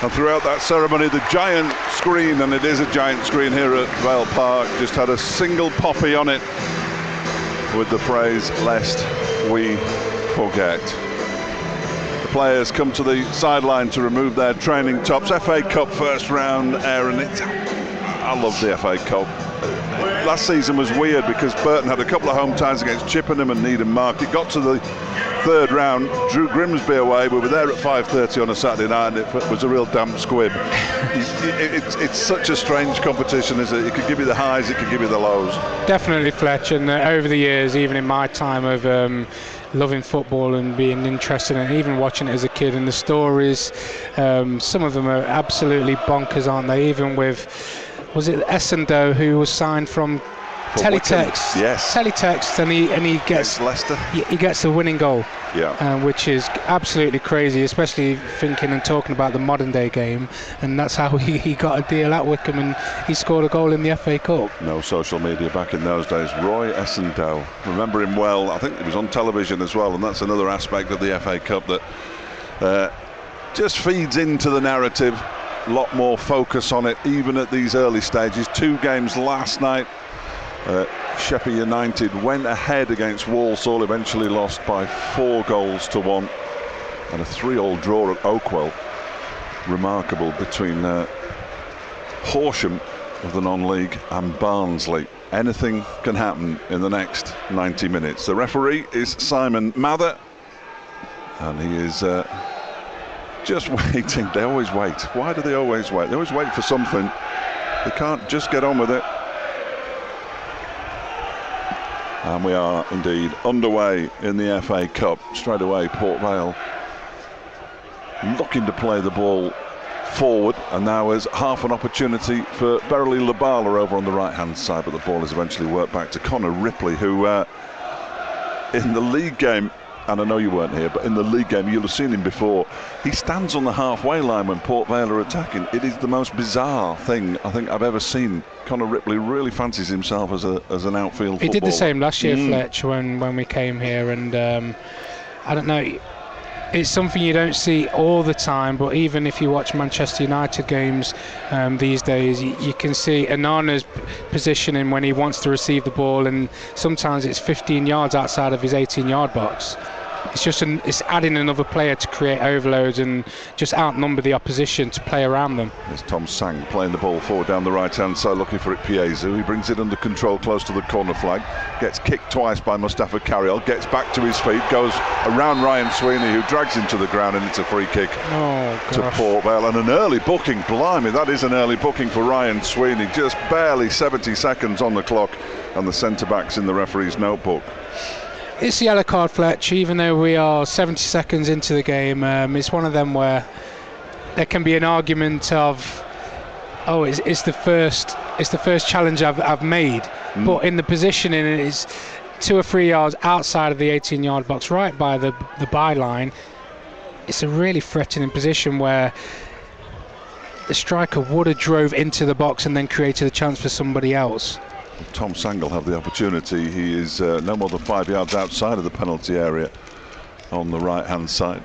And throughout that ceremony, the giant screen, and it is a giant screen here at Vale Park, just had a single poppy on it with the phrase, "Lest we forget." The players come to the sideline to remove their training tops. FA Cup first round, Aaron. I love the FA Cup. Last season was weird because Burton had a couple of home ties against Chippenham and Needham Market. Got to the third round, drew Grimsby away. We were there at 5:30 on a Saturday night, and it was a real damp squib. It's such a strange competition, isn't it? It could give you the highs, it could give you the lows. Definitely, Fletch. And over the years, even in my time of loving football and being interested in it, even watching it as a kid, and the stories, some of them are absolutely bonkers, aren't they? Even with, was it Essendon, who was signed from Teletext? Yes. Teletext, and he gets Leicester. He gets the winning goal. Yeah. Which is absolutely crazy, especially thinking and talking about the modern day game. And that's how he got a deal at Wycombe, and he scored a goal in the FA Cup. No social media back in those days. Roy Essendon, remember him well. I think he was on television as well, and that's another aspect of the FA Cup that just feeds into the narrative. A lot more focus on it, even at these early stages. 2 games last night. Sheffield United went ahead against Walsall, eventually lost by 4-1, and a 3-3 draw at Oakwell. Remarkable between Horsham of the non-league and Barnsley. Anything can happen in the next 90 minutes. The referee is Simon Mather, and he is just waiting. They always wait. Why do they always wait? They always wait for something. They can't just get on with it. And we are indeed underway in the FA Cup. Straight away, Port Vale looking to play the ball forward, and now is half an opportunity for Berrily Labala over on the right hand side, but the ball is eventually worked back to Connor Ripley, who in the league game, and I know you weren't here, but in the league game you'll have seen him before, he stands on the halfway line when Port Vale are attacking. It is the most bizarre thing I think I've ever seen. Connor Ripley really fancies himself as an outfield footballer. He did the same last year, Fletch, when we came here, and I don't know, it's something you don't see all the time, but even if you watch Manchester United games these days, you can see Anana's positioning when he wants to receive the ball, and sometimes it's 15 yards outside of his 18-yard box. It's adding another player to create overloads and just outnumber the opposition to play around them. There's Tom Sang playing the ball forward down the right hand side, looking for it Piezu. He brings it under control close to the corner flag, gets kicked twice by Mustafa Carriel, gets back to his feet, goes around Ryan Sweeney, who drags him to the ground, and it's a free kick to Port Vale. And an early booking, blimey, that is an early booking for Ryan Sweeney. Just barely 70 seconds on the clock, and the centre-back's in the referee's notebook. It's the yellow card, Fletch. Even though we are 70 seconds into the game, it's one of them where there can be an argument of, it's the first challenge I've made, but in the positioning, it is 2 or 3 yards outside of the 18-yard box, right by the byline. It's a really threatening position where the striker would have drove into the box and then created a chance for somebody else. Tom Sang will have the opportunity. He is no more than 5 yards outside of the penalty area on the right hand side.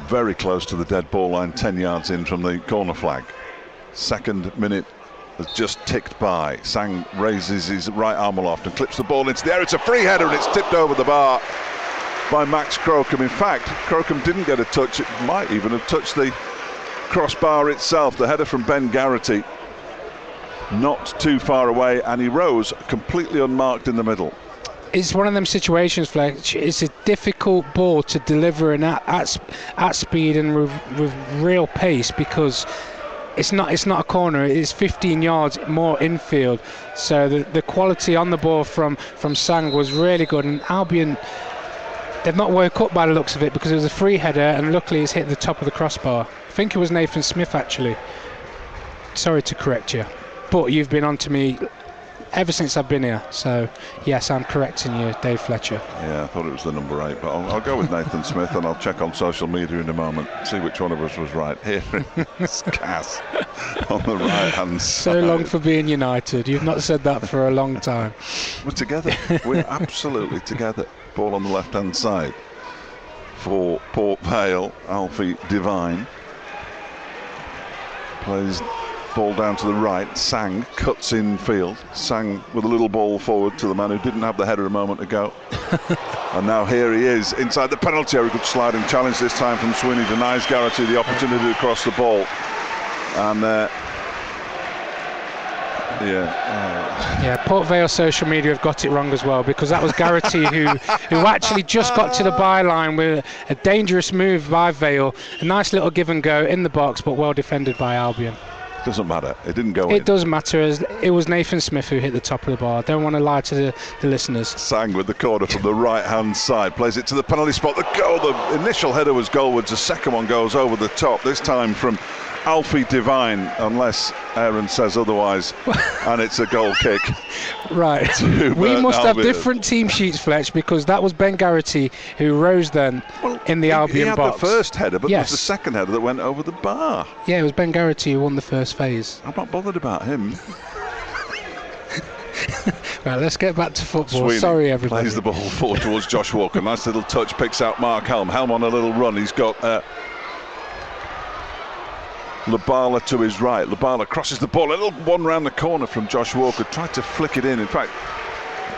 Very close to the dead ball line, 10 yards in from the corner flag. Second minute has just ticked by. Sang raises his right arm aloft and clips the ball into the air. It's a free header, and it's tipped over the bar by Max Crocombe. In fact, Crocombe didn't get a touch. It might even have touched the crossbar itself. The header from Ben Garrity, not too far away, and he rose completely unmarked in the middle. It's one of them situations, Fletch. It's a difficult ball to deliver and at speed and with real pace, because it's not a corner. It's 15 yards more infield. So the quality on the ball from Sang was really good, and Albion, they've not woke up by the looks of it, because it was a free header, and luckily it's hit the top of the crossbar. I think it was Nathan Smith, actually. Sorry to correct you, but you've been on to me ever since I've been here, so yes, I'm correcting you, Dave Fletcher. Yeah, I thought it was the number 8, but I'll go with Nathan Smith, and I'll check on social media in a moment, see which one of us was right. Here is Cass on the right hand side. So long for being United. You've not said that for a long time. We're together. We're absolutely together. Ball on the left hand side. for Port Vale. Alfie Devine plays ball down to the right. Sang cuts in field. Sang with a little ball forward to the man who didn't have the header a moment ago. And now here he is inside the penalty area. Good sliding challenge this time from Sweeney. Denies Garrity the opportunity to cross the ball. And yeah, Port Vale social media have got it wrong as well, because that was Garrity who actually just got to the byline with a dangerous move by Vale. A nice little give and go in the box, but well defended by Albion. Doesn't matter. It didn't go in. It does matter, as it was Nathan Smith who hit the top of the bar. I don't want to lie to the listeners. Sang with the corner from the right-hand side. Plays it to the penalty spot. The goal, the initial header was goalwards. The second one goes over the top, this time from Alfie Devine, unless Aaron says otherwise, and it's a goal kick. Right. We must have different team sheets, Fletch, because that was Ben Garrity who rose then in the Albion box. He had the first header, but yes, it was the second header that went over the bar. Yeah, it was Ben Garrity who won the first phase. I'm not bothered about him. Right, let's get back to football. Sweeney Sorry, everybody. Plays the ball forward towards Josh Walker. Nice little touch, picks out Mark Helm. Helm on a little run. He's got Labala to his right. Labala crosses the ball. A little one round the corner from Josh Walker. Tried to flick it in. In fact,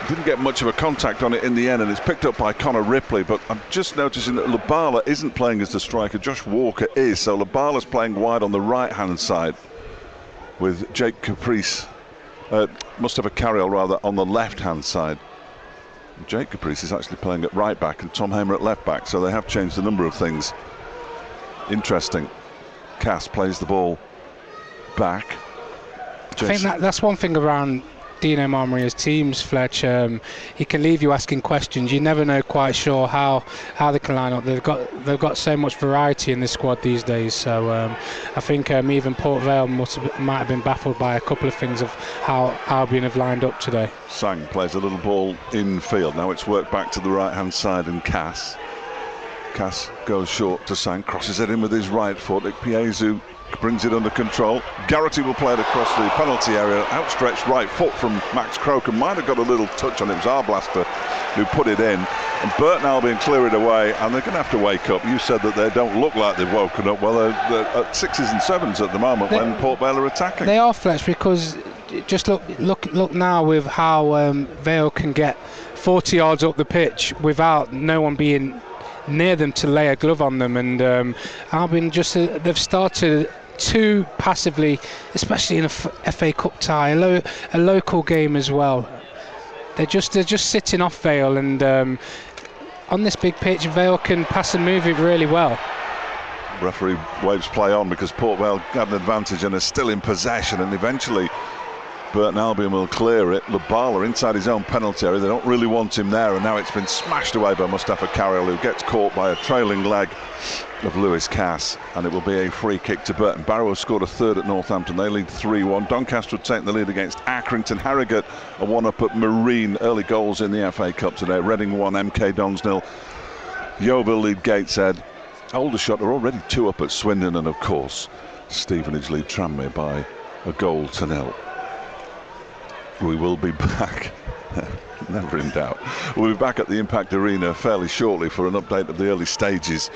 didn't get much of a contact on it in the end, and it's picked up by Connor Ripley. But I'm just noticing that Labala isn't playing as the striker. Josh Walker is. So Labala's playing wide on the right-hand side with Jake Caprice. Mustafa Carriel, rather, on the left-hand side. Jake Caprice is actually playing at right back and Tom Hamer at left back. So they have changed a number of things. Interesting. Cass plays the ball back. I think that's one thing around Dino Marmaria's teams, Fletch. He can leave you asking questions. You never know quite sure how they can line up. They've got so much variety in this squad these days. So I think even Port Vale might have been baffled by a couple of things of how Albion have lined up today. Sang plays a little ball in field. Now it's worked back to the right hand side, and Cass goes short to Sang, crosses it in with his right foot. Ikpeazu brings it under control. Garrity will play it across the penalty area. Outstretched right foot from Max Crocombe. Might have got a little touch on it. It was Arblaster who put it in. And Burton Albion clear it away, and they're going to have to wake up. You said that they don't look like they've woken up. Well, they're at 6s and 7s at the moment when Port Vale are attacking. They are, Fletch, because just look now with how Vale can get 40 yards up the pitch without no one being near them to lay a glove on them, and Albion they've started too passively, especially in a FA Cup tie, a local game as well. They're just sitting off Vale, and on this big pitch Vale can pass and move it really well. Referee waves play on because Port Vale had an advantage and are still in possession, and eventually Burton Albion will clear it. Labala inside his own penalty area. They don't really want him there, and now it's been smashed away by Mustafa Carriel, who gets caught by a trailing leg of Lewis Cass, and it will be a free kick to Burton. Barrow has scored a third at Northampton. They lead 3-1. Doncaster have taken the lead against Accrington. Harrogate are 1-up at Marine. Early goals in the FA Cup today. Reading 1, MK Dons 0. Yeovil lead Gateshead. Aldershot are already 2-up at Swindon, and of course Stevenage lead Tranmere by a goal to 0. We will be back, never in doubt, we'll be back at the Impact Arena fairly shortly for an update of the early stages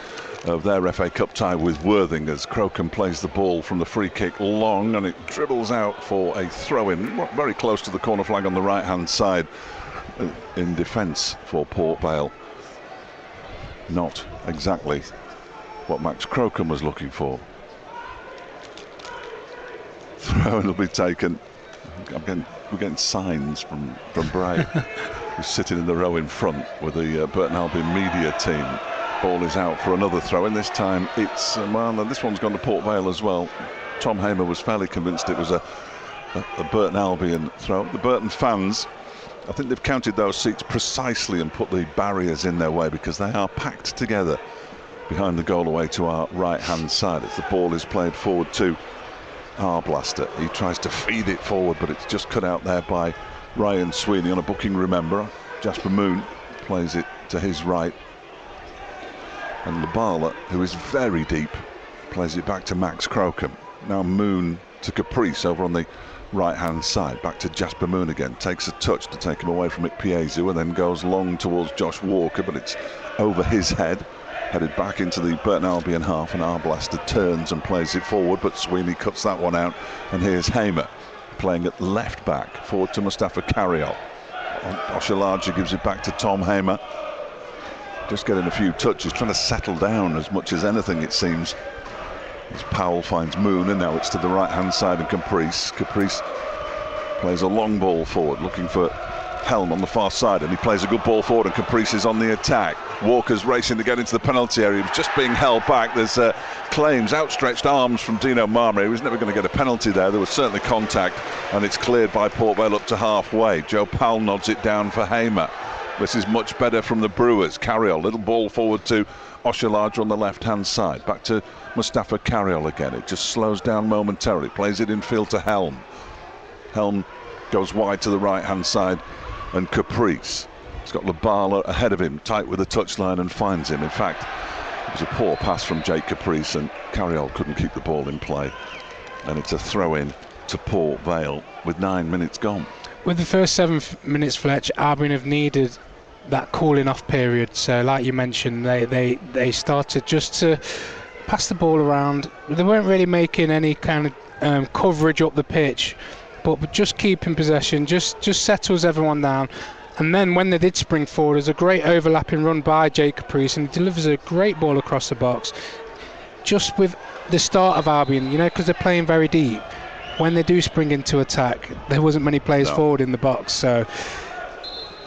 of their FA Cup tie with Worthing, as Crocombe plays the ball from the free kick long, and it dribbles out for a throw-in very close to the corner flag on the right hand side in defence for Port Vale. Not exactly what Max Crocombe was looking for. Throw-in will be taken. We're getting signs from Bray, who's sitting in the row in front with the Burton Albion media team. Ball is out for another throw, and this time it's this one's gone to Port Vale as well. Tom Hamer was fairly convinced it was a Burton Albion throw. The Burton fans, I think they've counted those seats precisely and put the barriers in their way, because they are packed together behind the goal away to our right hand side. If the ball is played forward to Arblaster, he tries to feed it forward, but it's just cut out there by Ryan Sweeney on a booking, remember. Jasper Moon plays it to his right, and Labala, who is very deep, plays it back to Max Crocombe. Now Moon to Caprice over on the right hand side, back to Jasper Moon again, takes a touch to take him away from Ikpeazu, and then goes long towards Josh Walker, but it's over his head. headed back into the Burton Albion half, and Arblaster turns and plays it forward, but Sweeney cuts that one out. And here's Hamer playing at left back, forward to Mustafa Carriol. Oshalaja gives it back to Tom Hamer, just getting a few touches, trying to settle down as much as anything, it seems. As Powell finds Moon, and now it's to the right hand side, and Caprice plays a long ball forward, looking for Helm on the far side, and he plays a good ball forward, and Caprice is on the attack. Walker's racing to get into the penalty area. He was just being held back. There's claims, outstretched arms from Dino Marmee. He was never going to get a penalty there. There was certainly contact, and it's cleared by Port Vale up to halfway. Joe Powell nods it down for Hamer. This is much better from the Brewers. Carriol, little ball forward to Oshalaja on the left hand side. Back to Mustafa Carriol again. It just slows down momentarily. Plays it in field to Helm. Helm goes wide to the right hand side, and Caprice, he's got Labala ahead of him, tight with the touchline, and finds him. In fact, it was a poor pass from Jake Caprice, and Carriol couldn't keep the ball in play, and it's a throw in to Port Vale with 9 minutes gone. With the first 7 minutes, Fletch, Albion have needed that cooling off period. So like you mentioned, they started just to pass the ball around. They weren't really making any kind of coverage up the pitch, but just keeping possession just settles everyone down. And then when they did spring forward, there's a great overlapping run by Jake Caprice, and he delivers a great ball across the box. Just with the start of Albion, because they're playing very deep, when they do spring into attack, there wasn't many players forward in the box. So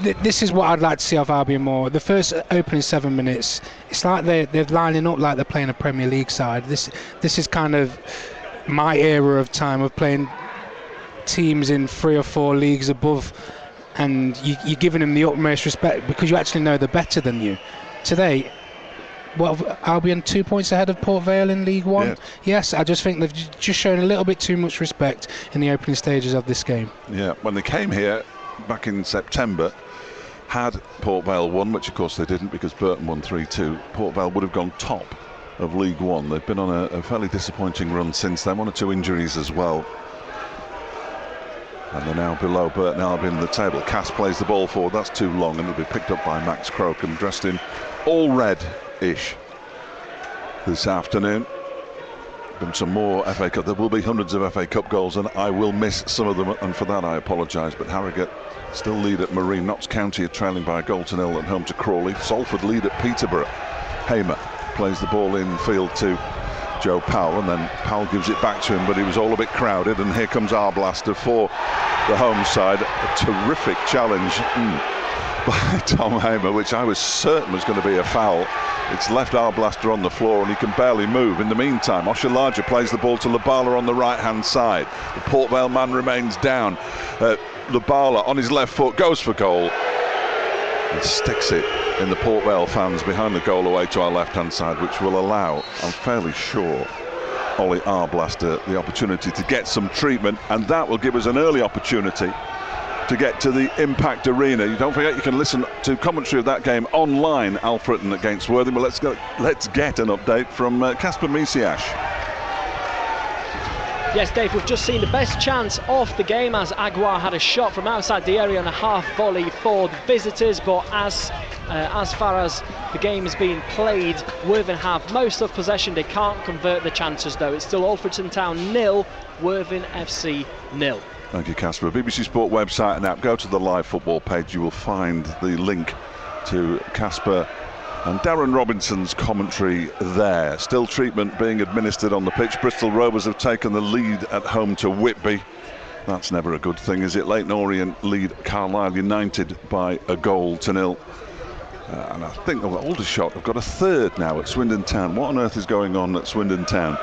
this is what I'd like to see of Albion more. The first opening 7 minutes, it's like they're lining up like they're playing a Premier League side. This is kind of my era of time of playing teams in 3 or 4 leagues above, and you're giving them the utmost respect because you actually know they're better than you. Today, Albion 2 points ahead of Port Vale in League One. Yeah. Yes, I just think they've just shown a little bit too much respect in the opening stages of this game. Yeah, when they came here back in September, had Port Vale won, which of course they didn't because Burton won 3-2, Port Vale would have gone top of League One. They've been on a fairly disappointing run since then, 1 or 2 injuries as well. And they're now below Burton Albion in the table. Cass plays the ball forward, that's too long, and it'll be picked up by Max Crocombe, dressed in all red-ish this afternoon. Been some more FA Cup. There will be hundreds of FA Cup goals, and I will miss some of them, and for that I apologise. But Harrogate still lead at Marine. Notts County are trailing by a goal to 0 at home to Crawley. Salford lead at Peterborough. Hamer plays the ball in field to Joe Powell, and then Powell gives it back to him, but he was all a bit crowded, and here comes Arblaster for the home side. A terrific challenge by Tom Hamer, which I was certain was going to be a foul. It's left Arblaster on the floor, and he can barely move. In the meantime, Oshalaja plays the ball to Labala on the right hand side. The Port Vale man remains down. Labala on his left foot goes for goal and sticks it in the Port Vale fans behind the goal away to our left hand side, which will allow, I'm fairly sure, Ollie Arblaster the opportunity to get some treatment, and that will give us an early opportunity to get to the Impact Arena. You don't forget you can listen to commentary of that game online, Alfreton against Worthing. But let's get an update from Kasper Misiash. Yes, Dave, we've just seen the best chance of the game as Aguiar had a shot from outside the area and a half volley for the visitors, but as far as the game is being played, Worthing have most of possession. They can't convert the chances though. It's still Alfreton Town 0, Worthing FC 0. Thank you, Casper. BBC Sport website and app. Go to the live football page. You will find the link to Casper and Darren Robinson's commentary there. Still treatment being administered on the pitch. Bristol Rovers have taken the lead at home to Whitby. That's never a good thing, is it? Leyton Orient lead Carlisle United by a goal to 0. And I think Aldershot have got a third now at Swindon Town. What on earth is going on at Swindon Town?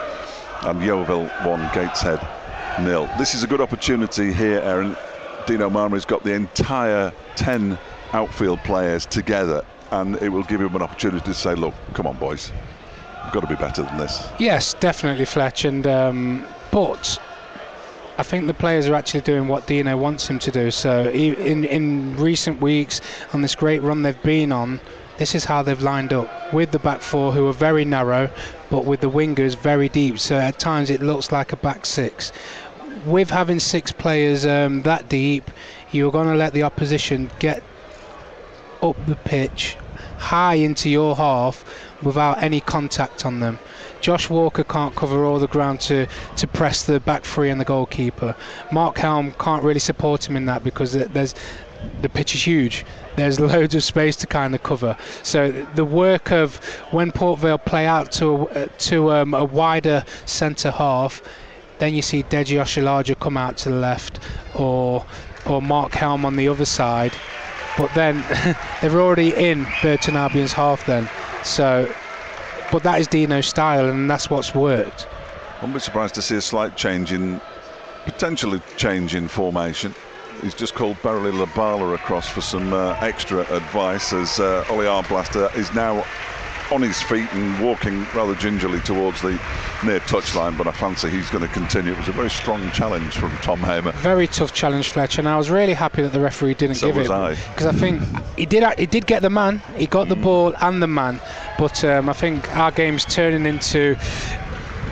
And Yeovil 1, Gateshead 0. This is a good opportunity here, Aaron. Dino Marmee's got the entire 10 outfield players together, and it will give him an opportunity to say, look, come on boys, we've got to be better than this. Yes, definitely, Fletch, and but I think the players are actually doing what Dino wants him to do. So in recent weeks, on this great run they've been on, this is how they've lined up, with the back four who are very narrow, but with the wingers very deep, so at times it looks like a back six. With having 6 players that deep, you're going to let the opposition get up the pitch high into your half without any contact on them. Josh Walker can't cover all the ground to press the back three and the goalkeeper. Mark Helm can't really support him in that because the pitch is huge. There's loads of space to kind of cover. So the work of when Port Vale play out to a wider centre half, then you see Deji Oshilaja come out to the left, or Mark Helm on the other side. But then they're already in Burton Albion's half then. So, but that is Dino's style, and that's what's worked. I'm a bit surprised to see a slight potentially change in formation. He's just called Barry Labala across for some extra advice, as Ollie Arblaster is now on his feet and walking rather gingerly towards the near touchline, but I fancy he's going to continue. It was a very strong challenge from Tom Hamer. Very tough challenge, Fletcher, and I was really happy that the referee didn't give it, because I think he did get the man, he got the ball and the man, but I think our game's turning into,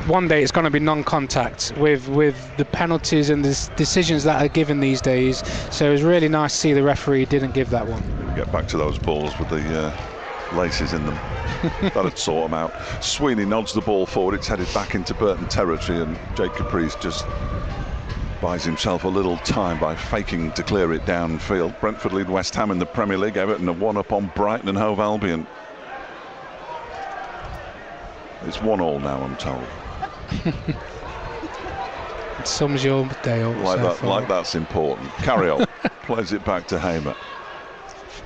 one day it's going to be non-contact with the penalties and the decisions that are given these days. So it was really nice to see the referee didn't give that one. Get back to those balls with the laces in them. That'd sort them out. Sweeney nods the ball forward. It's headed back into Burton territory, and Jake Caprice just buys himself a little time by faking to clear it downfield. Brentford lead West Ham in the Premier League. Everton are 1-up on Brighton and Hove Albion. It's 1-1 now, I'm told. It sums your day up. Like that's important. Carriol plays it back to Hamer.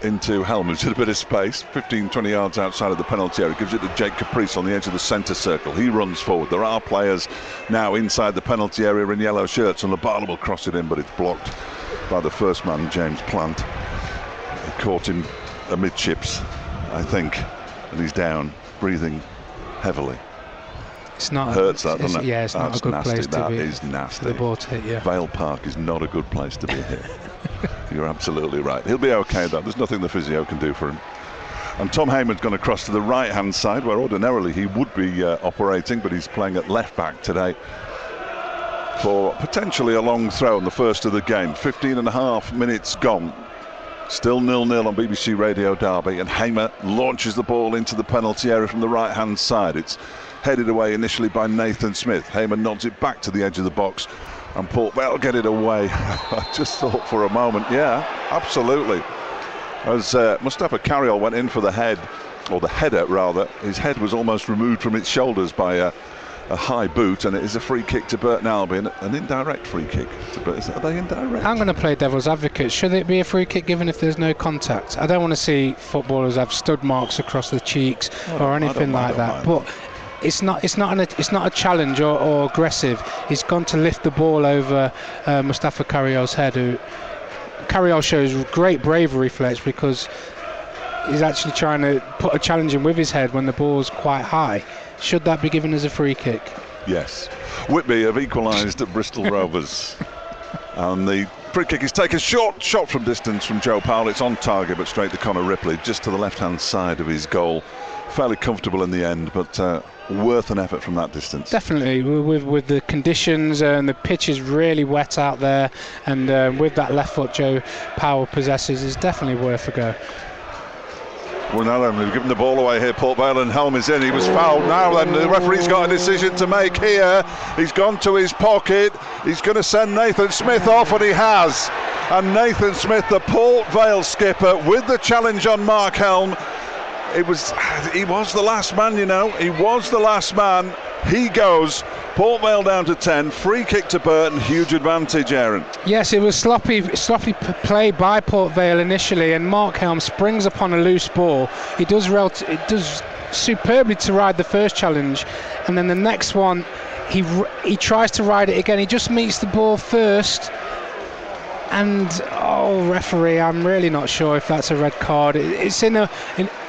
Into Helmers in a bit of space, 15-20 yards outside of the penalty area, gives it to Jake Caprice on the edge of the centre circle. He runs forward. There are players now inside the penalty area in yellow shirts, and Labala will cross it in, but it's blocked by the first man, James Plant. He caught him amidships, I think, and he's down, breathing heavily. It's not hurts that, doesn't it? Yeah, it's not a good nasty. place to be. That is nasty. The ball to hit, yeah. Vale Park is not a good place to be hit. You're absolutely right. He'll be okay though. There's nothing the physio can do for him. And Tom Hamer's going to cross to the right hand side, where ordinarily he would be operating, but he's playing at left back today for potentially a long throw in the first of the game. 15.5 minutes gone. Still 0-0 on BBC Radio Derby, and Hamer launches the ball into the penalty area from the right hand side. It's headed away initially by Nathan Smith. Hamer nods it back to the edge of the box, and Port Vale get it away. I just thought for a moment, yeah, absolutely. As Mustafa Carriol went in for the head, or the header rather, his head was almost removed from its shoulders by a high boot, and it is a free kick to Burton Albion, an indirect free kick to Burton. Are they indirect? I'm going to play devil's advocate. Should it be a free kick given if there's no contact? I don't want to see footballers have stud marks across the cheeks or anything like that, but it's not a challenge or aggressive. He's gone to lift the ball over Mustafa Carriol's head. Carriol shows great bravery, Fletch, because he's actually trying to put a challenge in with his head when the ball's quite high. Should that be given as a free kick? Yes. Whitby have equalised at Bristol Rovers. And the free kick is taken short shot from distance from Joe Powell. It's on target, but straight to Connor Ripley, just to the left-hand side of his goal. Fairly comfortable in the end, but worth an effort from that distance. Definitely, with the conditions, and the pitch is really wet out there, and with that left foot Joe Powell possesses, is definitely worth a go. Well, now then, we've given the ball away here. Port Vale, and Helm is in. He was fouled. Now then, the referee's got a decision to make here. He's gone to his pocket. He's going to send Nathan Smith off, and he has. And Nathan Smith, the Port Vale skipper, with the challenge on Mark Helm. He was the last man, you know. He was the last man. He goes. Port Vale down to 10. Free kick to Burton. Huge advantage, Aaron. Yes, it was sloppy play by Port Vale initially, and Mark Helm springs upon a loose ball. It does superbly to ride the first challenge, and then the next one, he tries to ride it again. He just meets the ball first. And referee, I'm really not sure if that's a red card. It's in a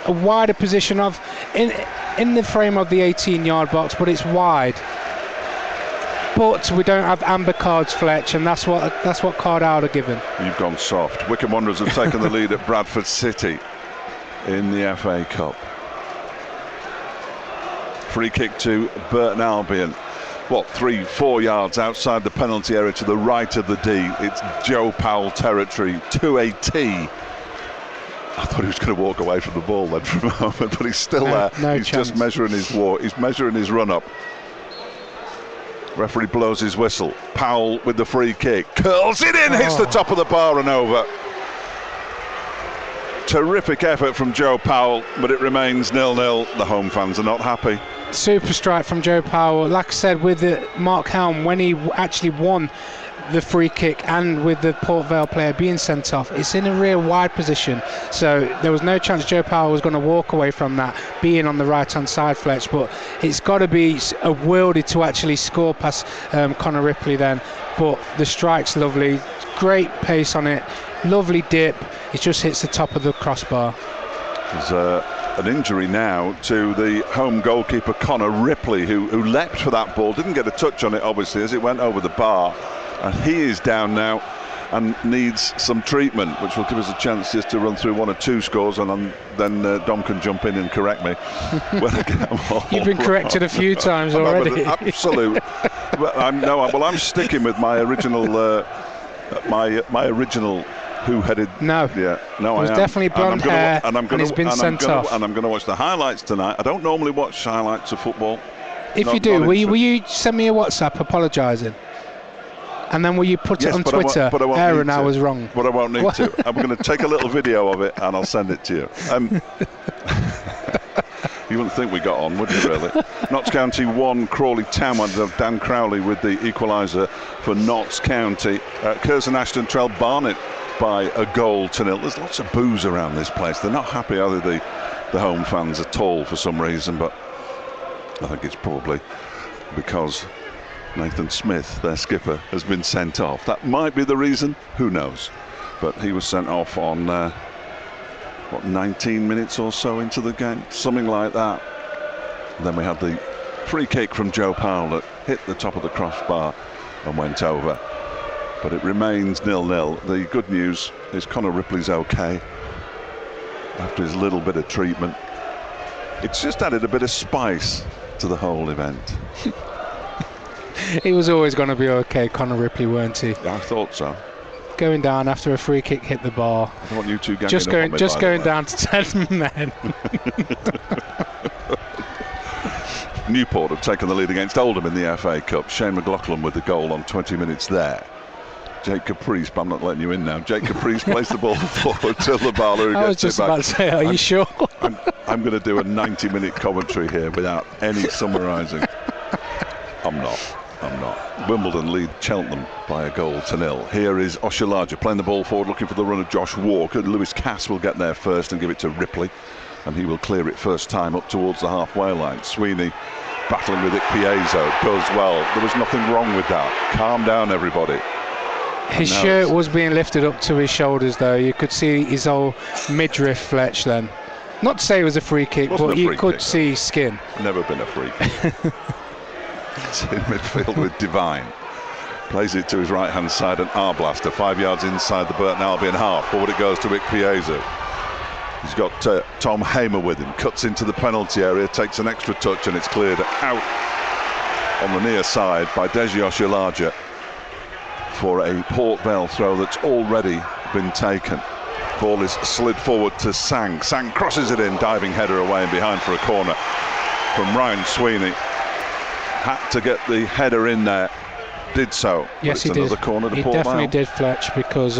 wider position in the frame of the 18-yard box, but it's wide. But we don't have amber cards, Fletch, and that's what card I would have given. You've gone soft. Wycombe Wanderers have taken the lead at Bradford City in the FA Cup. Free kick to Burton Albion. 3-4 yards outside the penalty area to the right of the D. It's Joe Powell territory to a T. I thought he was going to walk away from the ball then for a moment, but he's still there. No he's chance. just measuring his walk. He's measuring his run up. Referee blows his whistle. Powell with the free kick. Curls it in, hits the top of the bar and over. Terrific effort from Joe Powell, but it remains 0-0. The home fans are not happy. Super strike from Joe Powell. Like I said, with Mark Helm, when he actually won the free kick and with the Port Vale player being sent off, it's in a real wide position, so there was no chance Joe Powell was going to walk away from that being on the right hand side, Fletch, but it's got to be a worldie to actually score past Connor Ripley then. But the strike's lovely, great pace on it, lovely dip, it just hits the top of the crossbar. There's an injury now to the home goalkeeper Connor Ripley, who leapt for that ball, didn't get a touch on it obviously as it went over the bar. And he is down now and needs some treatment, which will give us a chance just to run through one or two scores, and then Dom can jump in and correct me when I get them all. You've been corrected a few times already. Absolute. I'm sticking with my original. My original who-headed. No. Yeah. No, it was definitely blonde hair, and he's been sent off. And I'm going to watch the highlights tonight. I don't normally watch highlights of football. If you do, will you send me a WhatsApp apologising? And then will you put it on Twitter? Aaron, I was wrong. But I won't need to. I'm going to take a little video of it and I'll send it to you. You wouldn't think we got on, would you, really? Notts County 1, Crawley Town 1. Dan Crowley with the equaliser for Notts County. Curzon Ashton trailed Barnet by a goal to 0. There's lots of boos around this place. They're not happy, are they, the home fans at all for some reason, but I think it's probably because Nathan Smith, their skipper, has been sent off. That might be the reason, who knows. But he was sent off on 19 minutes or so into the game, something like that. And then we had the free kick from Joe Powell that hit the top of the crossbar and went over. But it remains 0-0. The good news is Connor Ripley's okay after his little bit of treatment. It's just added a bit of spice to the whole event. He was always going to be okay, Connor Ripley, weren't he? I thought so. Going down after a free kick hit the bar. I don't want you two just going down to 10 men. Newport have taken the lead against Oldham in the FA Cup. Shane McLaughlin with the goal on 20 minutes there. Jake Caprice, but I'm not letting you in now. Jake Caprice plays the ball forward to Labala, who I was gets just it back. about to say, are you sure? I'm going to do a 90-minute commentary here without any summarising. I'm not. Wimbledon lead Cheltenham by a goal to 0. Here is Oshalaja playing the ball forward, looking for the run of Josh Walker. Lewis Cass will get there first and give it to Ripley, and he will clear it first time up towards the halfway line. Sweeney battling with it. Piezo does well. There was nothing wrong with that. Calm down, everybody. His shirt was being lifted up to his shoulders, though. You could see his whole midriff, Fletch, then. Not to say it was a free kick, but you could see skin. Never been a free kick. It's in midfield with Devine. Plays it to his right-hand side, and Arblaster 5 yards inside the Burton Albion half. Forward it goes to Ikpeazu. He's got Tom Hamer with him. Cuts into the penalty area, takes an extra touch, and it's cleared out on the near side by Deji Oshalaja for a Port Vale throw that's already been taken. Ball is slid forward to Sang. Sang crosses it in, diving header away and behind for a corner from Ryan Sweeney. Had to get the header in there, did so. Yes, he did. Corner to he Port definitely Vale. did, Fletch, because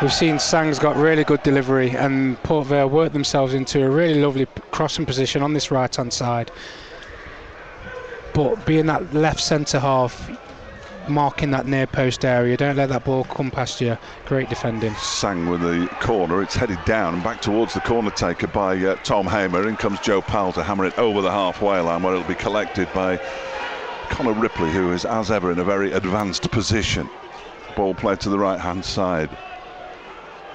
we've seen Sang's got really good delivery, and Port Vale worked themselves into a really lovely crossing position on this right-hand side. But being that left centre half, marking that near post area, don't let that ball come past you. Great defending. Sang with the corner, it's headed down and back towards the corner taker by Tom Hamer. In comes Joe Powell to hammer it over the halfway line, where it'll be collected by Connor Ripley, who is as ever in a very advanced position. Ball played to the right hand side,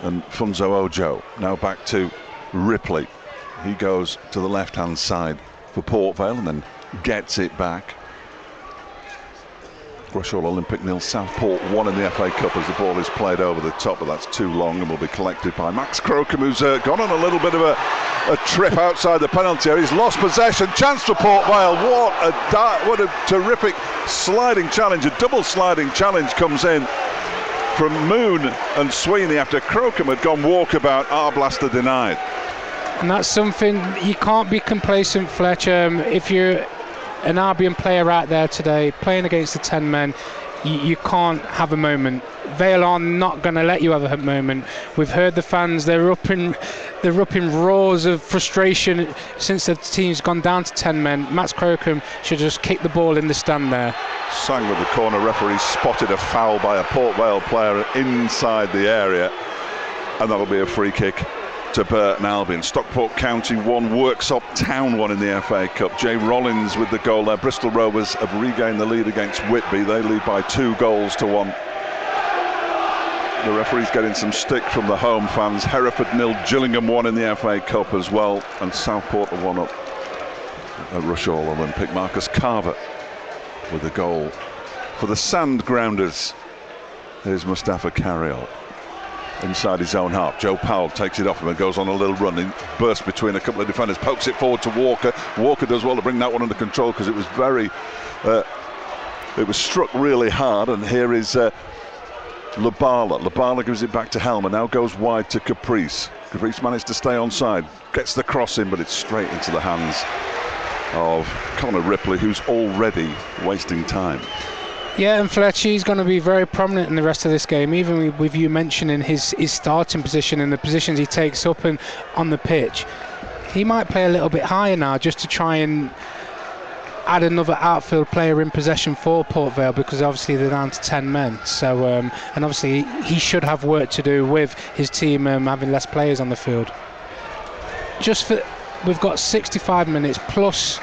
and Funzo Ojo now back to Ripley. He goes to the left hand side for Port Vale and then gets it back. Rushall Olympic 0, Southport 1 in the FA Cup as the ball is played over the top, but that's too long and will be collected by Max Crocombe, who's gone on a little bit of a trip outside the penalty area. He's lost possession. Chance for Port Vale. What a terrific sliding challenge. A double sliding challenge comes in from Moon and Sweeney after Crocombe had gone walkabout. Arblaster denied. And that's something you can't be complacent, Fletcher. If you're an Albion player out there today playing against the 10 men, you can't have a moment. Vale are not going to let you have a moment. We've heard the fans, they're up in roars of frustration since the team's gone down to 10 men. Max Crocombe should just kick the ball in the stand there. Sang with the corner. Referee spotted a foul by a Port Vale player inside the area, and that'll be a free kick to Burton Albion. Stockport County 1, Worksop Town 1 in the FA Cup. Jay Rollins with the goal there. Bristol Rovers have regained the lead against Whitby. They lead by 2-1. The referee's getting some stick from the home fans. Hereford 0, Gillingham 1 in the FA Cup as well, and Southport are 1 up at Rushall Olympic. Marcus Carver with the goal for the Sandgrounders. Here's Mustafa Carriol inside his own half. Joe Powell takes it off him and goes on a little run. He bursts between a couple of defenders, pokes it forward to Walker. Walker does well to bring that one under control because it was it was struck really hard. And here is Labala. Labala gives it back to Helmer, now goes wide to Caprice. Caprice managed to stay onside, gets the cross in, but it's straight into the hands of Connor Ripley, who's already wasting time. Yeah, and Fletcher, he's going to be very prominent in the rest of this game, even with you mentioning his starting position and the positions he takes up and on the pitch. He might play a little bit higher now just to try and add another outfield player in possession for Port Vale, because obviously they're down to 10 men. So, and obviously he should have work to do with his team having less players on the field. We've got 65 minutes plus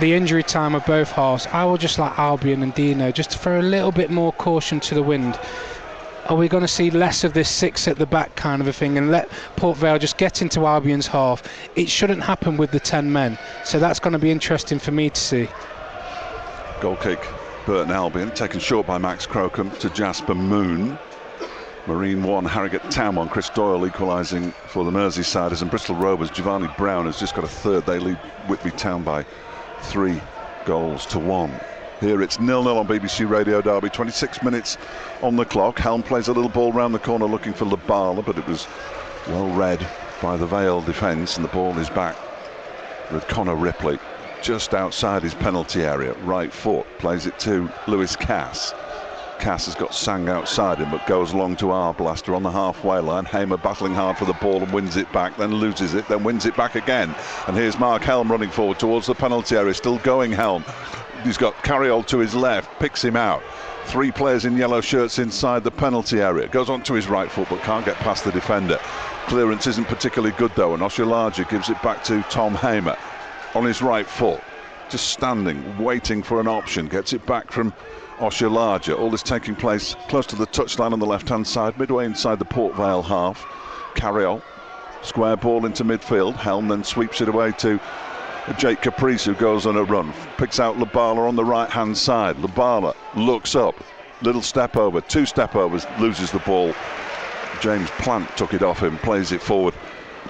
the injury time of both halves. I will just like Albion and Dino just to throw a little bit more caution to the wind. Are we going to see less of this 6 at the back kind of a thing and let Port Vale just get into Albion's half? It shouldn't happen with the 10 men, so that's going to be interesting for me to see. Goal kick, Burton Albion, taken short by Max Crocombe to Jasper Moon. Marine 1, Harrogate Town 1, Chris Doyle equalising for the Merseysiders, and Bristol Rovers, Giovanni Brown has just got a third. They lead Whitby Town by 3-1. Here it's 0-0 on BBC Radio Derby, 26 minutes on the clock. Helm plays a little ball round the corner looking for Labala, but it was well read by the Vale defence, and the ball is back with Connor Ripley just outside his penalty area. Right foot, plays it to Lewis Cass. Cass has got Sang outside him, but goes long to Arblaster on the halfway line. Hamer battling hard for the ball and wins it back, then loses it, then wins it back again. And here's Mark Helm running forward towards the penalty area, still going Helm. He's got Carriol to his left, picks him out. 3 players in yellow shirts inside the penalty area. Goes on to his right foot, but can't get past the defender. Clearance isn't particularly good though, and Oshalaja gives it back to Tom Hamer on his right foot, just standing, waiting for an option. Gets it back from Oshalaja. All this taking place close to the touchline on the left-hand side, midway inside the Port Vale half. Carriol, square ball into midfield. Helm then sweeps it away to Jake Caprice, who goes on a run. Picks out Labala on the right-hand side. Labala looks up, little step over, 2 step overs, loses the ball. James Plant took it off him, plays it forward,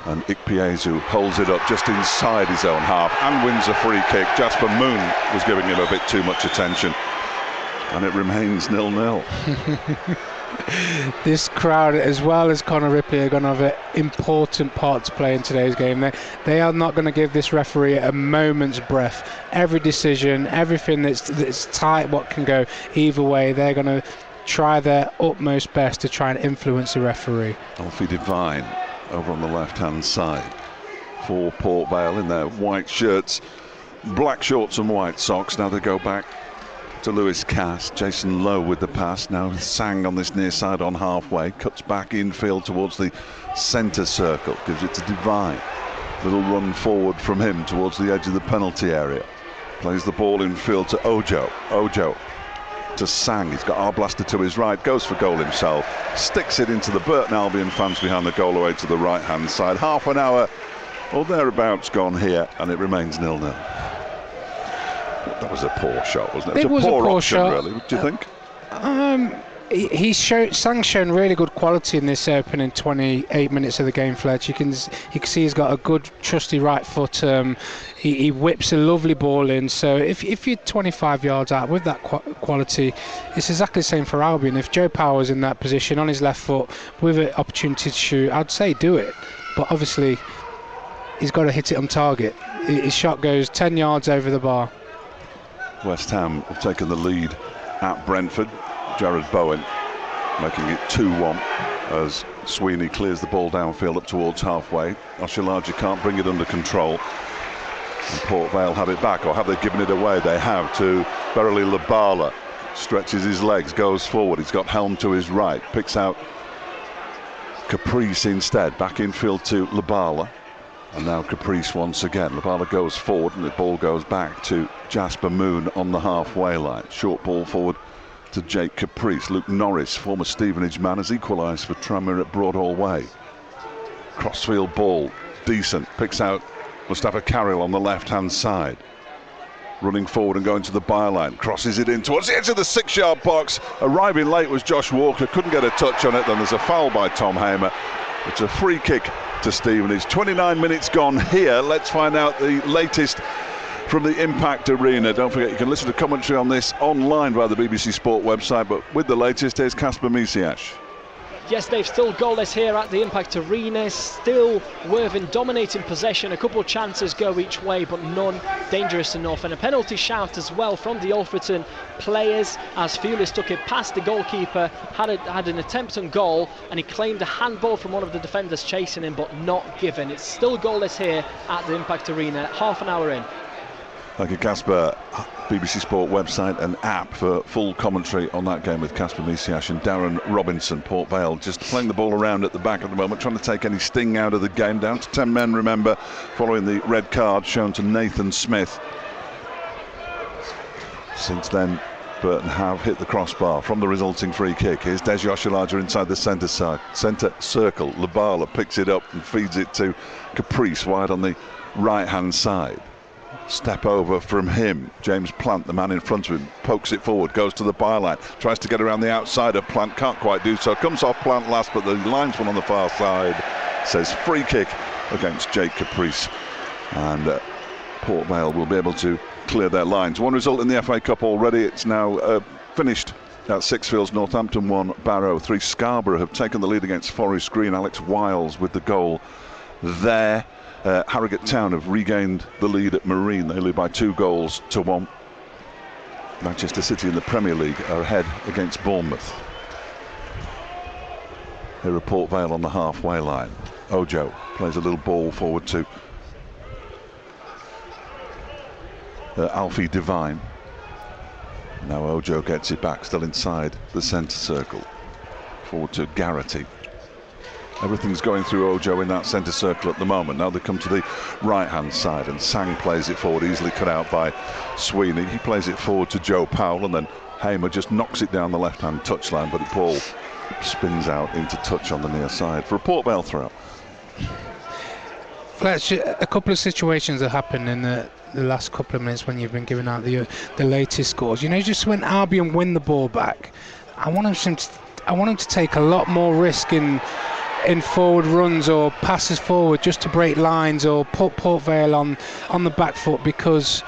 and Ikpeazu holds it up just inside his own half and wins a free kick. Jasper Moon was giving him a bit too much attention, and it remains 0-0. This crowd, as well as Connor Ripley, are going to have an important part to play in today's game. They are not going to give this referee a moment's breath. Every decision, everything that's tight, what can go either way, they're going to try their utmost best to try and influence the referee. Alfie Devine over on the left-hand side for Port Vale in their white shirts, black shorts and white socks. Now they go back to Lewis Cass. Jason Lowe with the pass. Now Sang on this near side on halfway. Cuts back infield towards the centre circle. Gives it to Devine. Little run forward from him towards the edge of the penalty area. Plays the ball infield to Ojo. Ojo to Sang. He's got Arblaster to his right. Goes for goal himself. Sticks it into the Burton Albion fans behind the goal away to the right-hand side. Half an hour or thereabouts gone here, and it remains 0-0. That was a poor shot, wasn't it? It was a poor option, shot. Really. Do you think? Sang's shown really good quality in this opening 28 minutes of the game, Fletch. You can see he's got a good, trusty right foot. He whips a lovely ball in. So if you're 25 yards out with that quality, it's exactly the same for Albion. If Joe Power's in that position on his left foot with an opportunity to shoot, I'd say do it. But obviously, he's got to hit it on target. His shot goes 10 yards over the bar. West Ham have taken the lead at Brentford. Jared Bowen making it 2-1 as Sweeney clears the ball downfield up towards halfway. Oshilaja can't bring it under control. And Port Vale have it back, or have they given it away? They have, to Verily Labala. Stretches his legs, goes forward. He's got Helm to his right, picks out Caprice instead. Back infield to Labala. And now Caprice once again. Labala goes forward and the ball goes back to Jasper Moon on the halfway line. Short ball forward to Jake Caprice. Luke Norris, former Stevenage man, has equalised for Tranmere at Broadhall Way. Crossfield ball, decent. Picks out Mustafa Carroll on the left-hand side. Running forward and going to the byline. Crosses it in towards the edge of the 6-yard box. Arriving late was Josh Walker. Couldn't get a touch on it. Then there's a foul by Tom Hamer. It's a free kick to Stevenage. 29 minutes gone here. Let's find out the latest from the Impact Arena. Don't forget, you can listen to commentary on this online via the BBC Sport website, but with the latest, here's Kasper Misiasz. Yes, they've still goalless here at the Impact Arena. Still Worthing dominating possession. A couple of chances go each way, but none dangerous enough. And a penalty shout as well from the Alfreton players as Fulis took it past the goalkeeper, had an attempt on goal, and he claimed a handball from one of the defenders chasing him, but not given. It's still goalless here at the Impact Arena, half an hour in. Thank you, Kasper. BBC Sport website and app for full commentary on that game with Kasper Misiasz and Darren Robinson. Port Vale just playing the ball around at the back at the moment, trying to take any sting out of the game. Down to 10 men, remember, following the red card shown to Nathan Smith. Since then, Burton have hit the crossbar from the resulting free kick. Here's Deji Oshilaja inside the centre circle. Labala picks it up and feeds it to Caprice wide on the right-hand side. Step over from him. James Plant, the man in front of him, pokes it forward, goes to the byline, tries to get around the outside of Plant, can't quite do so. Comes off Plant last, but the linesman on the far side says free kick against Jake Caprice. And Port Vale will be able to clear their lines. One result in the FA Cup already. It's now finished at Sixfields. Northampton 1, Barrow 3. Scarborough have taken the lead against Forest Green. Alex Wiles with the goal there. Harrogate Town have regained the lead at Marine. They lead by 2-1. Manchester City in the Premier League are ahead against Bournemouth. Here are Port Vale on the halfway line. Ojo plays a little ball forward to Alfie Devine. Now Ojo gets it back, still inside the centre circle. Forward to Garrity. Everything's going through Ojo in that centre circle at the moment. Now they come to the right-hand side and Sang plays it forward, easily cut out by Sweeney. He plays it forward to Joe Powell and then Hamer just knocks it down the left-hand touchline, but the ball spins out into touch on the near side for a Port Vale throw. Fletch, a couple of situations that happened in the last couple of minutes when you've been giving out the latest scores. You know, just when Albion win the ball back, I want him to take a lot more risk in forward runs or passes forward just to break lines or put Port Vale on the back foot, because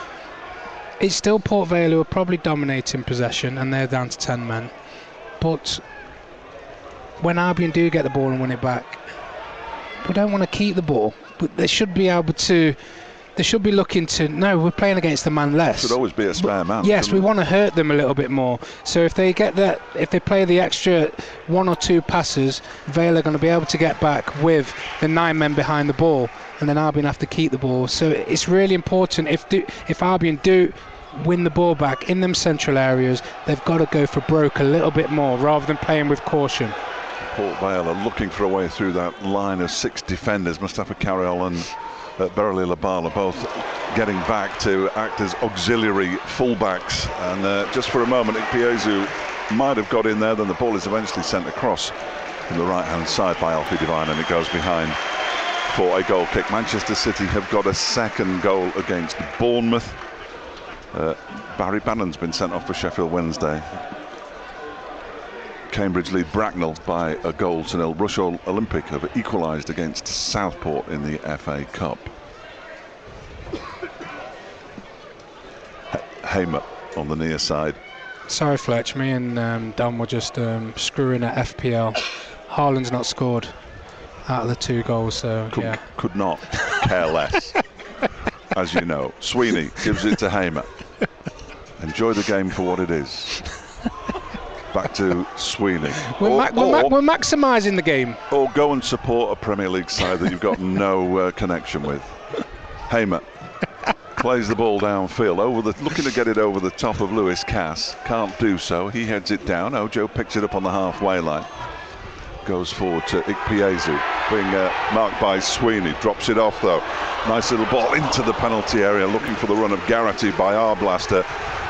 it's still Port Vale who are probably dominating possession and they're down to 10 men. But when Albion do get the ball and win it back, we don't want to keep the ball, but they should be able to. They should be looking to, no, we're playing against the man less. Should always be a spare man. Yes, we want to hurt them a little bit more. So if they get that, if they play the extra 1 or 2 passes, Vale are going to be able to get back with the 9 men behind the ball, and then Albion have to keep the ball. So it's really important if Albion do win the ball back in them central areas, they've got to go for broke a little bit more rather than playing with caution. Port Vale are looking for a way through that line of 6 defenders. Mustafa Carroll and Verily Labala both getting back to act as auxiliary fullbacks, and just for a moment Ikpeazu might have got in there, then the ball is eventually sent across from the right hand side by Alfie Devine and it goes behind for a goal kick. Manchester City have got a second goal against Bournemouth. Barry Bannon's been sent off for Sheffield Wednesday. Cambridge lead Bracknell by a goal to nil. Rushall Olympic have equalised against Southport in the FA Cup. Hamer on the near side. Sorry, Fletch. Me and Don were just screwing at FPL. Haaland's not scored out of the 2 goals, so could not care less. As you know, Sweeney gives it to Hamer. Enjoy the game for what it is. Back to Sweeney. We're maximising the game. Or go and support a Premier League side that you've got no connection with. Hamer plays the ball downfield, looking to get it over the top of Lewis Cass. Can't do so. He heads it down. Ojo picks it up on the halfway line. Goes forward to Ikpeazu, being marked by Sweeney. Drops it off though. Nice little ball into the penalty area, looking for the run of Garrity by Arblaster.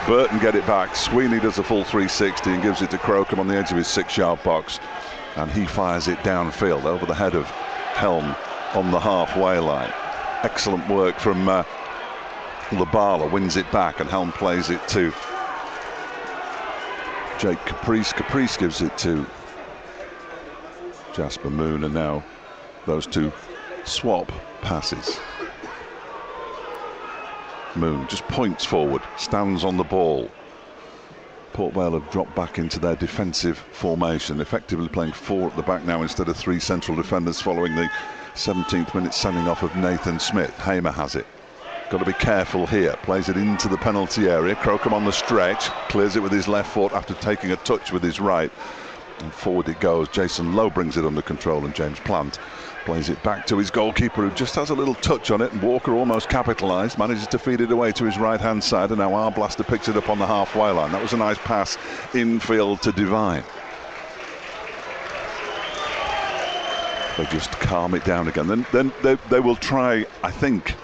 Burton get it back. Sweeney does a full 360 and gives it to Crocombe on the edge of his 6-yard box, and he fires it downfield over the head of Helm on the halfway line. Excellent work from Labala, wins it back, and Helm plays it to Jake Caprice. Caprice gives it to Jasper Moon, and now those two swap passes. Moon just points forward, stands on the ball. Port Vale have dropped back into their defensive formation, effectively playing 4 at the back now instead of 3 central defenders following the 17th minute sending off of Nathan Smith. Hamer has it. Got to be careful here. Plays it into the penalty area. Crocombe on the stretch, clears it with his left foot after taking a touch with his right. And forward it goes. Jason Lowe brings it under control, and James Plant plays it back to his goalkeeper, who just has a little touch on it, and Walker almost capitalised, manages to feed it away to his right hand side, and now Arblaster picks it up on the halfway line. That was a nice pass infield to Devine. They just calm it down again. Then they will try, I think,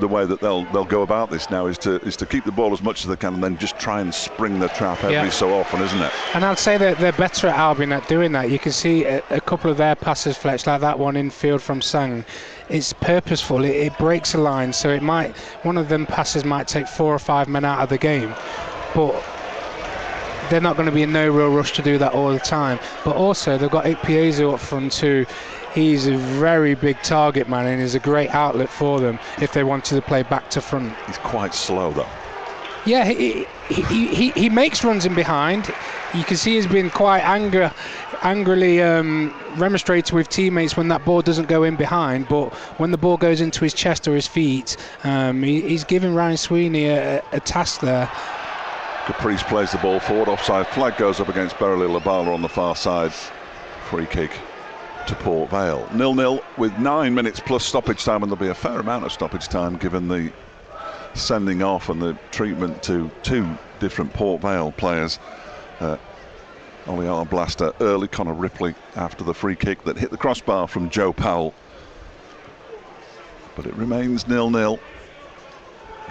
the way that they'll go about this now is to keep the ball as much as they can, and then just try and spring the trap every so often, isn't it? And I'd say that they're better at Albion at doing that. You can see a couple of their passes, Fletch, like that one infield from Sang. It's purposeful. It breaks a line, so one of them passes might take 4 or 5 men out of the game, but they're not going to be in no real rush to do that all the time. But also they've got Ikpeazu up front too. He's a very big target man, and is a great outlet for them if they wanted to play back to front. He's quite slow though. Yeah, he makes runs in behind. You can see he's been quite angrily remonstrated with teammates when that ball doesn't go in behind, but when the ball goes into his chest or his feet, he's giving Ryan Sweeney a task there. Caprice plays the ball forward, offside flag goes up against Beverly Labala on the far side. Free kick to Port Vale. 0-0 with 9 minutes plus stoppage time, and there'll be a fair amount of stoppage time given the sending off and the treatment to 2 different Port Vale players. Ollie Arblaster early, Connor Ripley after the free kick that hit the crossbar from Joe Powell. But it remains 0-0.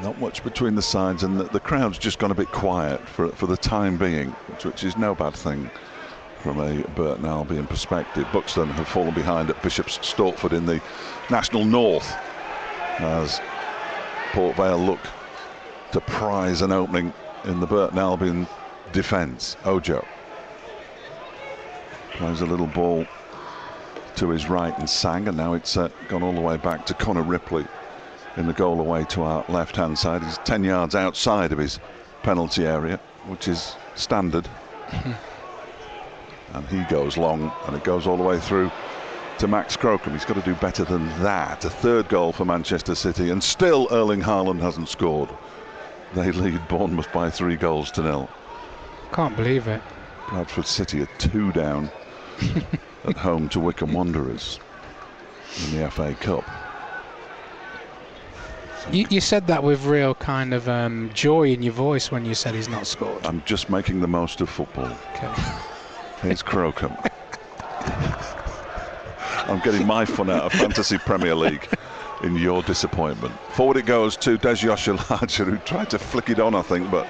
Not much between the sides, and the crowd's just gone a bit quiet for the time being, which is no bad thing from a Burton Albion perspective. Buxton have fallen behind at Bishop's Stortford in the National North as Port Vale look to prize an opening in the Burton Albion defence. Ojo plays a little ball to his right and Sang, and now it's gone all the way back to Connor Ripley in the goal away to our left hand side. He's 10 yards outside of his penalty area, which is standard. And he goes long, and it goes all the way through to Max Crocombe. He's got to do better than that. A 3rd goal for Manchester City, and still Erling Haaland hasn't scored. They lead Bournemouth by 3 goals to 0. Can't believe it. Bradford City are 2 down at home to Wycombe Wanderers in the FA Cup. You said that with real kind of joy in your voice when you said he's not scored. I'm just making the most of football. Okay. Here's Crocombe. I'm getting my fun out of Fantasy Premier League in your disappointment. Forward it goes to Desi Oshalaja, who tried to flick it on, I think, but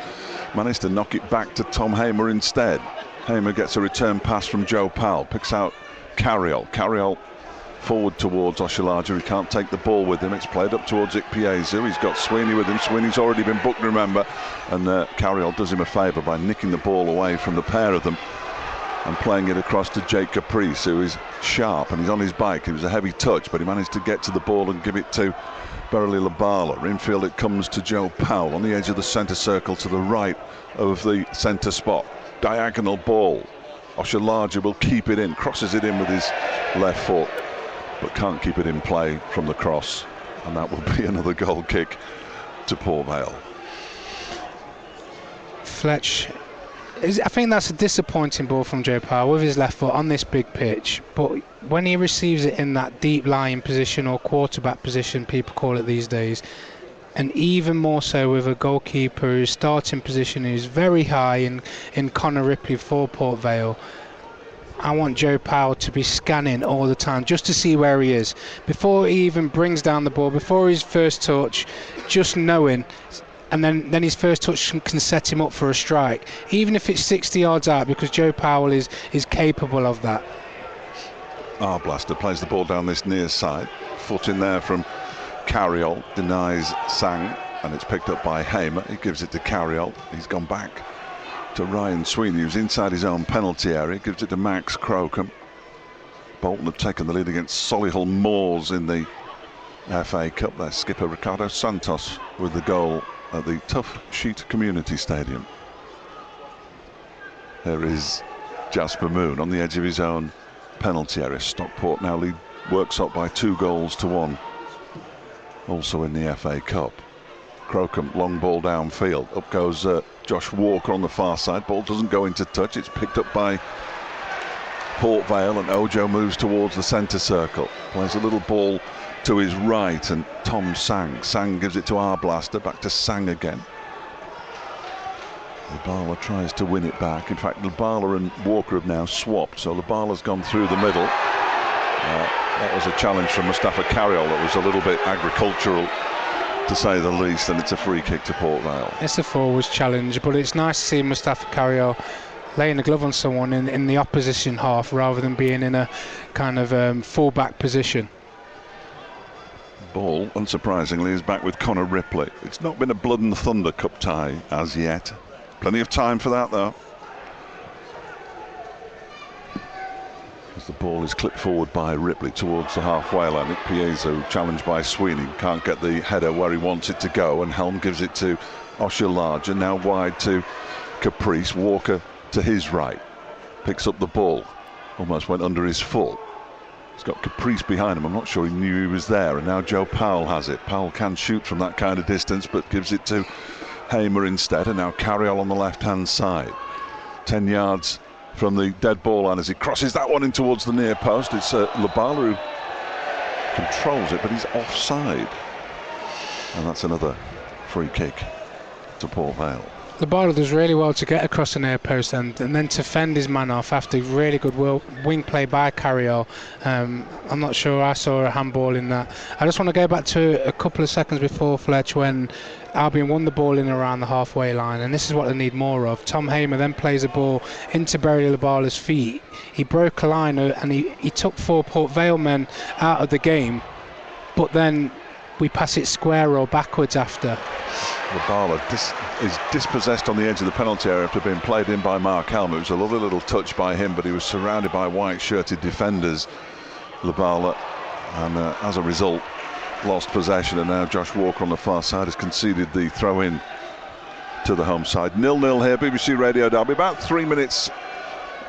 managed to knock it back to Tom Hamer instead. Hamer gets a return pass from Joe Powell, picks out Carriol. Carriol forward towards Oshalaja, who can't take the ball with him. It's played up towards Ikpeazu. He's got Sweeney with him. Sweeney's already been booked, remember, and Carriol does him a favour by nicking the ball away from the pair of them. and playing it across to Jake Caprice, who is sharp and he's on his bike. It was a heavy touch, but he managed to get to the ball and give it to Berily Labala. Infield it comes to Joe Powell on the edge of the centre circle to the right of the centre spot. Diagonal ball. Oshalaja will keep it in, crosses it in with his left foot, but can't keep it in play from the cross, and that will be another goal kick to Port Vale. Fletch, I think that's a disappointing ball from Joe Powell with his left foot on this big pitch, but when he receives it in that deep lying position, or quarterback position people call it these days, and even more so with a goalkeeper whose starting position is very high in Connor Ripley for Port Vale, I want Joe Powell to be scanning all the time just to see where he is before he even brings down the ball, before his first touch, just knowing. And then his first touch can set him up for a strike, even if it's 60 yards out, because Joe Powell is capable of that. Arblaster plays the ball down this near side. Foot in there from Carriol, denies Sang, and it's picked up by Hamer. He gives it to Carriol. He's gone back to Ryan Sweeney, who's inside his own penalty area. Gives it to Max Crocombe. Bolton have taken the lead against Solihull Moors in the FA Cup. Their skipper Ricardo Santos with the goal at the Tough Sheet Community Stadium. There is Jasper Moon on the edge of his own penalty area. Stockport now lead Worksop by 2-1, also in the FA Cup. Crocombe, long ball downfield. Up goes Josh Walker on the far side. Ball doesn't go into touch. It's picked up by Port Vale, and Ojo moves towards the centre circle. Plays a little ball to his right, and Tom Sang. Sang gives it to Arblaster, back to Sang again. Labala tries to win it back. In fact, Labala and Walker have now swapped, so Labala's gone through the middle. That was a challenge from Mustafa Carriol that was a little bit agricultural, to say the least, and it's a free kick to Port Vale. It's a forwards challenge, but it's nice to see Mustafa Carriol laying a glove on someone in the opposition half rather than being in a kind of full-back position. Ball, unsurprisingly, is back with Connor Ripley. It's not been a Blood and Thunder Cup tie as yet. Plenty of time for that, though. As the ball is clipped forward by Ripley towards the halfway line. Nick Piezo, challenged by Sweeney, can't get the header where he wants it to go, and Helm gives it to Oshalaja, now wide to Caprice. Walker to his right, picks up the ball, almost went under his foot. He's got Caprice behind him. I'm not sure he knew he was there, and now Joe Powell has it. Powell can shoot from that kind of distance, but gives it to Hamer instead, and now Carriol on the left-hand side. 10 yards from the dead ball line as he crosses that one in towards the near post. It's Labala who controls it, but he's offside. And that's another free kick to Port Vale. Labala does really well to get across the near post and then to fend his man off after really good wing play by Carriol. I'm not sure I saw a handball in that. I just want to go back to a couple of seconds before, Fletch, when Albion won the ball in around the halfway line, and this is what they need more of. Tom Hamer then plays a ball into Berily Labala's feet. He broke a line and he took 4 Port Vale men out of the game, but then we pass it square or backwards after. Labala is dispossessed on the edge of the penalty area after being played in by Mark Helm. It was a lovely little touch by him, but he was surrounded by white-shirted defenders, Labala, and as a result lost possession, and now Josh Walker on the far side has conceded the throw-in to the home side. 0-0 here, BBC Radio Derby. About 3 minutes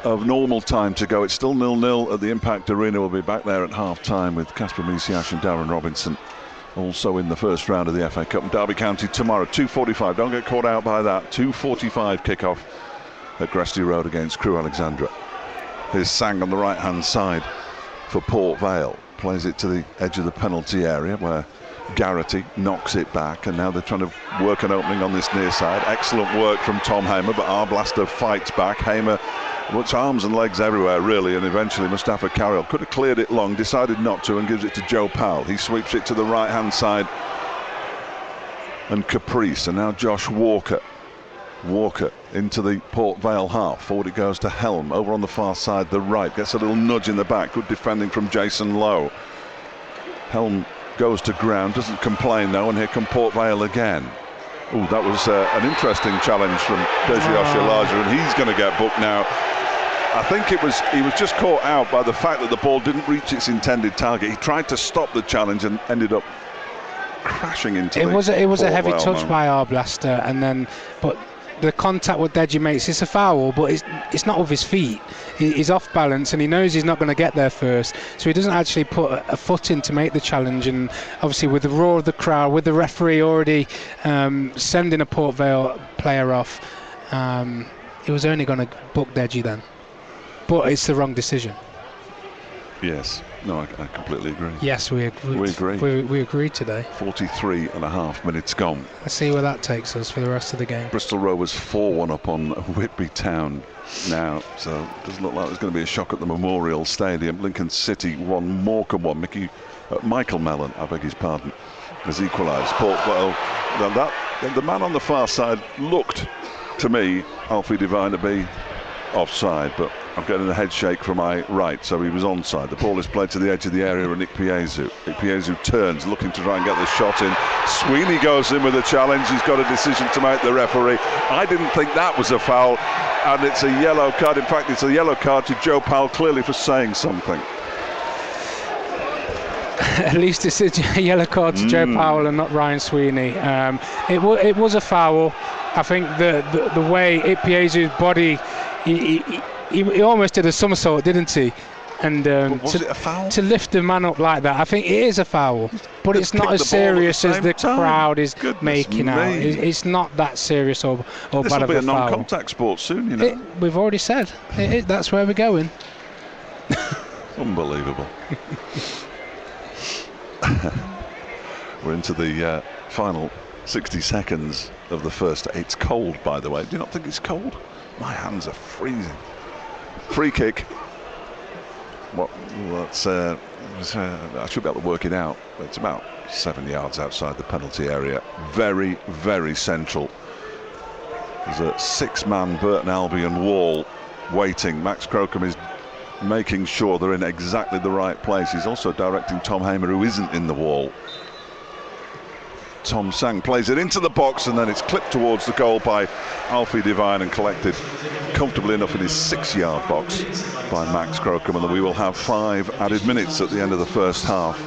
of normal time to go. It's still 0-0 at the Impact Arena. We'll be back there at half-time with Casper Misiash and Darren Robinson also in the first round of the FA Cup. And Derby County tomorrow, 2:45. Don't get caught out by that. 2:45 kick-off at Gresty Road against Crewe Alexandra. Here's Sang on the right-hand side for Port Vale. Plays it to the edge of the penalty area where Garrity knocks it back, and now they're trying to work an opening on this near side. Excellent work from Tom Hamer, but Arblaster fights back. Hamer puts arms and legs everywhere, really, and eventually Mustafa Carriol could have cleared it long, decided not to, and gives it to Joe Powell. He sweeps it to the right-hand side, and Caprice, and now Josh Walker. Walker into the Port Vale half. Forward it goes to Helm, over on the far side, the right. Gets a little nudge in the back. Good defending from Jason Lowe. Helm goes to ground, doesn't complain though, and here come Port Vale again. Oh, that was an interesting challenge from Deji Oshalaja, and he's going to get booked now I think he was just caught out by the fact that the ball didn't reach its intended target. He tried to stop the challenge and ended up crashing into it. It was a heavy touch by Arblaster, but the contact what Deji makes, it's a foul, but it's not with his feet. He's off balance and he knows he's not going to get there first, so he doesn't actually put a foot in to make the challenge. And obviously with the roar of the crowd, with the referee already sending a Port Vale player off, he was only going to book Deji then. But it's the wrong decision. Yes. No, I completely agree. Yes, we agree. We agreed today. 43 and a half minutes gone. Let's see where that takes us for the rest of the game. Bristol Rovers 4-1 up on Whitby Town now, so it doesn't look like there's going to be a shock at the Memorial Stadium. Lincoln City 1, Morecambe 1. Michael Mellon, I beg his pardon, has equalised. Port Vale, the man on the far side looked to me, Alfie Devine, to be offside, but I'm getting a head shake from my right, so he was onside. The ball is played to the edge of the area and Ikpeazu turns, looking to try and get the shot in. Sweeney goes in with a challenge. He's got a decision to make, the referee. I didn't think that was a foul, and it's a yellow card. In fact, it's a yellow card to Joe Powell, clearly for saying something. At least it's a yellow card to Joe Powell and not Ryan Sweeney. It was a foul. I think the way Ikpeazu's body, he almost did a somersault, didn't he? And was it a foul? To lift the man up like that, I think it is a foul. But it's not as serious as the crowd is making out. It's not that serious or bad of a foul. This will be a non-contact sport soon, you know. We've already said that's where we're going. Unbelievable. We're into the final 60 seconds of the first. It's cold, by the way. Do you not think it's cold? My hands are freezing. Free kick. Well, that's I should be able to work it out. It's about 7 yards outside the penalty area. Very, very central. There's a 6-man Burton Albion wall waiting. Max Crocombe is making sure they're in exactly the right place. He's also directing Tom Hamer, who isn't in the wall. Tom Sang plays it into the box, and then it's clipped towards the goal by Alfie Devine and collected comfortably enough in his 6-yard box by Max Crocombe, and then we will have 5 added minutes at the end of the first half.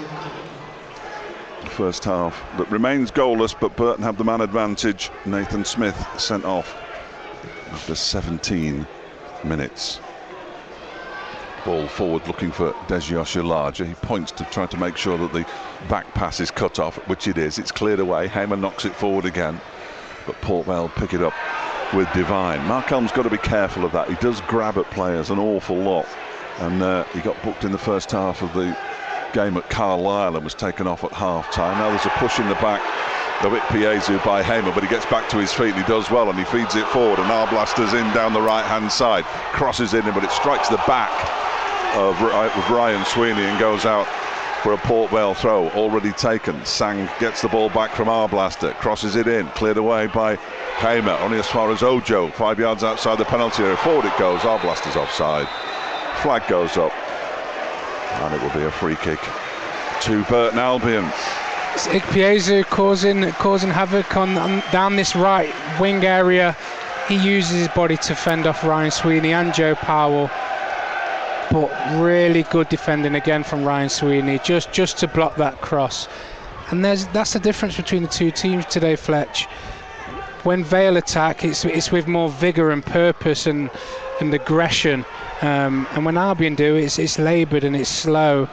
The first half that remains goalless, but Burton have the man advantage. Nathan Smith sent off after 17 minutes. Ball forward looking for Deji Oshilaja. He points to try to make sure that the back pass is cut off, which it is. It's cleared away. Hamer knocks it forward again, but Port Vale pick it up with Devine. Mark Elm's got to be careful of that. He does grab at players an awful lot, and he got booked in the first half of the game at Carlisle and was taken off at half-time. Now there's a push in the back of Ikpeazu by Hamer, but he gets back to his feet and he does well, and he feeds it forward, and Arblaster's in down the right-hand side, crosses in, but it strikes the back of Ryan Sweeney and goes out for a Port Vale throw already taken. Sang gets the ball back from Arblaster, crosses it in, cleared away by Hamer, only as far as Ojo, 5 yards outside the penalty area. Forward it goes. Arblaster's offside. Flag goes up, and it will be a free kick to Burton Albion. Ikpeazu causing havoc on down this right wing area. He uses his body to fend off Ryan Sweeney and Joe Powell, but really good defending again from Ryan Sweeney just to block that cross. And that's the difference between the two teams today, Fletch. When Vale attack, it's with more vigour and purpose and aggression, and when Albion do, it's laboured and it's slow.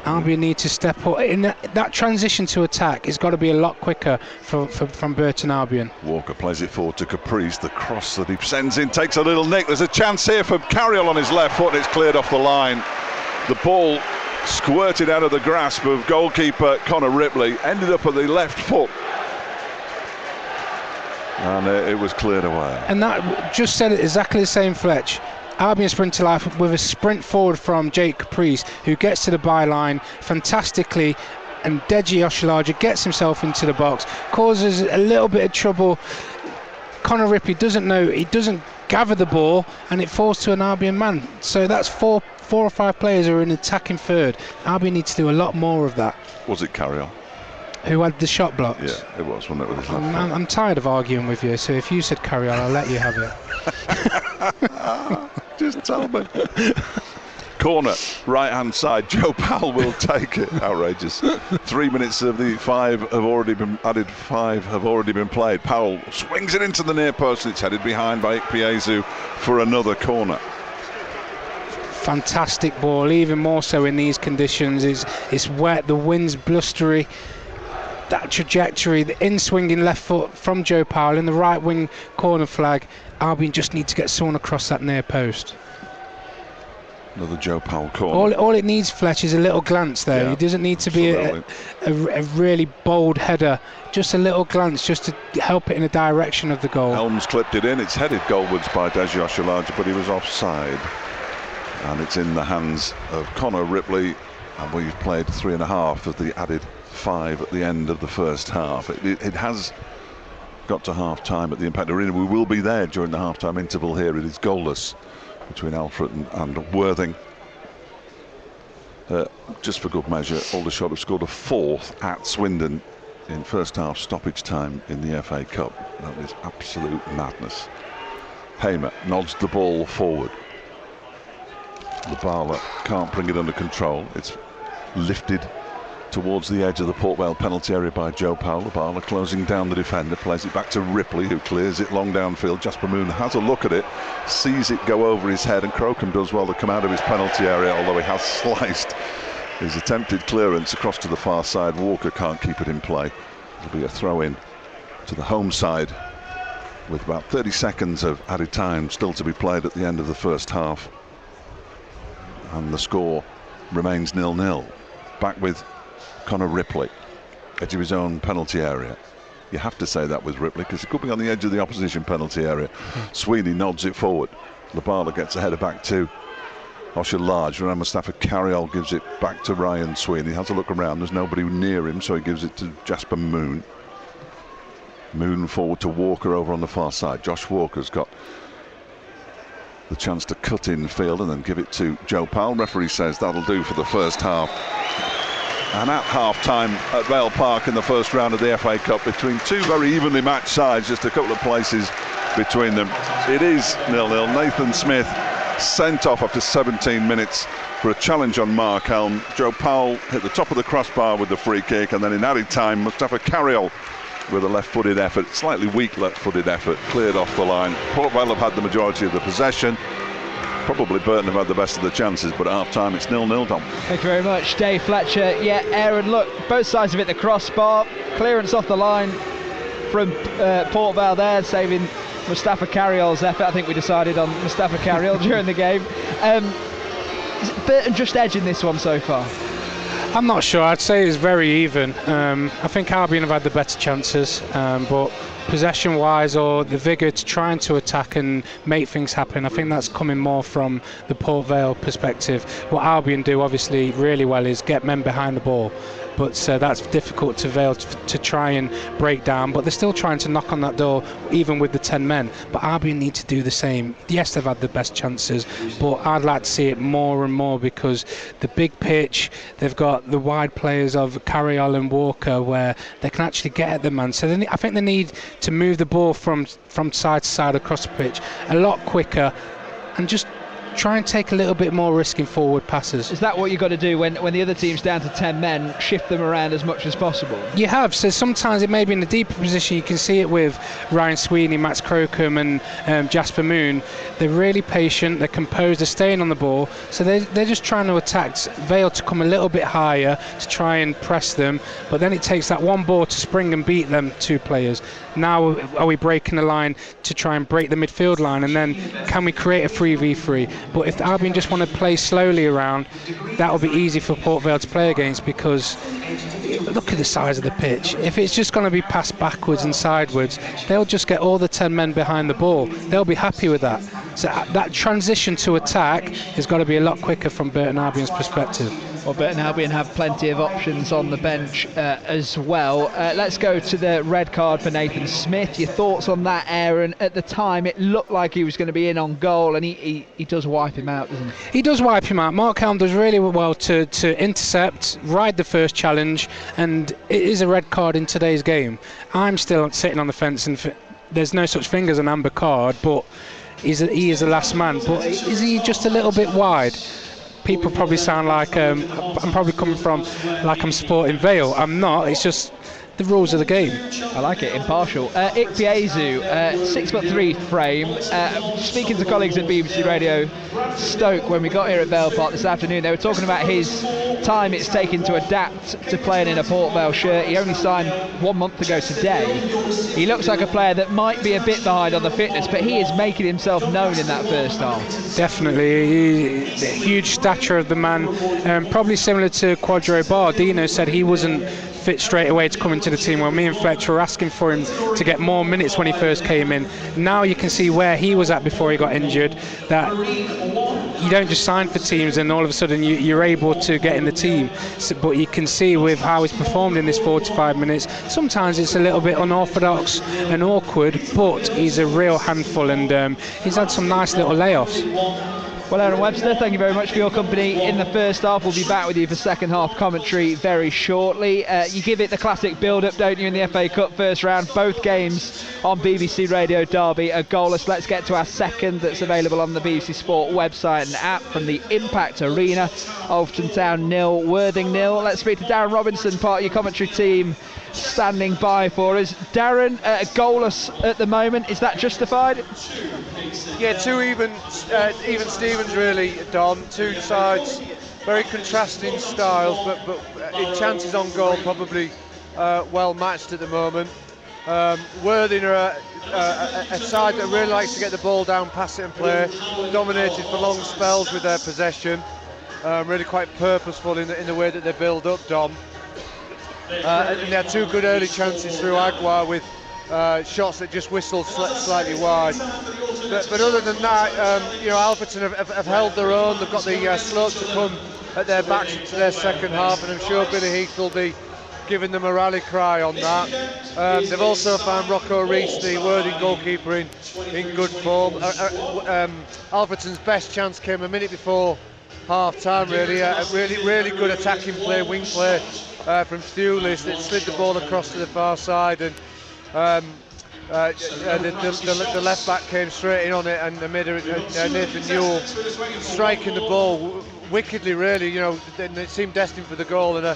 Albion need to step up in that transition to attack. It's got to be a lot quicker from Burton Albion. Walker plays it forward to Caprice. The cross that he sends in takes a little nick. There's a chance here for Carriol on his left foot, and it's cleared off the line. The ball squirted out of the grasp of goalkeeper Connor Ripley, ended up at the left foot, and it was cleared away. And that just said it exactly the same, Fletch. Albion sprint to life with a sprint forward from Jake Caprice, who gets to the byline fantastically, and Deji Oshilaja gets himself into the box, causes a little bit of trouble. Connor Ripley doesn't gather the ball, and it falls to an Albion man. So that's four or five players who are in attacking third. Albion needs to do a lot more of that. Was it Carriol who had the shot blocks? Yeah, it was, wasn't it? With his left I'm tired of arguing with you, so if you said Carriol, I'll let you have it. Just tell me. Corner, right-hand side. Joe Powell will take it. Outrageous. 3 minutes of the 5 have already been added. 5 have already been played. Powell swings it into the near post. It's headed behind by Ikpeazu for another corner. Fantastic ball, even more so in these conditions. It's wet, the wind's blustery. That trajectory, the in-swinging left foot from Joe Powell in the right wing corner flag. Albion just need to get someone across that near post. Another Joe Powell corner. All it needs, Fletch, is a little glance there. Yeah, it doesn't need to be a really bold header. Just a little glance, just to help it in the direction of the goal. Helms clipped it in. It's headed goalwards by Deji Oshalaja, but he was offside. And it's in the hands of Connor Ripley. And we've played 3.5 of the added 5 at the end of the first half. It has got to half-time at the Impact Arena. We will be there during the half-time interval here. It is goalless between Alfred and Worthing. Just for good measure, Aldershot have scored a 4th at Swindon in first half stoppage time in the FA Cup. That is absolute madness. Hamer nods the ball forward. Labala can't bring it under control. It's lifted towards the edge of the Port Vale penalty area by Joe Powell. Labala closing down the defender, plays it back to Ripley, who clears it long downfield. Jasper Moon has a look at it, sees it go over his head, and Crocombe does well to come out of his penalty area, although he has sliced his attempted clearance across to the far side. Walker can't keep it in play. It'll be a throw in to the home side with about 30 seconds of added time still to be played at the end of the first half, and the score remains 0-0. Back with Connor Ripley, edge of his own penalty area. You have to say that with Ripley because he could be on the edge of the opposition penalty area. Sweeney nods it forward. Labala gets a header back to Oshalaja. Remember, Mustafa Carriol gives it back to Ryan Sweeney. Has a look around. There's nobody near him, so he gives it to Jasper Moon. Moon forward to Walker over on the far side. Josh Walker's got the chance to cut in field and then give it to Joe Powell. Referee says that'll do for the first half. And at half-time at Vale Park in the first round of the FA Cup, between two very evenly matched sides, just a couple of places between them, it is 0-0. Nathan Smith sent off after 17 minutes for a challenge on Mark Helm. Joe Powell hit the top of the crossbar with the free kick, and then in added time, Mustafa Carriol with a left-footed effort, slightly weak left-footed effort, cleared off the line. Port Vale have had the majority of the possession. Probably Burton have had the best of the chances, but at half-time it's 0-0, Dom. Thank you very much, Dave Fletcher. Yeah, Aaron, look, both sides of it, the crossbar, clearance off the line from Port Vale there, saving Mustafa Carriol's effort. I think we decided on Mustafa Carriol during the game. Is Burton just edging this one so far? I'm not sure. I'd say it's very even. I think Albion have had the better chances, but possession-wise or the vigour to trying to attack and make things happen, I think that's coming more from the Port Vale perspective. What Albion do obviously really well is get men behind the ball, but that's difficult to Vale to try and break down, but they're still trying to knock on that door even with the 10 men. But Albion need to do the same. Yes, they've had the best chances, but I'd like to see it more and more, because the big pitch, they've got the wide players of Carriol and Walker where they can actually get at the man. So I think they need to move the ball from side to side across the pitch a lot quicker and just try and take a little bit more risk in forward passes. Is that what you've got to do when the other team's down to 10 men, shift them around as much as possible? You have. So sometimes it may be in the deeper position. You can see it with Ryan Sweeney, Max Crocombe and Jasper Moon. They're really patient, they're composed, they're staying on the ball, so they're just trying to attack Vale to come a little bit higher to try and press them, but then it takes that one ball to spring and beat them two players. Now are we breaking the line to try and break the midfield line, and then can we create a 3v3? But if Albion just want to play slowly around, that will be easy for Port Vale to play against, because look at the size of the pitch. If it's just going to be passed backwards and sideways, they'll just get all the 10 men behind the ball. They'll be happy with that. So that transition to attack has got to be a lot quicker from Burton Albion's perspective. Well, Burton Albion have plenty of options on the bench as well. Let's go to the red card for Nathan Smith. Your thoughts on that, Aaron? At the time, it looked like he was going to be in on goal, and he does wipe him out, doesn't he? He does wipe him out. Mark Helm does really well to intercept, ride the first challenge, and it is a red card in today's game. I'm still sitting on the fence, and there's no such thing as an amber card, but he is the last man. But is he just a little bit wide? People probably sound like I'm probably coming from like I'm supporting Vale. I'm not. It's just the rules of the game. I like it, impartial. Ikpeazu, 6'3" frame. Speaking to colleagues at BBC Radio Stoke when we got here at Vale Park this afternoon, they were talking about his time it's taken to adapt to playing in a Port Vale shirt. He only signed 1 month ago today. He looks like a player that might be a bit behind on the fitness, but he is making himself known in that first half. Definitely, the huge stature of the man, probably similar to Quadro Bar. Dino said he wasn't fit straight away to come into the team. Well, me and Fletcher were asking for him to get more minutes when he first came in. Now you can see where he was at before he got injured, that you don't just sign for teams and all of a sudden you're able to get in the team. But you can see with how he's performed in this 45 minutes, sometimes it's a little bit unorthodox and awkward, but he's a real handful, and he's had some nice little layoffs. Well, Aaron Webster, thank you very much for your company in the first half. We'll be back with you for second half commentary very shortly. You give it the classic build-up, don't you, in the FA Cup first round? Both games on BBC Radio Derby are goalless. Let's get to our second that's available on the BBC Sport website and app from the Impact Arena. Alton Town 0, Worthing 0. Let's speak to Darren Robinson, part of your commentary team, standing by for us. Darren, goalless at the moment, is that justified? Yeah, two even Stevens really, Dom. Two sides, very contrasting styles, but in chances on goal probably well matched at the moment. Worthing are a side that really likes to get the ball down, pass it and play, dominated for long spells with their possession, really quite purposeful in the way that they build up, Dom. And they had two good early chances through Aguiar with shots that just whistled slightly wide. But other than that, Alberton have held their own. They've got the slope to come at their backs into their second half, and I'm sure Billy Heath will be giving them a rally cry on that. They've also found Rocco Rees, the Worthing goalkeeper, in good form. Alberton's best chance came a minute before half time, really. A really good attacking play, wing play from Thewlis that slid the ball across to the far side, and the left back came straight in on it, and they made Nathan Newell striking the ball wickedly, really. It seemed destined for the goal, and a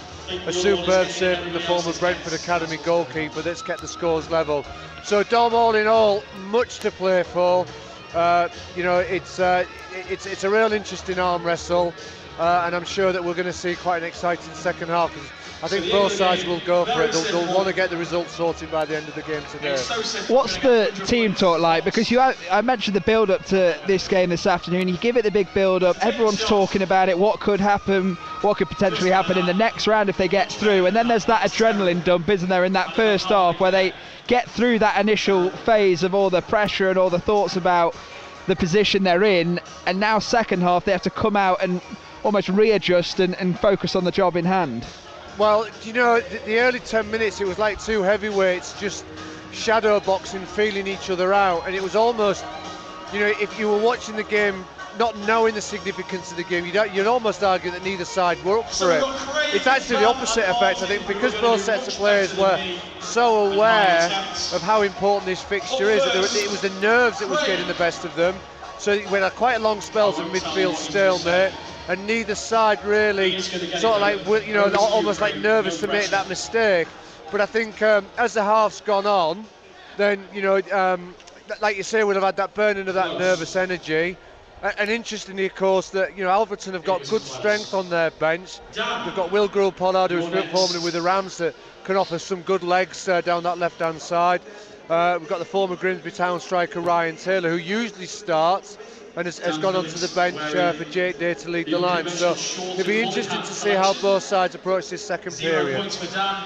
superb save from the former Brentford Academy goalkeeper that's kept the scores level. So Dom, all in all, much to play for. It's a real interesting arm wrestle, and I'm sure that we're going to see quite an exciting second half. I think both sides will go for it. They'll want to get the result sorted by the end of the game today. What's the team talk like? Because I mentioned the build-up to this game this afternoon. You give it the big build-up. Everyone's talking about it. What could happen? What could potentially happen in the next round if they get through? And then there's that adrenaline dump, isn't there, in that first half where they get through that initial phase of all the pressure and all the thoughts about the position they're in. And now second half, they have to come out and almost readjust and focus on the job in hand. Well, the early 10 minutes, it was like two heavyweights just shadow boxing, feeling each other out, and it was almost, if you were watching the game not knowing the significance of the game, you'd almost argue that neither side were up for it. It's actually the opposite effect, I think, because both sets of players were so aware of how important this fixture is. It was the nerves that was getting the best of them. So we had quite long spells of midfield stalemate, and neither side really sort of like, almost like nervous to make that mistake. But I think as the half's gone on, then, like you say, we'll have had that burning of that nervous energy. And interestingly, of course, that Alberton have got good strength on their bench. They've got Will Grewal-Pollard, who's formerly with the Rams, that can offer some good legs down that left-hand side. We've got the former Grimsby Town striker Ryan Taylor, who usually starts and has gone onto the bench for Jake Day to lead the line. So it'll be interesting to see how both sides approach this second period.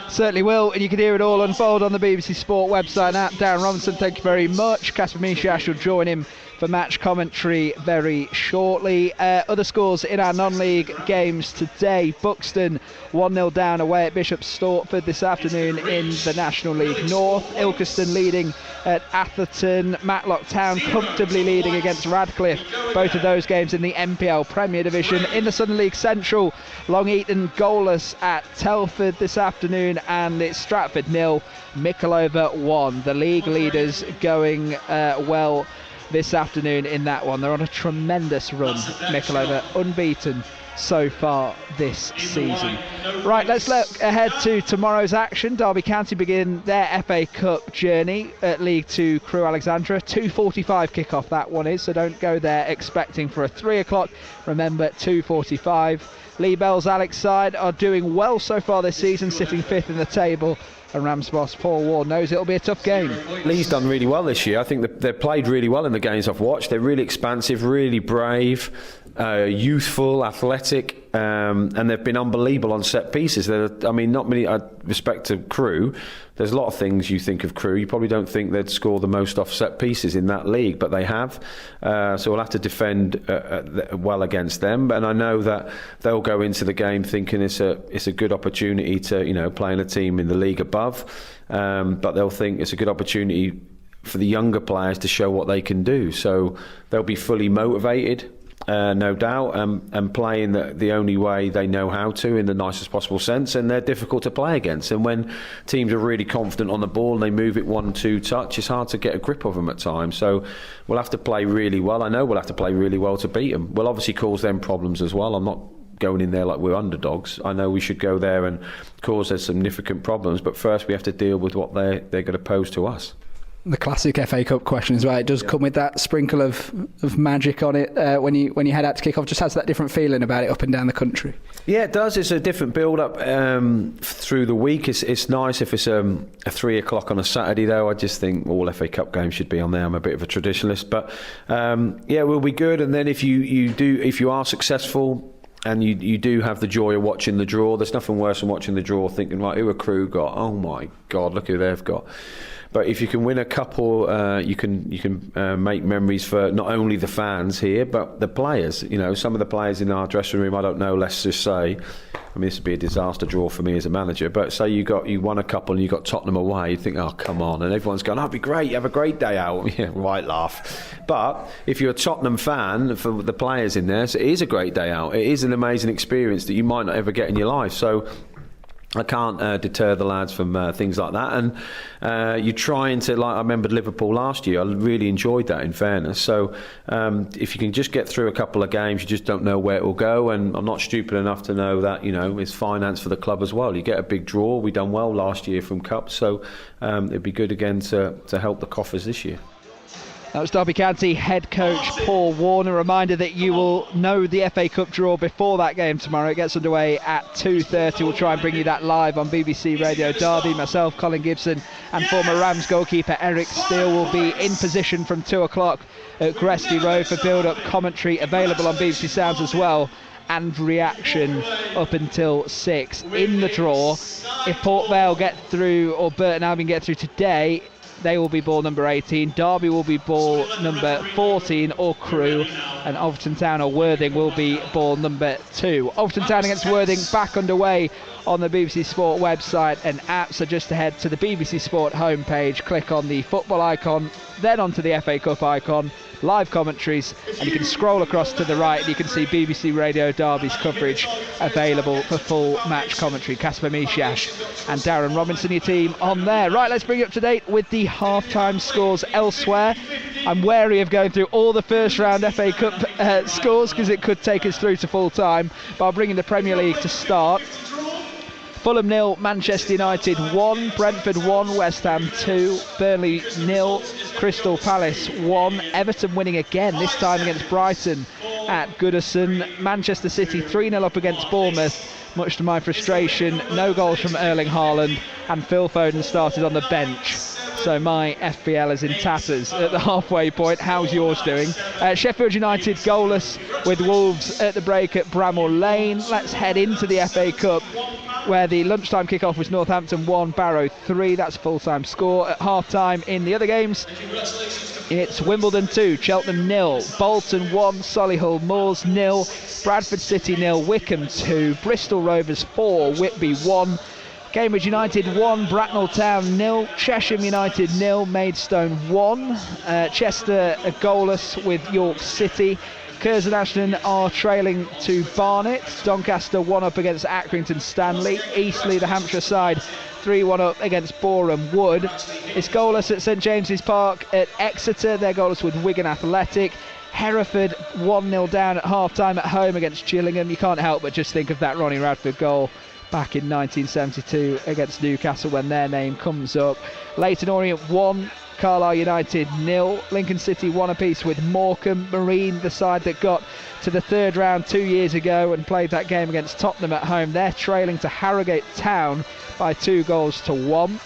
Certainly will, and you can hear it all unfold on the BBC Sport website and app. Darren Robinson, thank you very much. Kasper Mishash will join him for match commentary very shortly. Other scores in our non-league games today: Buxton 1-0 down away at Bishop Stortford this afternoon in the National League North. Ilkeston leading at Atherton. Matlock Town comfortably leading against Radcliffe. Both of those games in the NPL Premier Division. In the Southern League Central, Long Eaton goalless at Telford this afternoon, and it's Stratford 0, Mickleover 1. The league leaders going well this afternoon in that one. They're on a tremendous run, Mickleover, unbeaten so far this season. Right, let's look ahead to tomorrow's action. Derby County begin their FA Cup journey at League 2 Crewe Alexandra. 2:45 kick-off that one is, so don't go there expecting for a 3 o'clock. Remember, 2:45. Lee Bell's Alex side are doing well so far this season, sitting 5th in the table. And Rams boss Paul Ward knows it'll be a tough game. Lee's done really well this year. I think they've played really well in the games I've watched. They're really expansive, really brave, youthful, athletic, and they've been unbelievable on set pieces. Not many. Respect to Crewe, there's a lot of things you think of Crewe. You probably don't think they'd score the most off set pieces in that league, but they have. So we'll have to defend well against them. And I know that they'll go into the game thinking it's a good opportunity to play in a team in the league above. But they'll think it's a good opportunity for the younger players to show what they can do. So they'll be fully motivated. No doubt, and playing the only way they know how to in the nicest possible sense, and they're difficult to play against. And when teams are really confident on the ball and they move it 1-2 touch, it's hard to get a grip of them at times. So we'll have to play really well. I know we'll have to play really well to beat them. We'll obviously cause them problems as well. I'm not going in there like we're underdogs. I know we should go there and cause them significant problems, but first we have to deal with what they're going to pose to us. The classic FA Cup question as well. It does come with that sprinkle of magic on it when you head out to kick off. Just has that different feeling about it up and down the country. Yeah, it does. It's a different build-up through the week. It's nice if it's a 3 o'clock on a Saturday, though. I just think all FA Cup games should be on there. I'm a bit of a traditionalist, but we'll be good. And then if you are successful and you do have the joy of watching the draw, there's nothing worse than watching the draw, thinking, right, who a Crewe got? Oh my God, look who they've got. But if you can win a couple, you can make memories for not only the fans here, but the players. Some of the players in our dressing room, I don't know, let's just say, this would be a disaster draw for me as a manager, but say you won a couple and you got Tottenham away, you think, oh, come on, and everyone's going, it'd be great, you have a great day out. Yeah, right, laugh. But if you're a Tottenham fan, for the players in there, so it is a great day out. It is an amazing experience that you might not ever get in your life. So I can't deter the lads from things like that, and you're trying to, like I remembered Liverpool last year, I really enjoyed that, in fairness. So if you can just get through a couple of games, you just don't know where it will go, and I'm not stupid enough to know that it's finance for the club as well. You get a big draw. We done well last year from Cups, so it'd be good again to help the coffers this year. That was Derby County head coach Paul Warner. Reminder that you will know the FA Cup draw before that game tomorrow. It gets underway at 2:30. We'll try and bring you that live on BBC Radio Derby. Myself, Colin Gibson, and former Rams goalkeeper Eric Steele will be in position from 2 o'clock at Gresty Road for build-up commentary, available on BBC Sounds as well, and reaction up until 6. In the draw, if Port Vale get through or Burton Albion get through today, they will be ball number 18. Derby will be ball number 14 or Crewe, and Overton Town or Worthing will be ball number 2. Overton Town against Worthing back underway on the BBC Sport website and app, so just to head to the BBC Sport homepage, click on the football icon, then onto the FA Cup icon, live commentaries, and you can scroll across to the right and you can see BBC Radio Derby's coverage available for full match commentary. Casper Mishash and Darren Robinson, your team on there. Right, let's bring you up to date with the half-time scores elsewhere. I'm wary of going through all the first round FA Cup scores because it could take us through to full time, but I'll bring in the Premier League to start. Fulham 0, Manchester United 1, Brentford 1, West Ham 2, Burnley 0, Crystal Palace 1, Everton winning again, this time against Brighton at Goodison, Manchester City 3-0 up against Bournemouth, much to my frustration, no goals from Erling Haaland, and Phil Foden started on the bench. So my FPL is in tatters at the halfway point. How's yours doing? Sheffield United goalless with Wolves at the break at Bramall Lane. Let's head into the FA Cup, where the lunchtime kickoff was Northampton 1, Barrow 3. That's full-time score. At half-time in the other games, it's Wimbledon 2, Cheltenham 0, Bolton 1, Solihull Moors 0, Bradford City 0, Wycombe 2, Bristol Rovers 4, Whitby 1, Cambridge United 1, Bracknell Town 0, Chesham United 0, Maidstone 1, Chester goalless with York City. Curzon Ashton are trailing to Barnet. Doncaster 1 up against Accrington Stanley. Eastleigh, the Hampshire side, 3-1 up against Boreham Wood. It's goalless at St James's Park at Exeter. They're goalless with Wigan Athletic. Hereford 1-0 down at half-time at home against Gillingham. You can't help but just think of that Ronnie Radford goal back in 1972 against Newcastle when their name comes up. Leyton Orient 1, Carlisle United 0. Lincoln City 1 apiece with Morecambe. Marine, the side that got to the third round 2 years ago and played that game against Tottenham at home. They're trailing to Harrogate Town by 2-1.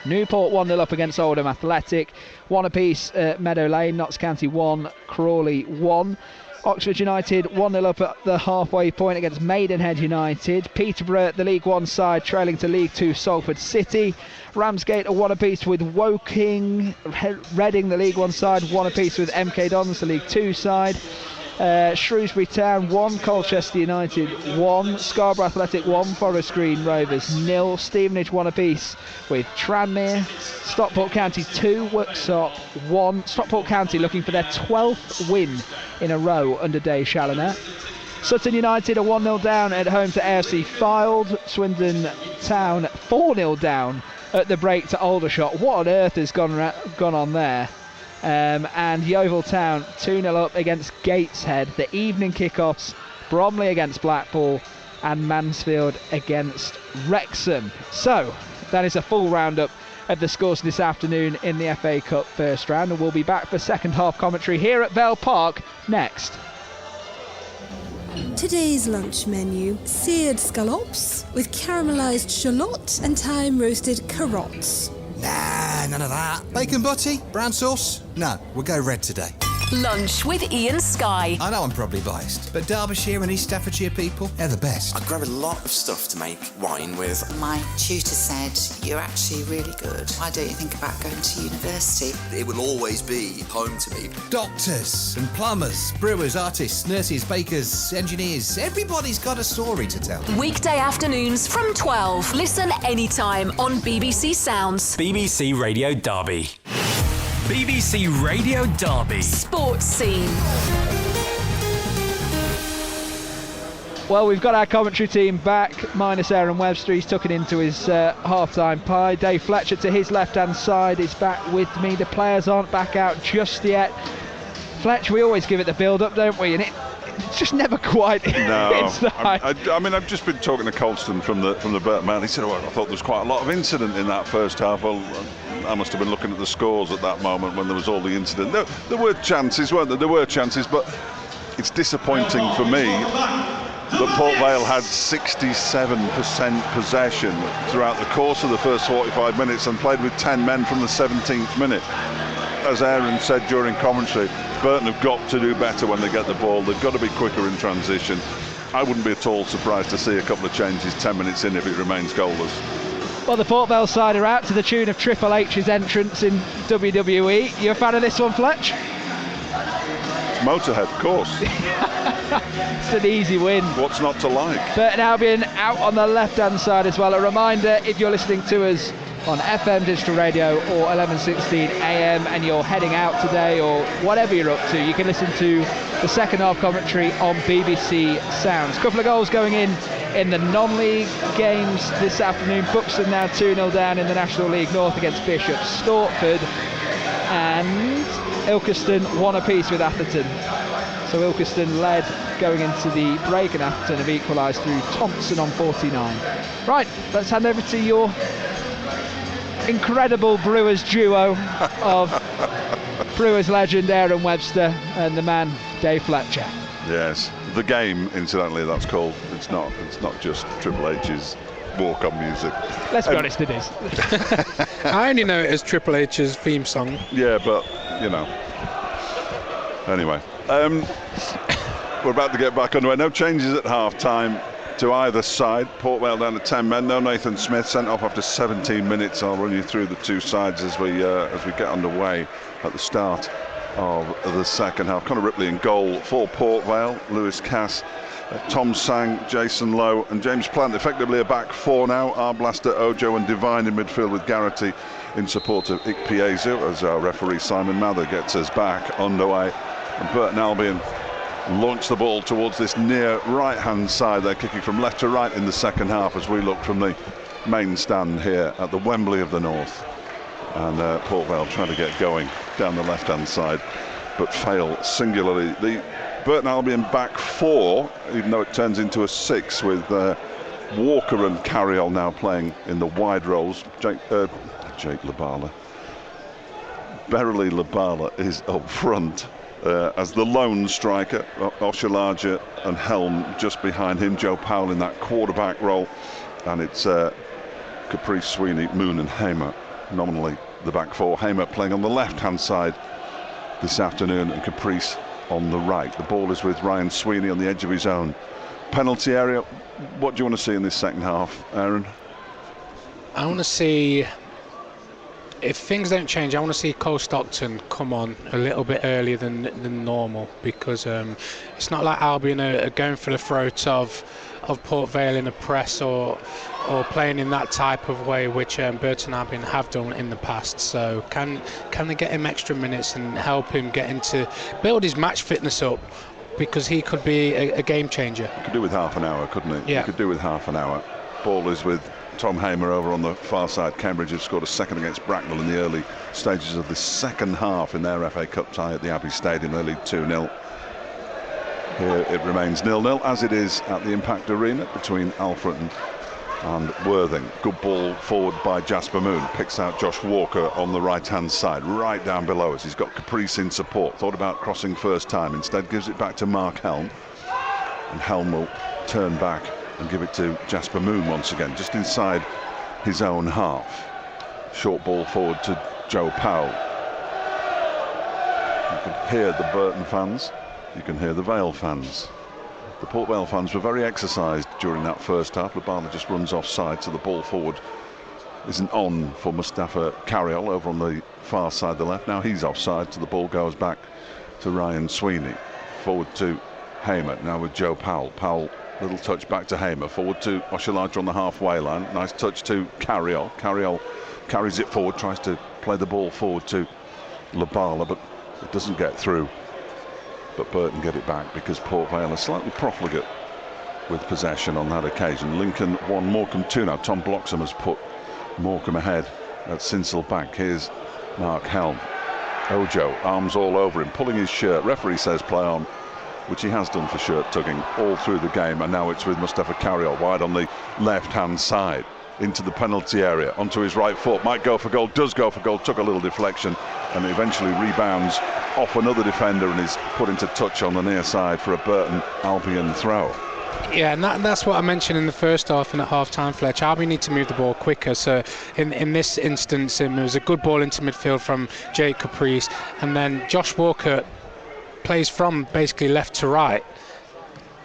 Newport 1-0 up against Oldham Athletic. 1 apiece at Meadow Lane. Notts County 1, Crawley 1. Oxford United 1-0 up at the halfway point against Maidenhead United. Peterborough, the League 1 side, trailing to League 2 Salford City. Ramsgate a 1 apiece with Woking. Reading, the League 1 side, 1 apiece with MK Dons, the League 2 side. Shrewsbury Town 1, Colchester United 1, Scarborough Athletic 1, Forest Green Rovers 0, Stevenage 1 apiece with Tranmere, Stockport County 2, Worksop 1. Stockport County looking for their 12th win in a row under Dave Challoner. Sutton United are 1-0 down at home to AFC Fylde. Swindon Town 4-0 down at the break to Aldershot. What on earth has gone on there? And Yeovil Town 2-0 up against Gateshead. The evening kickoffs: Bromley against Blackpool and Mansfield against Wrexham. So that is a full roundup of the scores this afternoon in the FA Cup first round, and we'll be back for second half commentary here at Vale Park next. Today's lunch menu: seared scallops with caramelised shallot and thyme roasted carrots. Nah, none of that. Bacon butty? Brown sauce? No, we'll go red today. Lunch with Ian Sky. I know I'm probably biased, but Derbyshire and East Staffordshire people, they're the best. I grow a lot of stuff to make wine with. My tutor said, you're actually really good. Why don't you think about going to university? It will always be home to me. Doctors and plumbers, brewers, artists, nurses, bakers, engineers. Everybody's got a story to tell. Weekday afternoons from 12. Listen anytime on BBC Sounds. BBC Radio Derby. BBC Radio Derby. Sports scene. Well, we've got our commentary team back, minus Aaron Webster. He's tucking into his half-time pie. Dave Fletcher to his left-hand side is back with me. The players aren't back out just yet. Fletch, we always give it the build-up, don't we? And it's just never quite hits the height. I mean, I've just been talking to Colston from the Burton Man. He said, I thought there was quite a lot of incident in that first half. Well, I must have been looking at the scores at that moment when there was all the incident. There were chances, weren't there? There were chances, but it's disappointing for me that Port Vale had 67% possession throughout the course of the first 45 minutes and played with 10 men from the 17th minute. As Aaron said during commentary, Burton have got to do better when they get the ball. They've got to be quicker in transition. I wouldn't be at all surprised to see a couple of changes 10 minutes in if it remains goalless. Well, the Port Vale side are out to the tune of Triple H's entrance in WWE. You a fan of this one, Fletch? Motorhead, of course. It's an easy win. What's not to like? Burton Albion out on the left-hand side as well. A reminder, if you're listening to us on FM digital radio or 11:16 AM and you're heading out today or whatever you're up to, you can listen to the second half commentary on BBC Sounds. Couple of goals going in the non-league games this afternoon. Buxton now 2-0 down in the National League North against Bishop Stortford, and Ilkeston 1 apiece with Atherton. So Ilkeston led going into the break, and Atherton have equalised through Thompson on 49. Right, let's hand over to your incredible Brewers duo of Brewers legend Aaron Webster and the man Dave Fletcher. Yes, the game, incidentally, that's called. It's not just Triple H's walk-on music. Let's be honest, it is. I only know it as Triple H's theme song. Yeah, but you know. Anyway, we're about to get back underway. No changes at half-time to either side. Port Vale down to 10 men. No Nathan Smith, sent off after 17 minutes. I'll run you through the two sides as we get underway at the start of the second half. Conor Ripley in goal for Port Vale. Lewis Cass, Tom Sang, Jason Lowe and James Plant. Effectively a back four now. Arblaster, Ojo and Devine in midfield with Garrity in support of Ikpeazu as our referee Simon Mather gets us back underway. And Burton Albion launch the ball towards this near right-hand side. They're kicking from left to right in the second half as we look from the main stand here at the Wembley of the North. And Port Vale trying to get going down the left-hand side, but fail singularly. The Burton Albion back 4, even though it turns into a 6 with Walker and Carriol now playing in the wide roles. Jake Labala. Berrily Labala is up front as the lone striker. Oshalaja and Helm just behind him. Joe Powell in that quarterback role. And it's Caprice, Sweeney, Moon and Hamer. Nominally the back 4. Hamer playing on the left-hand side this afternoon and Caprice on the right. The ball is with Ryan Sweeney on the edge of his own penalty area. What do you want to see in this second half, Aaron? I want to see, if things don't change, I want to see Cole Stockton come on a little bit earlier than normal, because it's not like Albion are going for the throat of Port Vale in a press or playing in that type of way, which Burton Albion have done in the past. So can they get him extra minutes and help him build his match fitness up, because he could be a game changer. He could do with half an hour, couldn't he? Yeah. He could do with half an hour. Ball is with Tom Hamer over on the far side. Cambridge have scored a second against Bracknell in the early stages of the second half in their FA Cup tie at the Abbey Stadium. They lead 2-0. Here it remains 0-0, as it is at the Impact Arena between Alfreton and Worthing. Good ball forward by Jasper Moon. Picks out Josh Walker on the right-hand side, right down below us. He's got Caprice in support. Thought about crossing first time. Instead gives it back to Mark Helm. And Helm will turn back and give it to Jasper Moon once again, just inside his own half. Short ball forward to Joe Powell. You can hear the Burton fans. You can hear the Vale fans. The Port Vale fans were very exercised during that first half. Labala just runs offside, so the ball forward isn't on for Mustafa Carriol over on the far side of the left. Now he's offside, so the ball goes back to Ryan Sweeney. Forward to Hamer, now with Joe Powell. Powell, little touch back to Hamer. Forward to Oshalaja on the halfway line. Nice touch to Carriol. Carriol carries it forward, tries to play the ball forward to Labala, but it doesn't get through. But Burton get it back because Port Vale are slightly profligate with possession on that occasion. Lincoln 1, Morecambe 2 now. Tom Bloxham has put Morecambe ahead at Sincil Bank. Here's Mark Helm. Ojo, arms all over him, pulling his shirt. Referee says play on, which he has done for shirt tugging all through the game. And now it's with Mustafa Carriol wide on the left-hand side into the penalty area, onto his right foot. Might go for goal, does go for goal. Took a little deflection and eventually rebounds off another defender and is put into touch on the near side for a Burton Albion throw. Yeah, and that's what I mentioned in the first half and at half-time, Fletch. Albion need to move the ball quicker. So in this instance, it was a good ball into midfield from Jake Caprice, and then Josh Walker plays from basically left to right.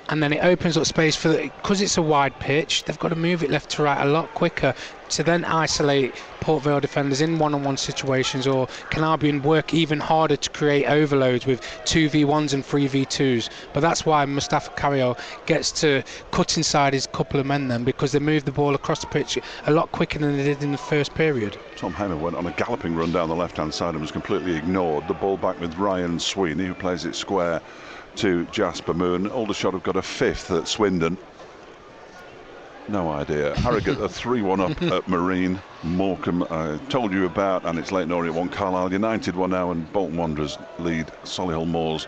And then it opens up space because it's a wide pitch, they've got to move it left to right a lot quicker to then isolate Port Vale defenders in one-on-one situations. Or can Albion work even harder to create overloads with 2v1s and 3v2s? But that's why Mustafa Carriol gets to cut inside his couple of men then, because they move the ball across the pitch a lot quicker than they did in the first period. Tom Hamer went on a galloping run down the left-hand side and was completely ignored. The ball back with Ryan Sweeney, who plays it square to Jasper Moon. Aldershot have got a 5th at Swindon. No idea. Harrogate are 3-1 up at Marine. Morecambe I told you about, and it's Leyton Orient 1, Carlisle United 1 now, and Bolton Wanderers lead Solihull Moors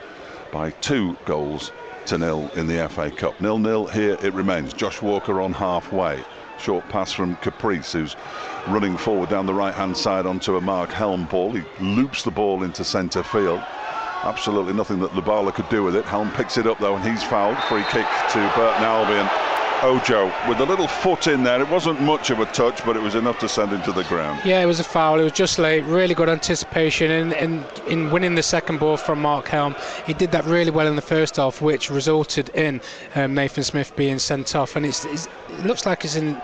by 2-0 in the FA Cup. 0-0 here it remains. Josh Walker on halfway. Short pass from Caprice, who's running forward down the right-hand side onto a Mark Helm ball. He loops the ball into centre field. Absolutely nothing that Labala could do with it. Helm picks it up though, and he's fouled. Free kick to Burton Albion. Ojo with a little foot in there. It wasn't much of a touch, but it was enough to send him to the ground. Yeah, it was a foul. It was just late. Really good anticipation in winning the second ball from Mark Helm. He did that really well in the first half, which resulted in Nathan Smith being sent off. And it looks like it's in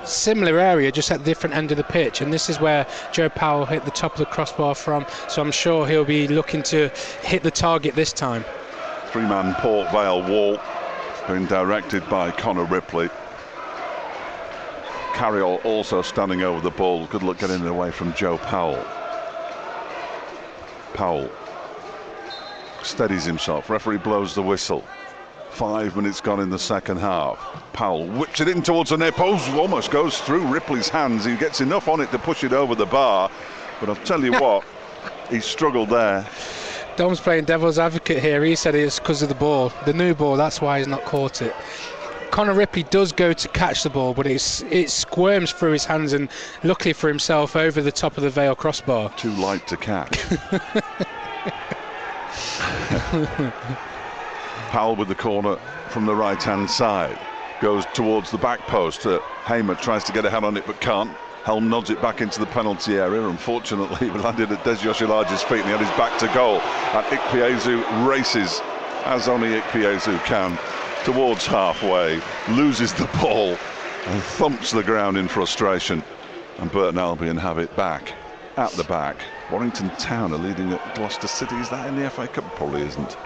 similar area, just at the different end of the pitch, and this is where Joe Powell hit the top of the crossbar from, so I'm sure he'll be looking to hit the target this time. 3-man Port Vale wall being directed by Connor Ripley. Carriol also standing over the ball. Good luck getting it away from Joe Powell. Powell steadies himself. Referee blows the whistle. 5 minutes gone in the second half. Powell whips it in towards the near post, almost goes through Ripley's hands. He gets enough on it to push it over the bar, but I'll tell you what, he struggled there. Dom's playing devil's advocate here. He said it's because of the ball, the new ball, that's why he's not caught it. Connor Ripley does go to catch the ball, but it squirms through his hands, and luckily for himself, over the top of the Vale crossbar. Too light to catch. Powell with the corner from the right-hand side. Goes towards the back post. Hamer tries to get a hand on it but can't. Helm nods it back into the penalty area. Unfortunately, it landed at Des Yoshilaj's feet and he had his back to goal. And Ikpeazu races, as only Ikpeazu can, towards halfway, loses the ball and thumps the ground in frustration. And Burton Albion have it back at the back. Warrington Town are leading at Gloucester City. Is that in the FA Cup? Probably isn't.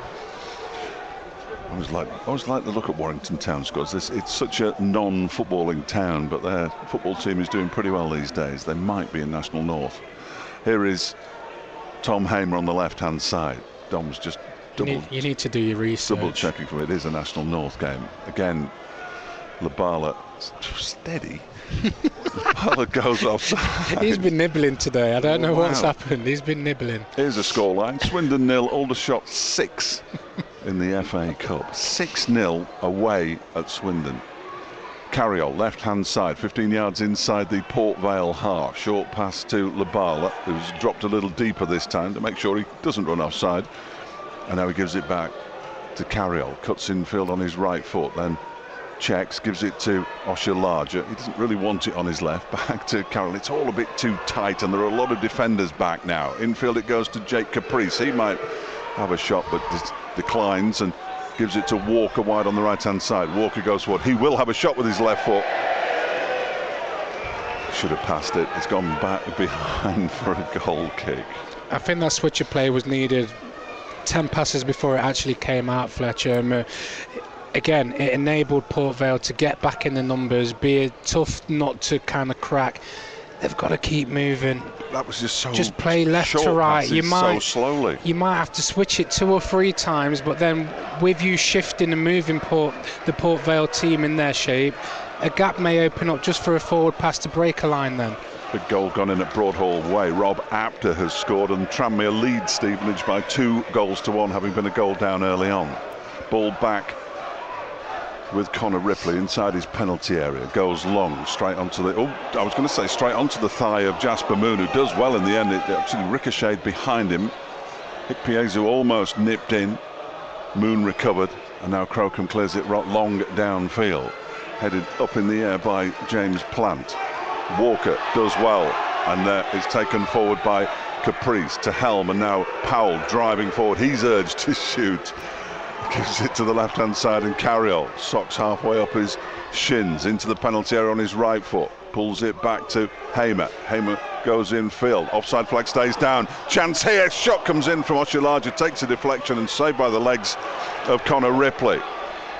I always like the look at Warrington Town squads. It's such a non-footballing town, but their football team is doing pretty well these days. They might be in National North. Here is Tom Hamer on the left-hand side. Dom's just you need to do your research. Double checking for it. It is a National North game. Again, Labala steady. Labala goes offside. He's been nibbling today. I don't know what's happened. He's been nibbling. Here's a scoreline. Swindon 0, Aldershot 6 in the FA Cup. 6-0 away at Swindon. Carriol, left-hand side, 15 yards inside the Port Vale half. Short pass to Labala, who's dropped a little deeper this time to make sure he doesn't run offside. And now he gives it back to Carriol. Cuts infield on his right foot, then checks, gives it to Oshilaja. He doesn't really want it on his left. Back to Carroll. It's all a bit too tight and there are a lot of defenders back now. Infield it goes to Jake Caprice. He might have a shot but declines and gives it to Walker wide on the right hand side. Walker goes forward. He will have a shot with his left foot. Should have passed it. It's gone back behind for a goal kick. I think that switch of play was needed 10 passes before it actually came out, Fletcher. Again, it enabled Port Vale to get back in the numbers, be tough not to kind of crack. They've got to keep moving. That was just play left to right. So slowly. You might have to switch it 2 or 3 times, but then with you shifting and moving the Port Vale team in their shape, a gap may open up just for a forward pass to break a line then. Big goal gone in at Broadhall Way. Rob Apter has scored and Tranmere leads Stevenage by 2-1, having been a goal down early on. Ball back with Connor Ripley inside his penalty area. Goes long, straight onto the straight onto the thigh of Jasper Moon, who does well in the end. It actually ricocheted behind him. Ikpeazu almost nipped in. Moon recovered, and now Crocombe clears it long downfield. Headed up in the air by James Plant. Walker does well, and it's taken forward by Caprice to Helm, and now Powell driving forward. He's urged to shoot. Gives it to the left-hand side, and Carriol socks halfway up his shins into the penalty area on his right foot. Pulls it back to Hamer. Hamer goes in field. Offside flag stays down. Chance here. Shot comes in from Oshilaja. Takes a deflection and saved by the legs of Connor Ripley.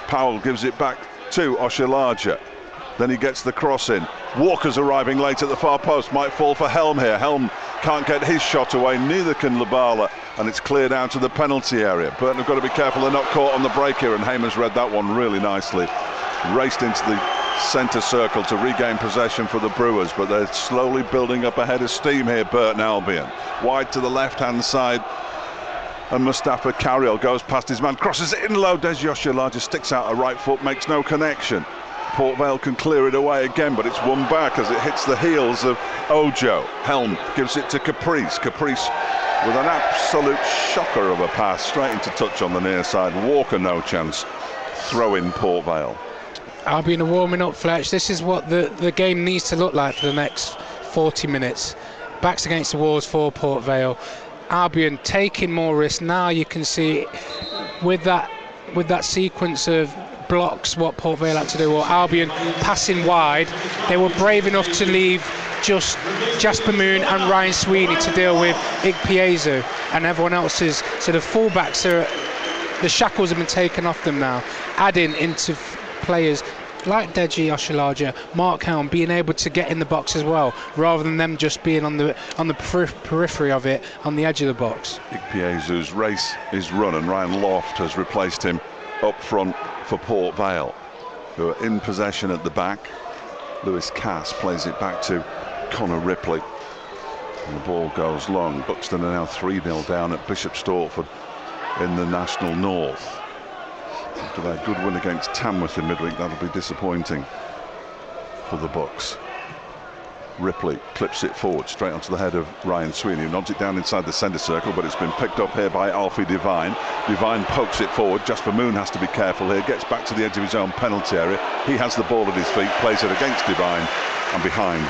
Powell gives it back to Oshilaja. Then he gets the cross in. Walker's arriving late at the far post. Might fall for Helm here. Helm can't get his shot away. Neither can Labala. And it's cleared out to the penalty area. Burton have got to be careful they're not caught on the break here. And Hamer's read that one really nicely. Raced into the centre circle to regain possession for the Brewers. But they're slowly building up a head of steam here, Burton Albion. Wide to the left-hand side. And Mustafa Carriol goes past his man. Crosses it in low. Des Yoshilajah sticks out a right foot. Makes no connection. Port Vale can clear it away again, but it's won back as it hits the heels of Ojo. Helm gives it to Caprice. Caprice with an absolute shocker of a pass straight into touch on the near side. Walker no chance. Throw in Port Vale. Albion are warming up, Fletch. This is what the game needs to look like for the next 40 minutes. Backs against the walls for Port Vale. Albion taking more risks. Now you can see with that sequence of blocks what Port Vale had to do, or Albion passing wide. They were brave enough to leave just Jasper Moon and Ryan Sweeney to deal with Ikpeazu, and everyone else's sort of fullbacks the shackles have been taken off them now, adding into players like Deji Oshilaja, Mark Helm being able to get in the box as well, rather than them just being on the periphery of it, on the edge of the box. Ikpeazu's race is run, and Ryan Loft has replaced him up front for Port Vale, who are in possession at the back. Lewis Cass plays it back to Connor Ripley. And the ball goes long. Buxton are now 3-0 down at Bishop Stortford in the National North. After their good win against Tamworth in midweek, that'll be disappointing for the Bucks. Ripley clips it forward straight onto the head of Ryan Sweeney, who nods it down inside the centre circle, but it's been picked up here by Alfie Devine. Devine pokes it forward. Jasper Moon has to be careful here, gets back to the edge of his own penalty area. He has the ball at his feet, plays it against Devine and behind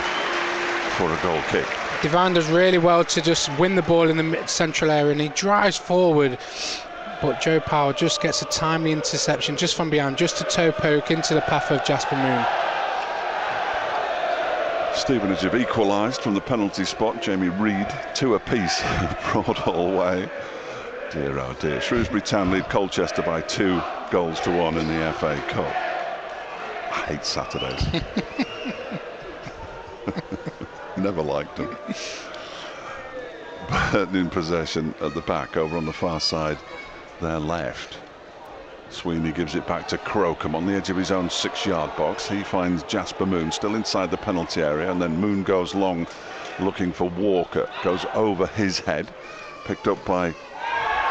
for a goal kick. Devine does really well to just win the ball in the central area, and he drives forward, but Joe Powell just gets a timely interception just from behind, just a toe poke into the path of Jasper Moon. Stevenage have equalised from the penalty spot. Jamie Reid, 2 apiece, Broadhall way. Dear oh dear. Shrewsbury Town lead Colchester by 2 goals to 1 in the FA Cup. I hate Saturdays. Never liked them. Burton in possession at the back, over on the far side, their left. Sweeney gives it back to Crocombe on the edge of his own 6-yard box. He finds Jasper Moon still inside the penalty area, and then Moon goes long looking for Walker. Goes over his head, picked up by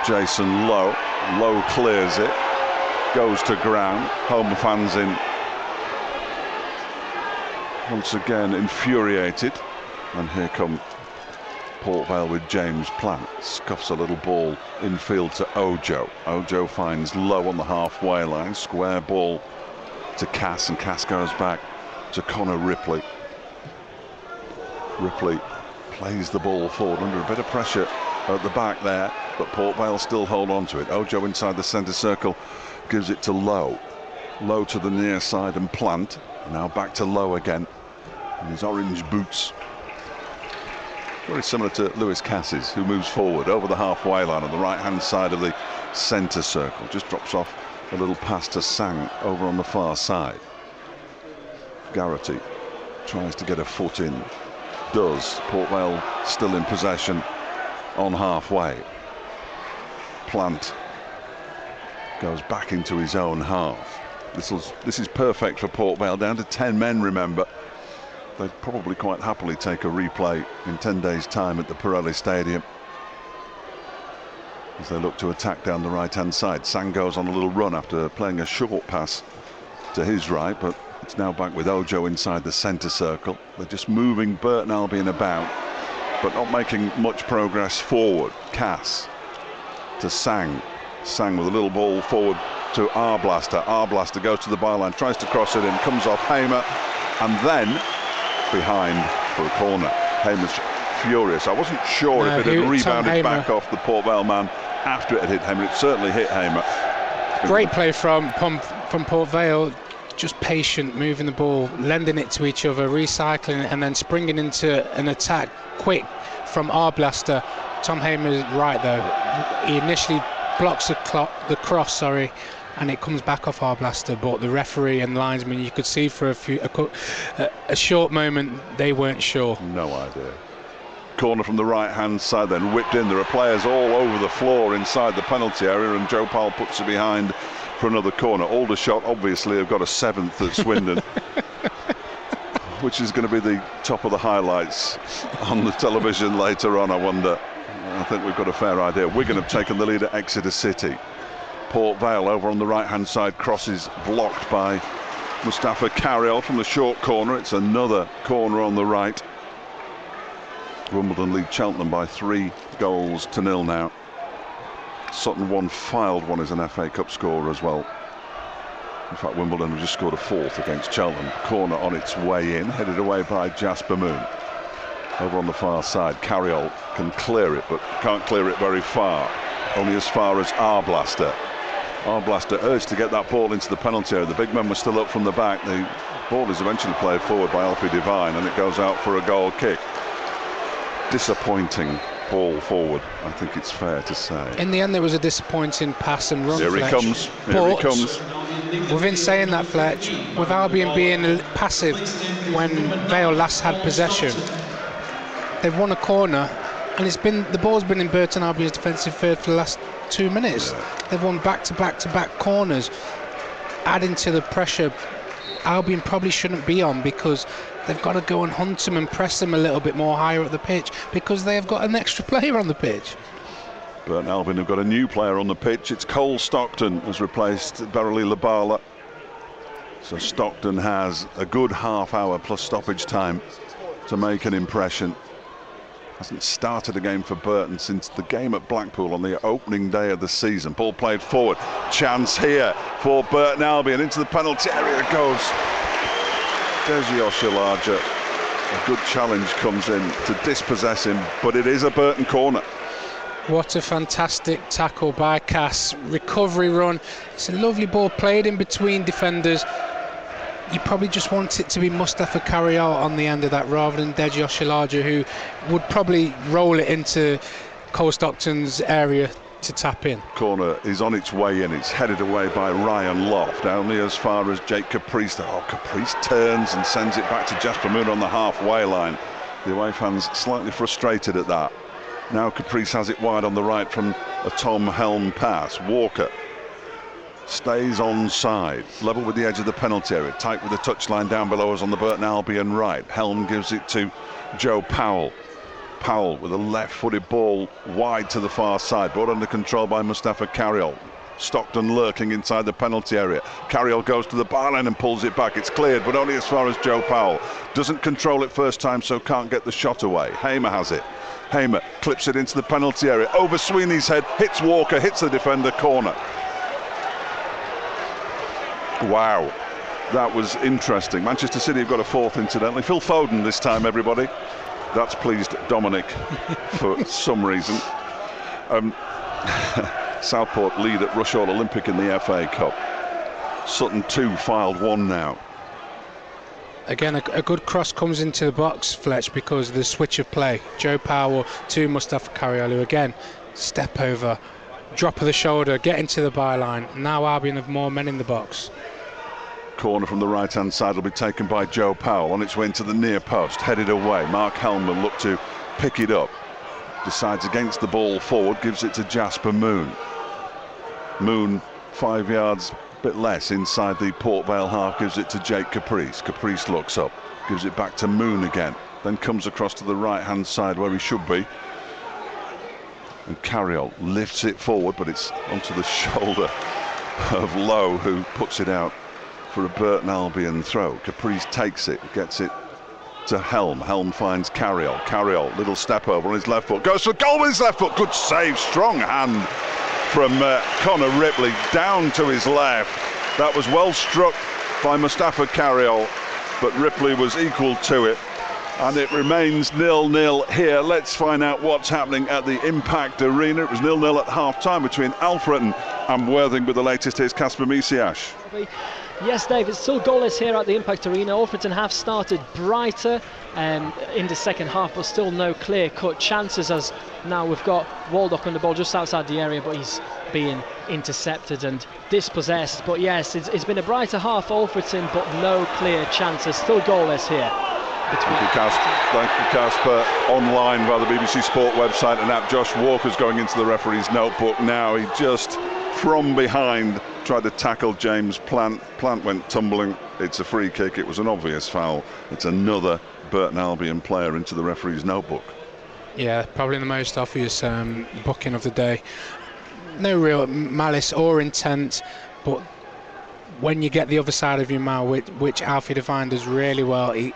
Jason Lowe. Lowe clears it, goes to ground. Home fans in once again infuriated, and here come Port Vale with James Plant. Scuffs a little ball infield to Ojo. Ojo finds Lowe on the halfway line. Square ball to Cass, and Cass goes back to Connor Ripley. Ripley plays the ball forward under a bit of pressure at the back there, but Port Vale still hold on to it. Ojo inside the centre circle gives it to Lowe. Lowe to the near side and Plant. Now back to Lowe again in his orange boots. Very similar to Lewis Cass's, who moves forward over the halfway line on the right-hand side of the centre circle. Just drops off a little pass to Sang over on the far side. Garrity tries to get a foot in. Does. Port Vale still in possession on halfway. Plant goes back into his own half. This is perfect for Port Vale. Down to 10 men, remember. They'd probably quite happily take a replay in 10 days' time at the Pirelli Stadium as they look to attack down the right-hand side. Sang goes on a little run after playing a short pass to his right, but it's now back with Ojo inside the centre circle. They're just moving Burton Albion about, but not making much progress forward. Cass to Sang. Sang with a little ball forward to Arblaster. Arblaster goes to the byline, tries to cross it in, comes off Hamer, and then behind for a corner. Hamer's furious. I wasn't sure if it had rebounded back off the Port Vale man after it had hit Hamer. It certainly hit Hamer. Great play from Port Vale. Just patient, moving the ball, lending it to each other, recycling it, and then springing into an attack quick from Arblaster. Tom Hamer is right though. He initially blocks the cross, and it comes back off Arblaster, but the referee and linesman, you could see for a short moment they weren't sure. No idea. Corner from the right hand side, then whipped in. There are players all over the floor inside the penalty area, and Joe Powell puts it behind for another corner. Aldershot obviously have got a 7th at Swindon, which is going to be the top of the highlights on the television later on, I wonder. I think we've got a fair idea. Wigan have taken the lead at Exeter City. Port Vale over on the right-hand side, crosses blocked by Mustafa Carriol from the short corner. It's another corner on the right. Wimbledon lead Cheltenham by 3 goals to 0 now. Sutton won, Fylde won as an FA Cup scorer as well. In fact, Wimbledon have just scored a 4th against Cheltenham. Corner on its way in, headed away by Jasper Moon. Over on the far side, Carriol can clear it, but can't clear it very far. Only as far as Arblaster. Arblaster urged to get that ball into the penalty area. The big men were still up from the back. The ball is eventually played forward by Alfie Devine, and it goes out for a goal kick. Disappointing ball forward, I think it's fair to say. In the end, there was a disappointing pass and run. Here he comes. Here he comes. Within saying that, Fletch, with Albion being passive when Vale last had possession, they've won a corner, and the ball's been in Burton Albion's defensive third for the last 2 minutes. Yeah. They've won back-to-back-to-back corners, adding to the pressure Albion probably shouldn't be on, because they've got to go and hunt them and press them a little bit more higher up the pitch, because they have got an extra player on the pitch. Burton Albion have got a new player on the pitch. It's Cole Stockton has replaced Verily Labala. So Stockton has a good half hour plus stoppage time to make an impression. Hasn't started a game for Burton since the game at Blackpool on the opening day of the season. Ball played forward. Chance here for Burton Albion. Into the penalty area goes Desi Oshalaja. A good challenge comes in to dispossess him, but it is a Burton corner. What a fantastic tackle by Cass. Recovery run. It's a lovely ball played in between defenders. You probably just want it to be Mustafa Carriol on the end of that rather than Deji Oshalaja, who would probably roll it into Cole Stockton's area to tap in. Corner is on its way in. It's headed away by Ryan Loft, only as far as Jake Caprice. Oh, Caprice turns and sends it back to Jasper Moon on the halfway line. The away fans slightly frustrated at that. Now Caprice has it wide on the right from a Tom Helm pass. Walker stays onside, level with the edge of the penalty area, tight with the touchline down below us on the Burton Albion right. Helm gives it to Joe Powell. Powell with a left-footed ball wide to the far side, brought under control by Mustafa Carriol. Stockton lurking inside the penalty area. Carriol goes to the byline and pulls it back. It's cleared, but only as far as Joe Powell. Doesn't control it first time, so can't get the shot away. Hamer has it. Hamer clips it into the penalty area. Over Sweeney's head, hits Walker, hits the defender, corner. Wow, that was interesting. Manchester City have got a fourth, incidentally. Phil Foden this time, everybody. That's pleased Dominic for some reason. Southport lead at Rush Hall Olympic in the FA Cup. Sutton 2, Fylde 1 now. Again, a good cross comes into the box, Fletch, because of the switch of play. Joe Powell to Mustafa Carriol, who again, step over, drop of the shoulder, get into the byline. Now Albion have more men in the box. Corner from the right-hand side will be taken by Joe Powell, on its way into the near post, headed away. Mark Helm will look to pick it up. Decides against the ball forward, gives it to Jasper Moon. Moon 5 yards, bit less inside the Port Vale half, gives it to Jake Caprice. Caprice looks up, gives it back to Moon again, then comes across to the right-hand side where he should be. And Carriol lifts it forward, but it's onto the shoulder of Lowe, who puts it out for a Burton Albion throw. Caprice takes it, gets it to Helm. Helm finds Carriol. Carriol, little step over on his left foot, goes for goal with his left foot. Good save, strong hand from Connor Ripley down to his left. That was well struck by Mustafa Carriol, but Ripley was equal to it. And it remains 0-0 here. Let's find out what's happening at the Impact Arena. It was 0-0 at half-time between Alfreton and Worthing, with the latest. Here's Kasper Misiash. Yes, Dave, it's still goalless here at the Impact Arena. Alfreton have started brighter in the second half, but still no clear-cut chances, as now we've got Waldock on the ball just outside the area, but he's being intercepted and dispossessed. But yes, it's been a brighter half for Alfreton, but no clear chances. Still goalless here. Thank you, Casper. Online via the BBC Sport website and app. Josh Walker's going into the referee's notebook now. He just, from behind, tried to tackle James Plant. Plant went tumbling. It's a free kick. It was an obvious foul. It's another Burton Albion player into the referee's notebook. Yeah, probably the most obvious booking of the day. No real malice or intent, but when you get the other side of your mouth, which Alfie Devine does really well, he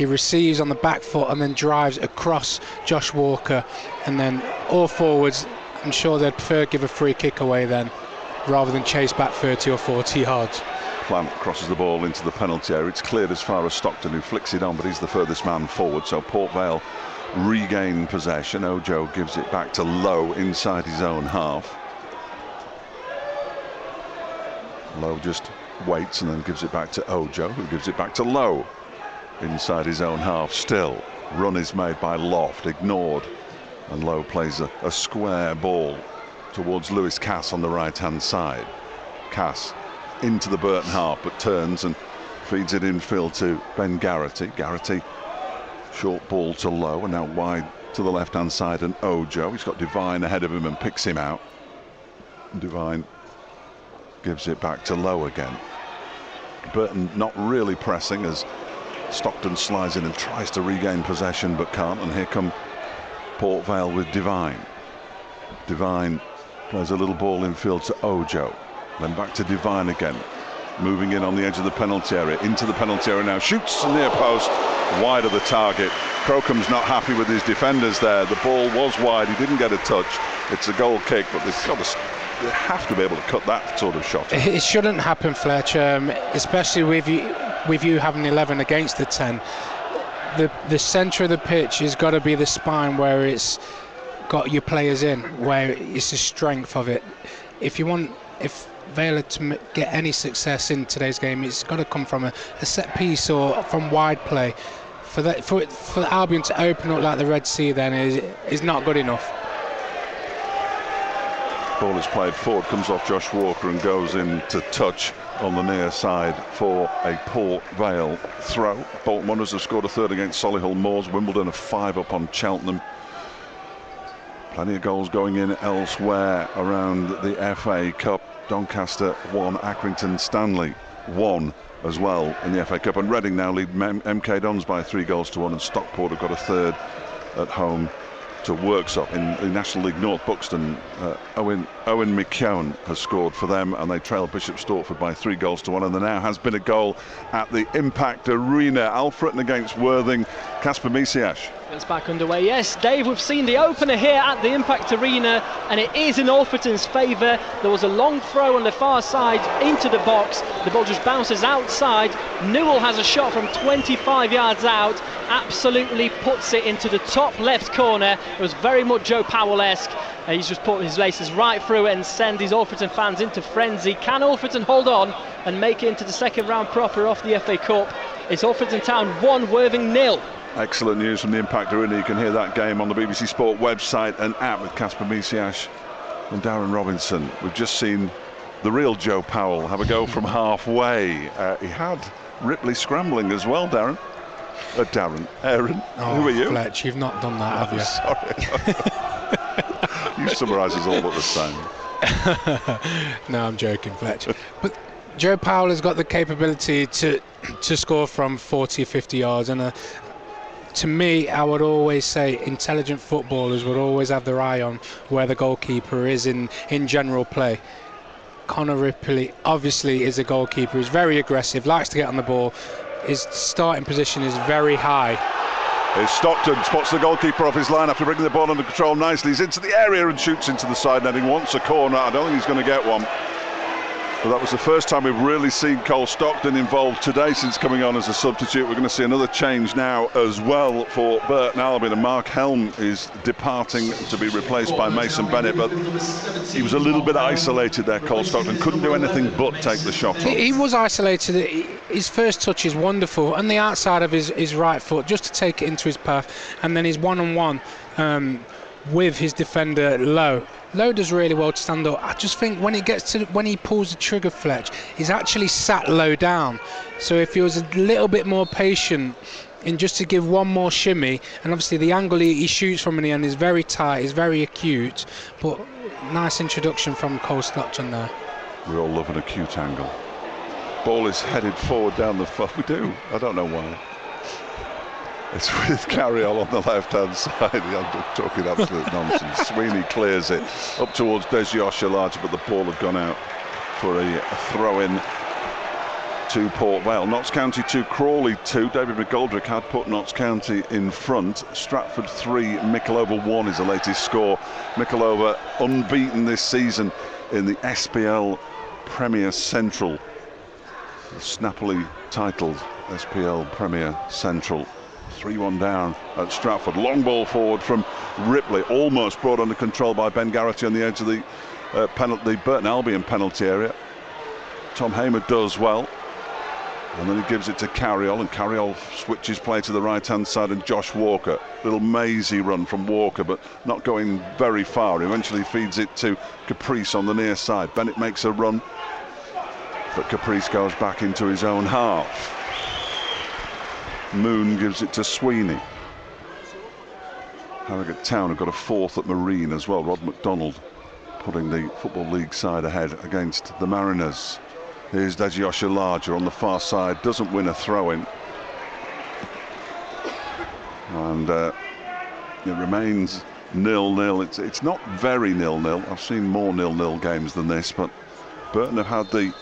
receives on the back foot and then drives across Josh Walker, and then all forwards, I'm sure they'd prefer give a free kick away then, rather than chase back 30 or 40 yards. Plant crosses the ball into the penalty area. It's cleared as far as Stockton, who flicks it on, but he's the furthest man forward, so Port Vale regain possession. Ojo gives it back to Lowe inside his own half. Lowe just waits and then gives it back to Ojo, who gives it back to Lowe inside his own half. Still, run is made by Loft, ignored, and Lowe plays a square ball towards Lewis Cass on the right-hand side. Cass into the Burton half, but turns and feeds it infield to Ben Garrity. Garrity, short ball to Lowe, and now wide to the left-hand side, and Ojo. He's got Devine ahead of him and picks him out. Devine gives it back to Lowe again. Burton not really pressing as Stockton slides in and tries to regain possession but can't, and here come Port Vale with Devine. Devine plays a little ball infield to Ojo, then back to Devine again, moving in on the edge of the penalty area, into the penalty area now, shoots near post, wide of the target. Crocombe's not happy with his defenders there. The ball was wide, he didn't get a touch. It's a goal kick, but they have to be able to cut that sort of shot. It shouldn't happen, Fletch, especially with you having 11 against the 10. The centre of the pitch has got to be the spine where it's got your players in, where it's the strength of it. If Vale to get any success in today's game, it's got to come from a set piece or from wide play. For Albion to open up like the Red Sea then is not good enough. Ball is played forward, comes off Josh Walker and goes into touch on the near side for a Port Vale throw. Bolton Wanderers have scored a third against Solihull Moors. Wimbledon a 5 up on Cheltenham. Plenty of goals going in elsewhere around the FA Cup. Doncaster 1, Accrington Stanley 1 as well in the FA Cup, and Reading now lead MK Dons by 3-1, and Stockport have got a third at home to Worksop. In the National League North, Buxton, Owen McKeown has scored for them, and they trail Bishop Stortford by 3-1, and there now has been a goal at the Impact Arena. Alfreton against Worthing. Kasper Misiash. It's back underway. Yes, Dave, we've seen the opener here at the Impact Arena, and it is in Alfreton's favour. There was a long throw on the far side into the box. The ball just bounces outside. Newell has a shot from 25 yards out, absolutely puts it into the top left corner. It was very much Joe Powell-esque. He's just put his laces right through it and send these Alfreton fans into frenzy. Can Alfreton hold on and make it into the second round proper of the FA Cup? It's Alfreton Town 1, Worthing 0. Excellent news from the Impact Arena. You can hear that game on the BBC Sport website and app with Kasper Misiash and Darren Robinson. We've just seen the real Joe Powell have a go from halfway. He had Ripley scrambling as well, Darren. Aaron, who are you? Fletch, you've not done that, have you? You summarise us all but the same. No, I'm joking, Fletch. But Joe Powell has got the capability to score from 40, 50 yards, and to me, I would always say intelligent footballers would always have their eye on where the goalkeeper is in general play. Connor Ripley obviously is a goalkeeper. He's very aggressive, likes to get on the ball. His starting position is very high. Here's Stockton, spots the goalkeeper off his line after bringing the ball under control nicely. He's into the area and shoots into the side netting. Wants a corner. I don't think he's going to get one. But that was the first time we've really seen Cole Stockton involved today since coming on as a substitute. We're going to see another change now as well for Burton Albion, and Mark Helm is departing to be replaced by Mason Bennett, but he was a little bit isolated there, Cole Stockton. Couldn't do anything but take the shot on. He was isolated. His first touch is wonderful on the outside of his right foot, just to take it into his path, and then his one-on-one with his defender Lowe. Lowe does really well to stand up. I just think when he pulls the trigger, Fletch, he's actually sat low down. So if he was a little bit more patient in just to give one more shimmy, and obviously the angle he shoots from in the end is very tight, is very acute, but nice introduction from Cole Stockton there. We all love an acute angle. Ball is headed forward down the field. We do. I don't know why. It's with Carriol on the left-hand side. I'm talking absolute nonsense. Sweeney clears it up towards Desjos Larger, but the ball had gone out for a throw-in to Port Vale. Notts County 2, Crawley 2. David McGoldrick had put Notts County in front. Stratford 3, Mickleover 1 is the latest score. Mickleover unbeaten this season in the SPL Premier Central. The snappily titled SPL Premier Central. 3-1 down at Stratford. Long ball forward from Ripley, almost brought under control by Ben Garrity on the edge of the Burton Albion penalty area. Tom Hamer does well, and then he gives it to Carriol, and Carriol switches play to the right hand side, and Josh Walker, little mazy run from Walker but not going very far. Eventually feeds it to Caprice on the near side. Bennett makes a run, but Caprice goes back into his own half. Moon gives it to Sweeney. Harrogate Town have got a fourth at Marine as well. Rod McDonald putting the Football League side ahead against the Mariners. Here's Dejiocha Larger on the far side, doesn't win a throw-in. And it remains 0-0. It's not very 0-0. I've seen more 0-0 games than this, but Burton have had the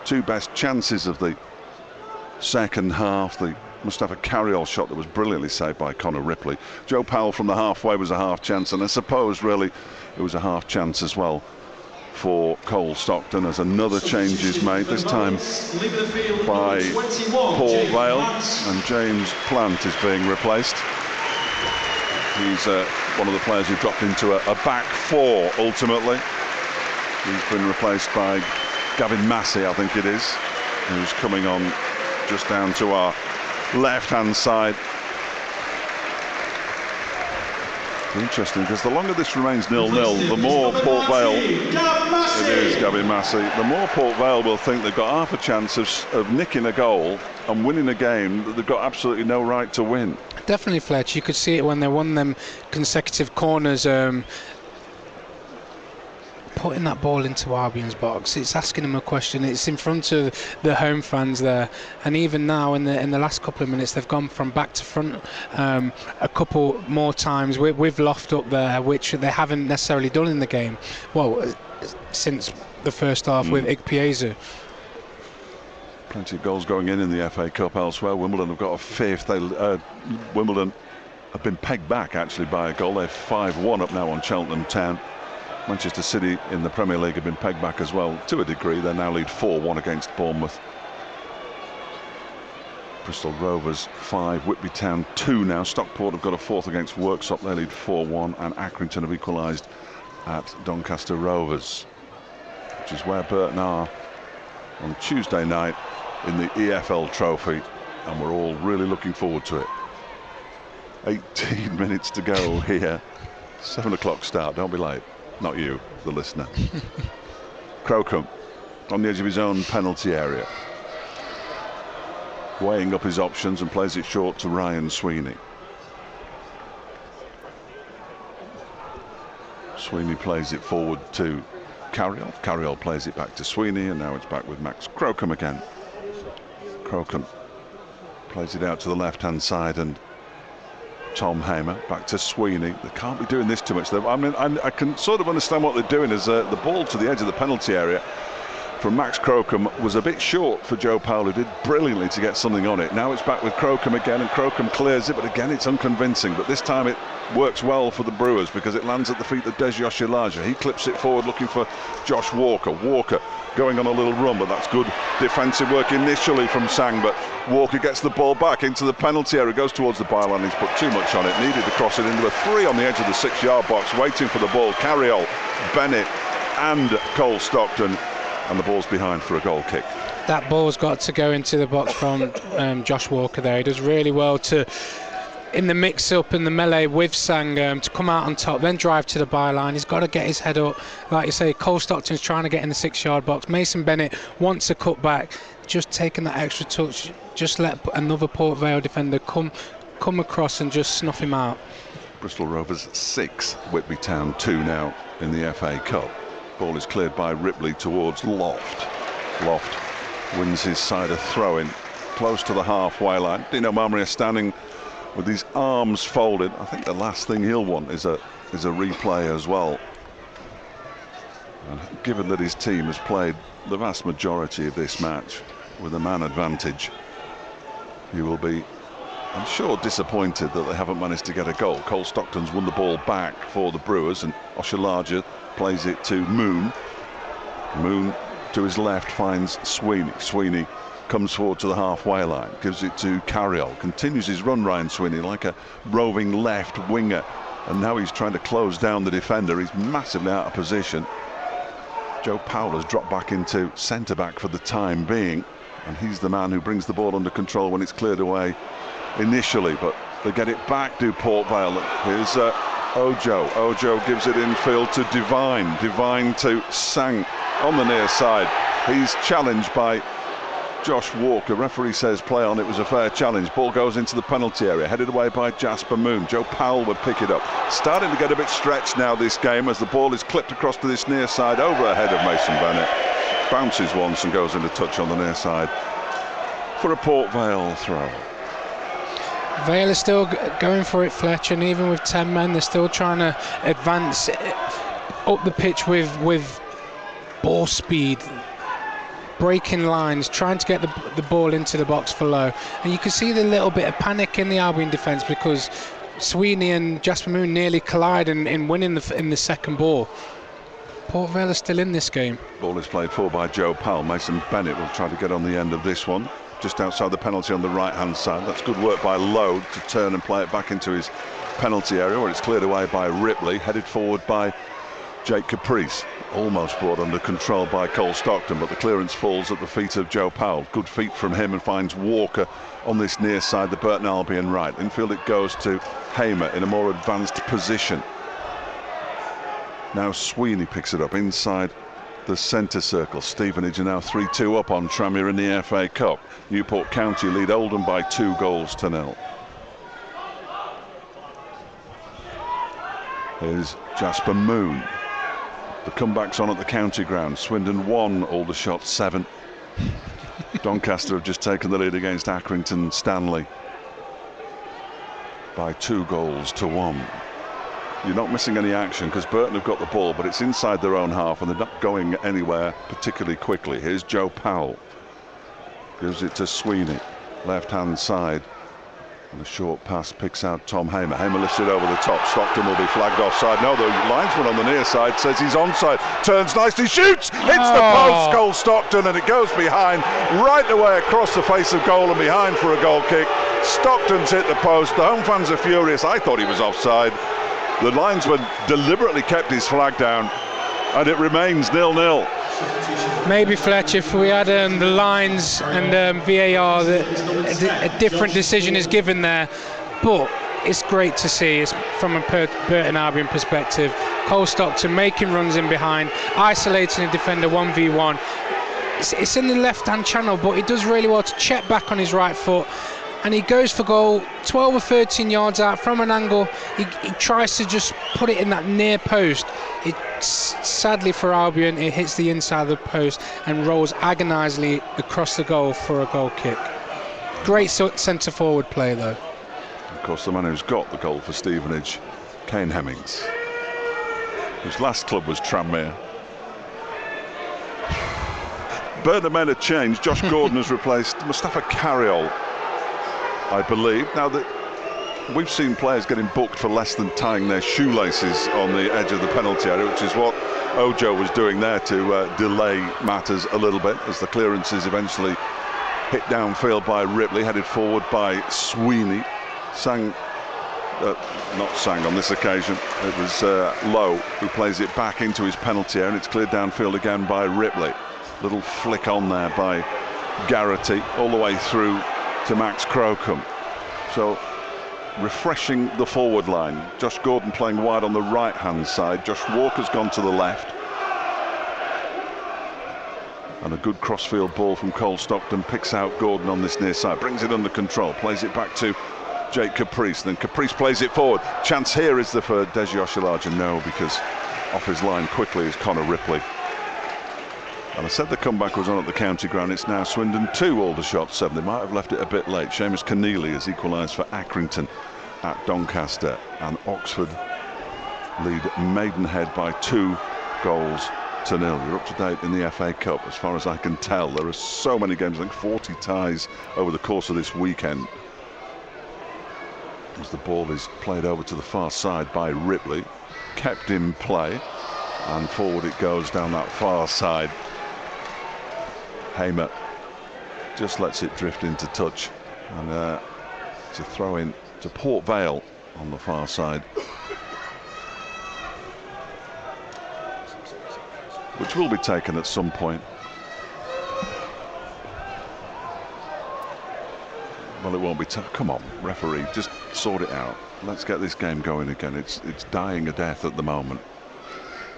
two best chances of the second half. The Mustafa Carriol shot that was brilliantly saved by Connor Ripley. Joe Powell from the halfway was a half chance, and I suppose really it was a half chance as well for Cole Stockton as another change is made, this time by Paul Vale, and James Plant is being replaced. He's one of the players who dropped into a back four ultimately. He's been replaced by Gavin Massey, I think it is, who's coming on just down to our left-hand side. Interesting, because the longer this remains 0-0, the more Port Vale, it is Gavin Massey, the more Port Vale will think they've got half a chance of nicking a goal and winning a game that they've got absolutely no right to win. Definitely, Fletch. You could see it when they won them consecutive corners. Putting that ball into Albion's box, it's asking them a question. It's in front of the home fans there, and even now in the last couple of minutes they've gone from back to front a couple more times with Loft up there, which they haven't necessarily done in the game. Well, since the first half with Ikpeazu. Plenty of goals going in the FA Cup elsewhere. Wimbledon have got a fifth. Wimbledon have been pegged back actually by a goal. They're 5-1 up now on Cheltenham Town. Manchester City in the Premier League have been pegged back as well to a degree. They now lead 4-1 against Bournemouth. Bristol Rovers 5, Whitby Town 2 now. Stockport have got a fourth against Worksop. They lead 4-1, and Accrington have equalised at Doncaster Rovers, which is where Burton are on Tuesday night in the EFL Trophy, and we're all really looking forward to it. 18 minutes to go here. 7 o'clock start, don't be late. Not you, the listener. Crocombe on the edge of his own penalty area, weighing up his options, and plays it short to Ryan Sweeney. Sweeney plays it forward to Carriol. Carriol plays it back to Sweeney, and now it's back with Max Crocombe again. Crocombe plays it out to the left-hand side, and Tom Hamer back to Sweeney. They can't be doing this too much. I mean, I can sort of understand what they're doing. As the ball to the edge of the penalty area from Max Crocombe was a bit short for Joe Powell, who did brilliantly to get something on it. Now it's back with Crocombe again, and Crocombe clears it, but again it's unconvincing. But this time it works well for the Brewers because it lands at the feet of Dejiocha Larger. He clips it forward looking for Josh Walker. Walker going on a little run, but that's good defensive work initially from Sang, but Walker gets the ball back into the penalty area, goes towards the byline. He's put too much on it, needed to cross it into a 3 on the edge of the 6-yard box, waiting for the ball. Carriol, Bennett and Cole Stockton, and the ball's behind for a goal kick. That ball's got to go into the box from Josh Walker there. He does really well to, in the mix-up and the melee with Sang, to come out on top, then drive to the byline. He's got to get his head up. Like you say, Cole Stockton's trying to get in the 6-yard box. Mason Bennett wants a cut back, just taking that extra touch, just let another Port Vale defender come across and just snuff him out. Bristol Rovers 6, Whitby Town 2 now in the FA Cup. Ball is cleared by Ripley towards Loft. Loft wins his side a throw-in close to the halfway line. Dino Marmaria standing with his arms folded. I think the last thing he'll want is a replay as well. And given that his team has played the vast majority of this match with a man advantage, he will be, I'm sure, disappointed that they haven't managed to get a goal. Cole Stockton's won the ball back for the Brewers, and Oshilaja plays it to Moon. Moon to his left finds Sweeney. Sweeney comes forward to the halfway line, gives it to Carriol, continues his run. Ryan Sweeney like a roving left winger, and now he's trying to close down the defender. He's massively out of position. Joe Powell has dropped back into centre back for the time being, and he's the man who brings the ball under control when it's cleared away initially, but they get it back, do Port Vale. Here's Ojo. Ojo gives it infield to Divine. Divine to Sang on the near side. He's challenged by Josh Walker. Referee says play on. It was a fair challenge. Ball goes into the penalty area, headed away by Jasper Moon. Joe Powell would pick it up. Starting to get a bit stretched now, this game, as the ball is clipped across to this near side over ahead of Mason Bennett. bounces once and goes into touch on the near side for a Port Vale throw. Vale is still going for it, Fletcher, and even with 10 men, they're still trying to advance up the pitch with ball speed, breaking lines, trying to get the ball into the box for Lowe. And you can see the little bit of panic in the Albion defence because Sweeney and Jasper Moon nearly collide in winning in the second ball. Port Vale are still in this game. Ball is played for by Joe Powell. Mason Bennett will try to get on the end of this one, just outside the penalty on the right-hand side. That's good work by Lowe to turn and play it back into his penalty area, where it's cleared away by Ripley, headed forward by Jake Caprice. Almost brought under control by Cole Stockton, but the clearance falls at the feet of Joe Powell. Good feet from him and finds Walker on this near side, the Burton Albion right. Infield it goes to Hamer in a more advanced position. Now Sweeney picks it up inside the centre circle. Stevenage are now 3-2 up on Tranmere in the FA Cup. Newport County lead Oldham by 2-0. Here's Jasper Moon. The comeback's on at the county ground. Swindon 1, Aldershot 7. Doncaster have just taken the lead against Accrington Stanley by 2-1. You're not missing any action because Burton have got the ball, but it's inside their own half and they're not going anywhere particularly quickly. Here's Joe Powell. Gives it to Sweeney, left-hand side. And a short pass picks out Tom Hamer. Hamer lifts it over the top. Stockton will be flagged offside. No, the linesman on the near side says he's onside. Turns nicely, shoots, hits the post, Cole Stockton, and it goes behind, right away across the face of goal and behind for a goal kick. Stockton's hit the post. The home fans are furious. I thought he was offside. The linesman deliberately kept his flag down, and it remains 0-0. Maybe, Fletcher, if we had the lines and VAR, a different decision is given there. But it's great to see, it's from a Burton Albion perspective. Cole Stockton making runs in behind, isolating a defender 1v1. It's in the left-hand channel, but he does really well to check back on his right foot. And he goes for goal 12 or 13 yards out from an angle. He tries to just put it in that near post. Sadly for Albion, it hits the inside of the post and rolls agonisingly across the goal for a goal kick. Great centre forward play though. Of course, the man who's got the goal for Stevenage, Kane Hemmings, whose last club was Tranmere. Burton made a change. Josh Gordon has replaced Mustafa Carriol, I believe. Now that we've seen players getting booked for less than tying their shoelaces on the edge of the penalty area, which is what Ojo was doing there to delay matters a little bit, as the clearances eventually hit downfield by Ripley, headed forward by Sweeney. Not Sang on this occasion, it was Lowe who plays it back into his penalty area, and it's cleared downfield again by Ripley. Little flick on there by Garrity all the way through to Max Crocombe. So refreshing the forward line. Josh Gordon playing wide on the right hand side. Josh Walker's gone to the left, and a good crossfield ball from Cole Stockton picks out Gordon on this near side, brings it under control, plays it back to Jake Caprice, then Caprice plays it forward. Chance here is there for Deji Oshilaja? No, because off his line quickly is Connor Ripley. And I said the comeback was on at the county ground. It's now Swindon 2, Aldershot 7. They might have left it a bit late. Seamus Keneally has equalised for Accrington at Doncaster, and Oxford lead Maidenhead by 2-0. You're up to date in the FA Cup as far as I can tell. There are so many games, I think 40 ties over the course of this weekend. As the ball is played over to the far side by Ripley, kept in play, and forward it goes down that far side. Hamer just lets it drift into touch, and it's a throw in to Port Vale on the far side, which will be taken at some point. Well, it won't be. Come on, referee, just sort it out. Let's get this game going again. It's dying a death at the moment.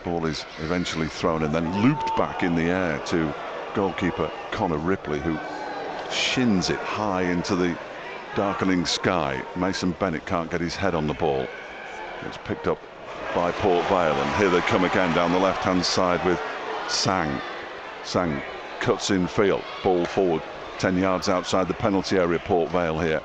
Ball is eventually thrown and then looped back in the air to goalkeeper Connor Ripley, who shins it high into the darkening sky. Mason Bennett can't get his head on the ball. It's picked up by Port Vale, and here they come again down the left-hand side with Sang. Sang cuts in field, ball forward 10 yards outside the penalty area, Port Vale here,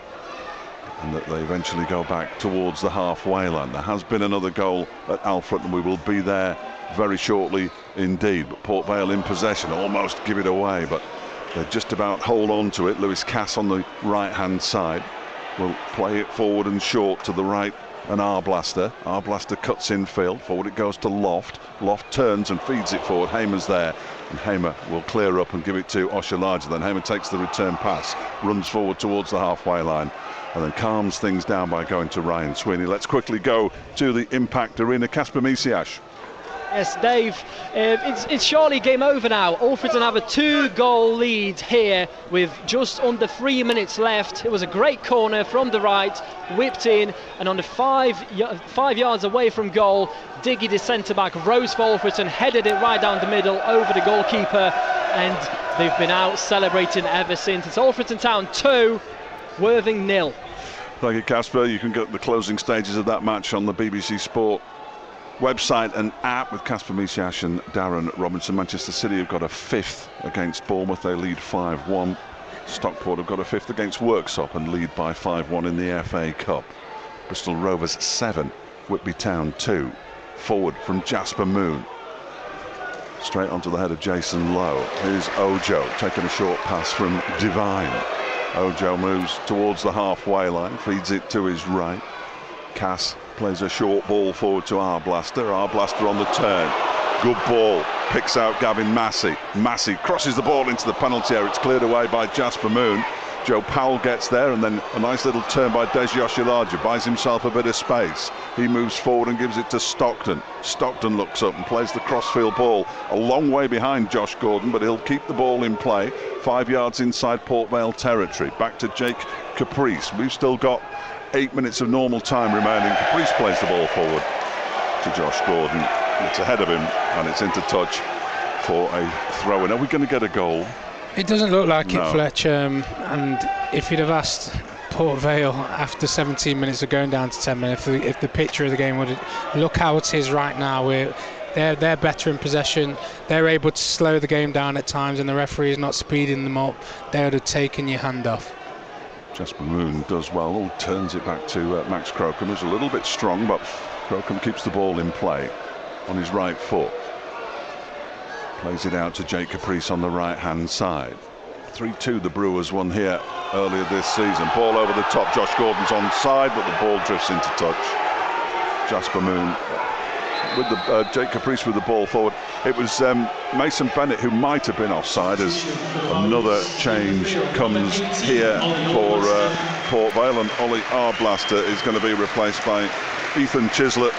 and that they eventually go back towards the halfway line. There has been another goal at Alfred, and we will be there very shortly indeed. But Port Vale in possession, almost give it away, but they just about hold on to it. Lewis Cass on the right hand side will play it forward and short to the right, and Arblaster cuts in field, forward it goes to Loft. Loft turns and feeds it forward. Hamer's there, and Hamer will clear up and give it to Oshalaja. Then Hamer takes the return pass, runs forward towards the halfway line, and then calms things down by going to Ryan Sweeney. Let's quickly go to the Impact Arena. Kasper Misiash. Yes, Dave, it's surely game over now. Alfreton have a 2-goal lead here with just under 3 minutes left. It was a great corner from the right, whipped in, and on the 5 yards away from goal, Diggy, the centre-back, rose for Alfreton, headed it right down the middle over the goalkeeper, and they've been out celebrating ever since. It's Alfreton Town 2, Worthing 0. Thank you, Kasper. You can get the closing stages of that match on the BBC Sport website and app with Kasper Misiash and Darren Robinson. Manchester City have got a 5th against Bournemouth. They lead 5-1. Stockport have got a 5th against Worksop and lead by 5-1 in the FA Cup. Bristol Rovers 7, Whitby Town 2. Forward from Jasper Moon, straight onto the head of Jason Lowe. Here's Ojo taking a short pass from Divine. Ojo moves towards the halfway line, feeds it to his right. Cass plays a short ball forward to Arblaster. Arblaster on the turn. Good ball. Picks out Gavin Massey. Massey crosses the ball into the penalty area. It's cleared away by Jasper Moon. Joe Powell gets there, and then a nice little turn by Desi Oshilaja. Buys himself a bit of space. He moves forward and gives it to Stockton. Stockton looks up and plays the crossfield ball a long way behind Josh Gordon, but he'll keep the ball in play 5 yards inside Port Vale territory. Back to Jake Caprice. We've still got 8 minutes of normal time remaining. Caprice plays the ball forward to Josh Gordon. It's ahead of him, and it's into touch for a throw-in. Are we going to get a goal? It doesn't look like it, Fletch. And if you'd have asked Port Vale after 17 minutes of going down to 10 minutes, if the picture of the game would look how it is right now, they're better in possession. They're able to slow the game down at times, and the referee is not speeding them up. They would have taken your hand off. Jasper Moon does well, turns it back to Max Crocombe, who's a little bit strong, but Crocombe keeps the ball in play on his right foot. Plays it out to Jake Caprice on the right-hand side. 3-2 the Brewers won here earlier this season. Ball over the top, Josh Gordon's onside, but the ball drifts into touch. Jasper Moon with the Jake Caprice with the ball forward. It was Mason Bennett who might have been offside, as another change comes here for Port Vale, and Ollie Arblaster is going to be replaced by Ethan Chislett.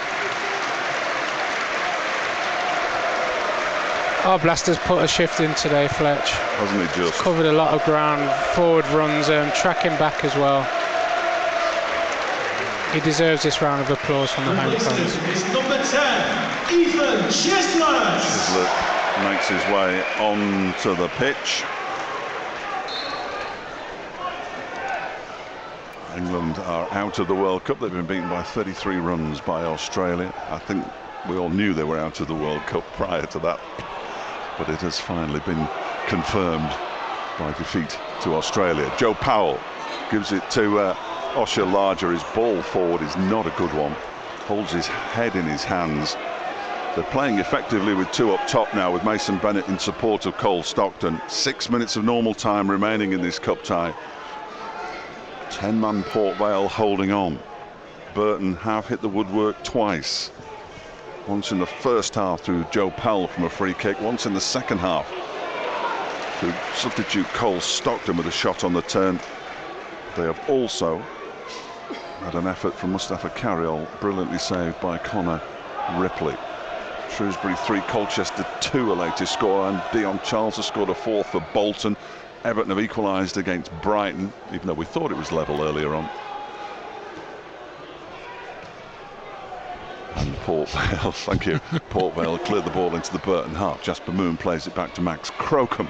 Arblaster's put a shift in today, Fletch. Hasn't he just? Covered a lot of ground, forward runs, tracking back as well. He deserves this round of applause from the home fans. Number 10, Ethan Chislett. Chislett makes his way onto the pitch. England are out of the World Cup. They've been beaten by 33 runs by Australia. I think we all knew they were out of the World Cup prior to that, but it has finally been confirmed by defeat to Australia. Joe Powell gives it to Oshalaja. His ball forward is not a good one. Holds his head in his hands. They're playing effectively with two up top now, with Mason Bennett in support of Cole Stockton. 6 minutes of normal time remaining in this cup tie. 10-man Port Vale holding on. Burton have hit the woodwork twice. Once in the first half through Joe Powell from a free kick, once in the second half through substitute Cole Stockton with a shot on the turn. They have also had an effort from Mustafa Carriol, brilliantly saved by Connor Ripley. Shrewsbury 3, Colchester 2 a latest score, and Dion Charles has scored a fourth for Bolton. Everton have equalised against Brighton, even though we thought it was level earlier on. And Port Vale, thank you, Port Vale cleared the ball into the Burton half. Jasper Moon plays it back to Max Crocombe.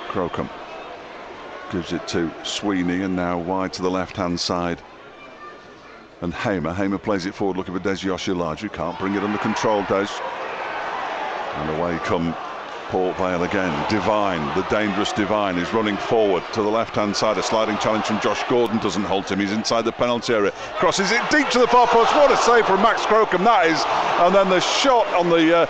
Crocombe gives it to Sweeney, and now wide to the left-hand side. And Hamer plays it forward, looking for Desi Oshilaja, who can't bring it under control, Des. And away come Port Vale again. Divine, the dangerous Divine, is running forward to the left-hand side. A sliding challenge from Josh Gordon doesn't halt him. He's inside the penalty area. Crosses it deep to the far post. What a save from Max Crocombe that is. And then the shot on the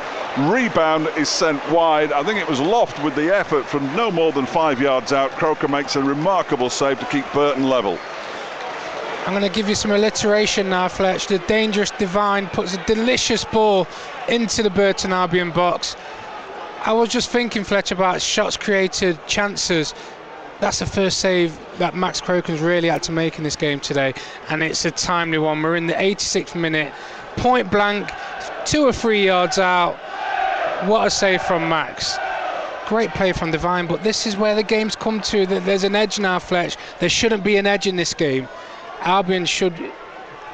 rebound is sent wide. I think it was Loft with the effort from no more than 5 yards out. Crocombe makes a remarkable save to keep Burton level. I'm going to give you some alliteration now, Fletch. The dangerous Divine puts a delicious ball into the Burton Albion box. I was just thinking, Fletch, about shots created, chances. That's the first save that Max Crocombe's really had to make in this game today, and it's a timely one. We're in the 86th minute, point blank, 2 or 3 yards out. What a save from Max. Great play from Divine, but this is where the game's come to. There's an edge now, Fletch. There shouldn't be an edge in this game. Albion should,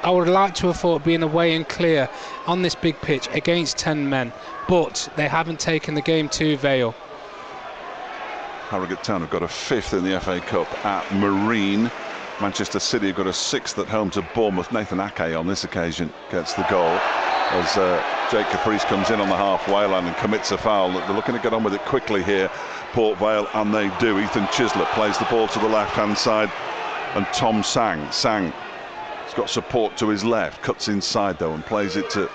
I would like to have thought, being away and clear on this big pitch against 10 men, but they haven't taken the game to Vale. Harrogate Town have got a 5th in the FA Cup at Marine. Manchester City have got a 6th at home to Bournemouth. Nathan Ake on this occasion gets the goal as Jake Caprice comes in on the halfway line and commits a foul. They're looking to get on with it quickly here, Port Vale, and they do. Ethan Chislett plays the ball to the left-hand side, and Tom Sang has got support to his left, cuts inside though and plays it to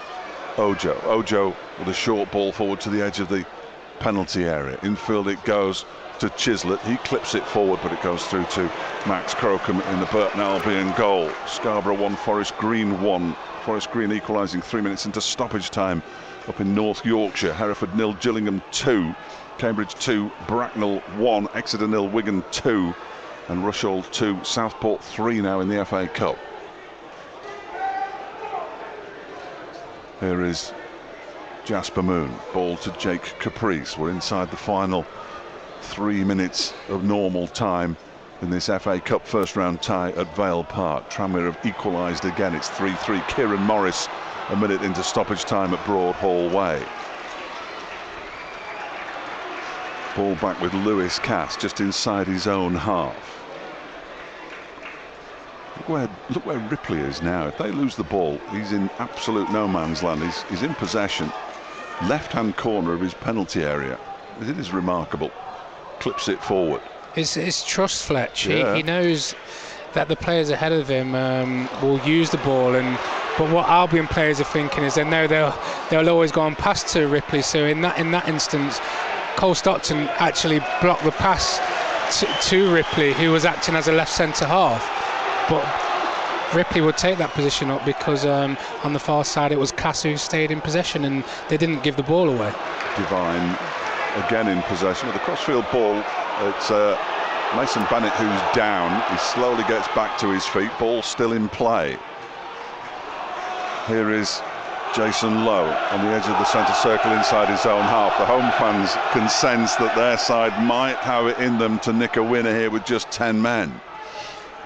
Ojo with a short ball forward to the edge of the penalty area. Infield it goes to Chislett. He clips it forward, but it goes through to Max Crocombe in the Burton Albion goal. Scarborough 1, Forest Green 1. Forest Green equalising 3 minutes into stoppage time up in North Yorkshire. Hereford 0, Gillingham 2, Cambridge 2, Bracknell 1, Exeter 0, Wigan 2, and Rushall 2, Southport 3 now in the FA Cup. Here is Jasper Moon, ball to Jake Caprice. We're inside the final 3 minutes of normal time in this FA Cup first round tie at Vale Park. Tranmere have equalised again. It's 3-3. Kieran Morris a minute into stoppage time at Broadhall Way. Ball back with Lewis Cass just inside his own half. Look where Ripley is now. If they lose the ball, he's in absolute no man's land. He's in possession, left-hand corner of his penalty area. It is remarkable. Clips it forward. His trust, Fletch. Yeah. He knows that the players ahead of him will use the ball, but what Albion players are thinking is they know they'll always go on pass to Ripley. So in that instance, Cole Stockton actually blocked the pass to Ripley, who was acting as a left centre half. But Ripley would take that position up because on the far side it was Cass who stayed in possession and they didn't give the ball away. Divine again in possession with a crossfield ball. It's Mason Bennett who's down. He slowly gets back to his feet. Ball still in play. Here is Jason Lowe on the edge of the centre circle inside his own half. The home fans can sense that their side might have it in them to nick a winner here with just 10 men.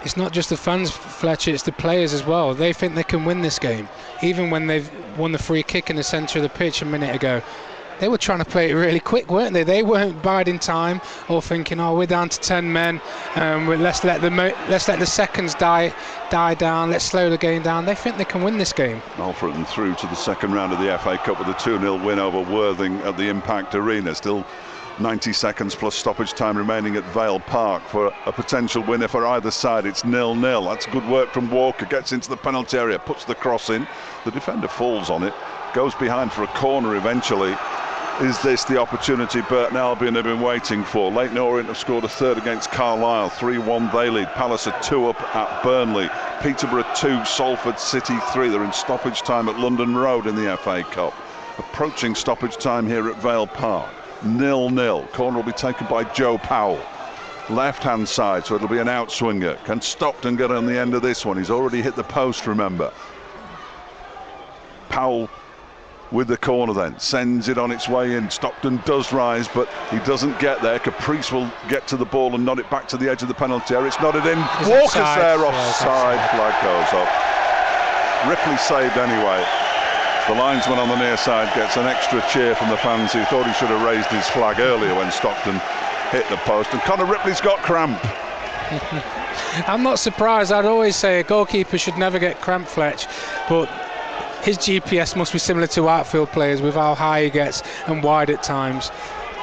It's not just the fans, Fletcher, it's the players as well. They think they can win this game. Even when they've won the free kick in the centre of the pitch a minute ago, they were trying to play it really quick, weren't they? They weren't biding time or thinking, oh, we're down to 10 men, let's let the seconds die down, let's slow the game down. They think they can win this game. Alfreton through to the second round of the FA Cup with a 2-0 win over Worthing at the Impact Arena. Still 90 seconds plus stoppage time remaining at Vale Park for a potential winner for either side. It's 0-0. That's good work from Walker. Gets into the penalty area, puts the cross in. The defender falls on it, goes behind for a corner eventually. Is this the opportunity Burton Albion have been waiting for? Leyton Orient have scored a third against Carlisle. 3-1 they lead. Palace are 2 up at Burnley. Peterborough 2, Salford City 3. They're in stoppage time at London Road in the FA Cup. Approaching stoppage time here at Vale Park. 0-0. Corner will be taken by Joe Powell. Left-hand side, so it'll be an outswinger. Can Stockton get on the end of this one? He's already hit the post, remember. Powell with the corner then. Sends it on its way in. Stockton does rise, but he doesn't get there. Caprice will get to the ball and nod it back to the edge of the penalty area. It's nodded in. Walker's there, offside. Flag goes up. Ripley saved anyway. The linesman on the near side gets an extra cheer from the fans who thought he should have raised his flag earlier when Stockton hit the post. And Connor Ripley's got cramp. I'm not surprised. I'd always say a goalkeeper should never get cramp, Fletch, but his GPS must be similar to outfield players with how high he gets and wide at times.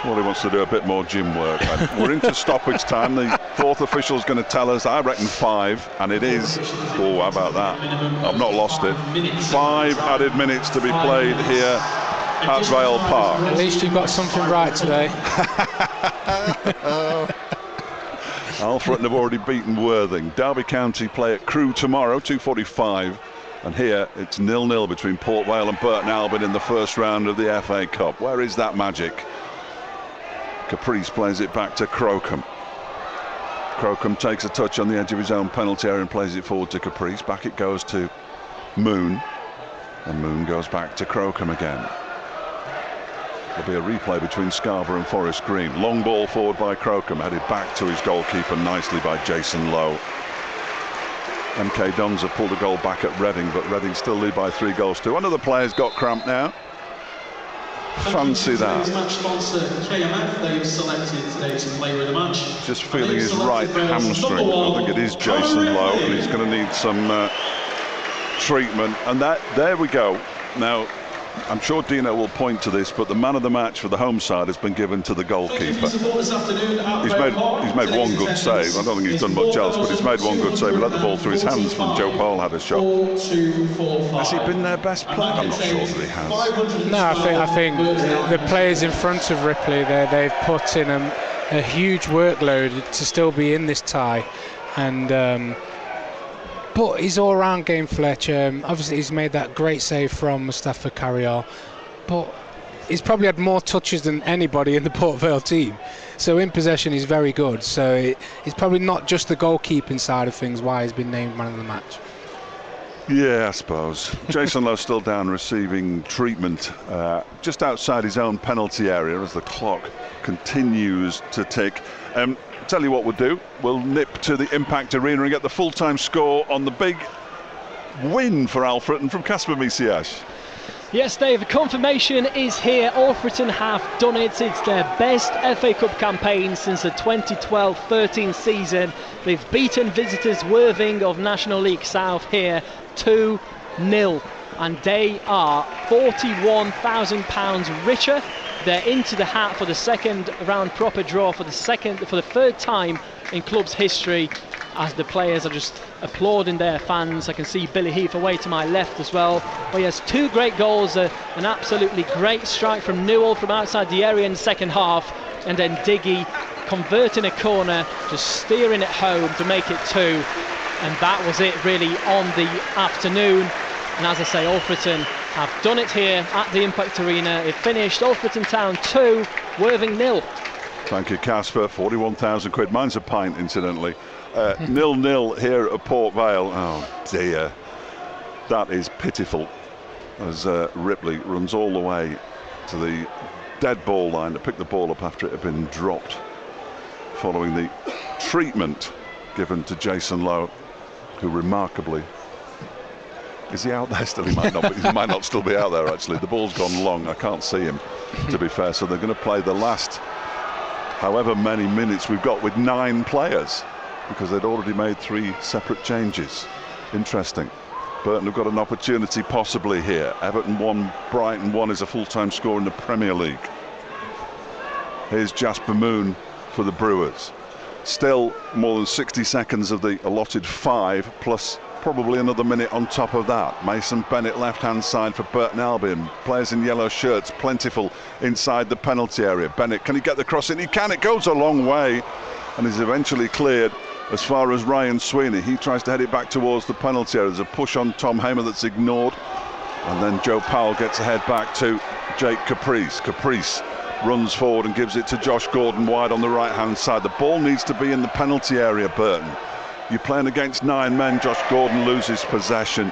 Well, he wants to do a bit more gym work. We're into stoppage time. The fourth official's going to tell us, I reckon 5, and it is. Oh, how about that? I've not lost it. 5 added minutes to be played here at Vale Park. At least you've got something right today. Alfreton have already beaten Worthing. Derby County play at Crewe tomorrow, 2:45. And here it's 0-0 between Port Vale and Burton Albion in the first round of the FA Cup. Where is that magic? Caprice plays it back to Crocombe. Crocombe takes a touch on the edge of his own penalty area and plays it forward to Caprice. Back it goes to Moon. And Moon goes back to Crocombe again. There'll be a replay between Scarborough and Forest Green. Long ball forward by Crocombe, headed back to his goalkeeper nicely by Jason Lowe. MK Dons have pulled a goal back at Reading, but Reading still lead by 3-2. One of the players got cramped now. Fancy that. Match sponsor KMF, they've selected today to play with the match. Just feeling his right hamstring. I think it is Jason Lowe, and he's going to need some treatment. And there we go. Now, I'm sure Dino will point to this, but the man of the match for the home side has been given to the goalkeeper. He's made one good save. I don't think he's done much else, but he's made one good save. He let the ball through his hands when Joe Powell had a shot. Has he been their best player? I'm not sure that he has. No, I think the players in front of Ripley, they've put in a huge workload to still be in this tie, and. But his all-round game, Fletcher, obviously he's made that great save from Mustafa Carriol, but he's probably had more touches than anybody in the Port Vale team. So in possession he's very good. So it's probably not just the goalkeeping side of things why he's been named man of the match. Yeah, I suppose. Jason Lowe still down receiving treatment just outside his own penalty area as the clock continues to tick. Tell you what we'll do, we'll nip to the Impact Arena and get the full-time score on the big win for Alfreton from Casper Misiash. Yes, Dave, the confirmation is here. Alfreton have done it. It's their best FA Cup campaign since the 2012-13 season. They've beaten visitors Worthing of National League South here 2-0, and they are £41,000 richer. They're into the hat for the second round proper draw for the third time in club's history, as the players are just applauding their fans. I can see Billy Heath away to my left as well. But he has 2 great goals, an absolutely great strike from Newell from outside the area in the second half, and then Diggy converting a corner, just steering it home to make it 2. And that was it really on the afternoon. And as I say, Alfreton have done it here at the Impact Arena. It finished Alfreton Town 2, Worthing 0. Thank you, Casper. 41,000 quid. Mine's a pint, incidentally. 0-0 here at Port Vale. Oh dear, that is pitiful. As Ripley runs all the way to the dead ball line to pick the ball up after it had been dropped, following the treatment given to Jason Lowe, who remarkably. Is he out there still? He might not. But he might not still be out there. Actually, the ball's gone long. I can't see him, to be fair. So they're going to play the last, however many minutes we've got, with 9 players, because they'd already made 3 separate changes. Interesting. Burton have got an opportunity possibly here. Everton 1, Brighton 1 is a full-time score in the Premier League. Here's Jasper Moon for the Brewers. Still more than 60 seconds of the allotted 5, plus probably another minute on top of that. Mason Bennett left-hand side for Burton Albion. Players in yellow shirts plentiful inside the penalty area. Bennett, can he get the cross in? He can. It goes a long way and is eventually cleared as far as Ryan Sweeney. He tries to head it back towards the penalty area. There's a push on Tom Hamer that's ignored, and then Joe Powell gets a head back to Jake Caprice. Caprice runs forward and gives it to Josh Gordon wide on the right-hand side. The ball needs to be in the penalty area, Burton. You're playing against 9 men. Josh Gordon loses possession.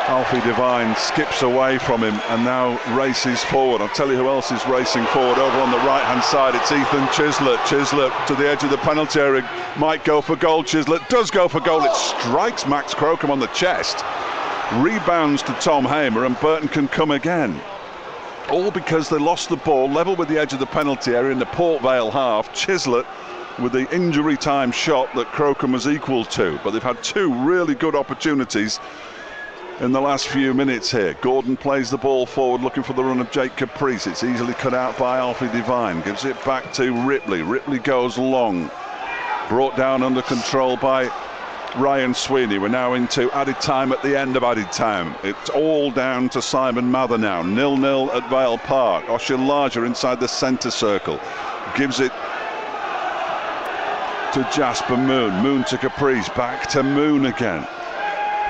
Alfie Devine skips away from him and now races forward. I'll tell you who else is racing forward. Over on the right-hand side, it's Ethan Chislett. Chislett to the edge of the penalty area, might go for goal. Chislett does go for goal. It strikes Max Crocombe on the chest. Rebounds to Tom Hamer, and Burton can come again. All because they lost the ball level with the edge of the penalty area in the Port Vale half. Chislett with the injury time shot that Crocombe was equal to, but they've had 2 really good opportunities in the last few minutes here. Gordon plays the ball forward, looking for the run of Jake Caprice. It's easily cut out by Alfie Devine. Gives it back to Ripley. Ripley goes long. Brought down under control by Ryan Sweeney. We're now into added time at the end of added time. It's all down to Simon Mather now. 0-0 at Vale Park. Oshilaja inside the centre circle. Gives it to Jasper Moon. Moon to Caprice. Back to Moon again.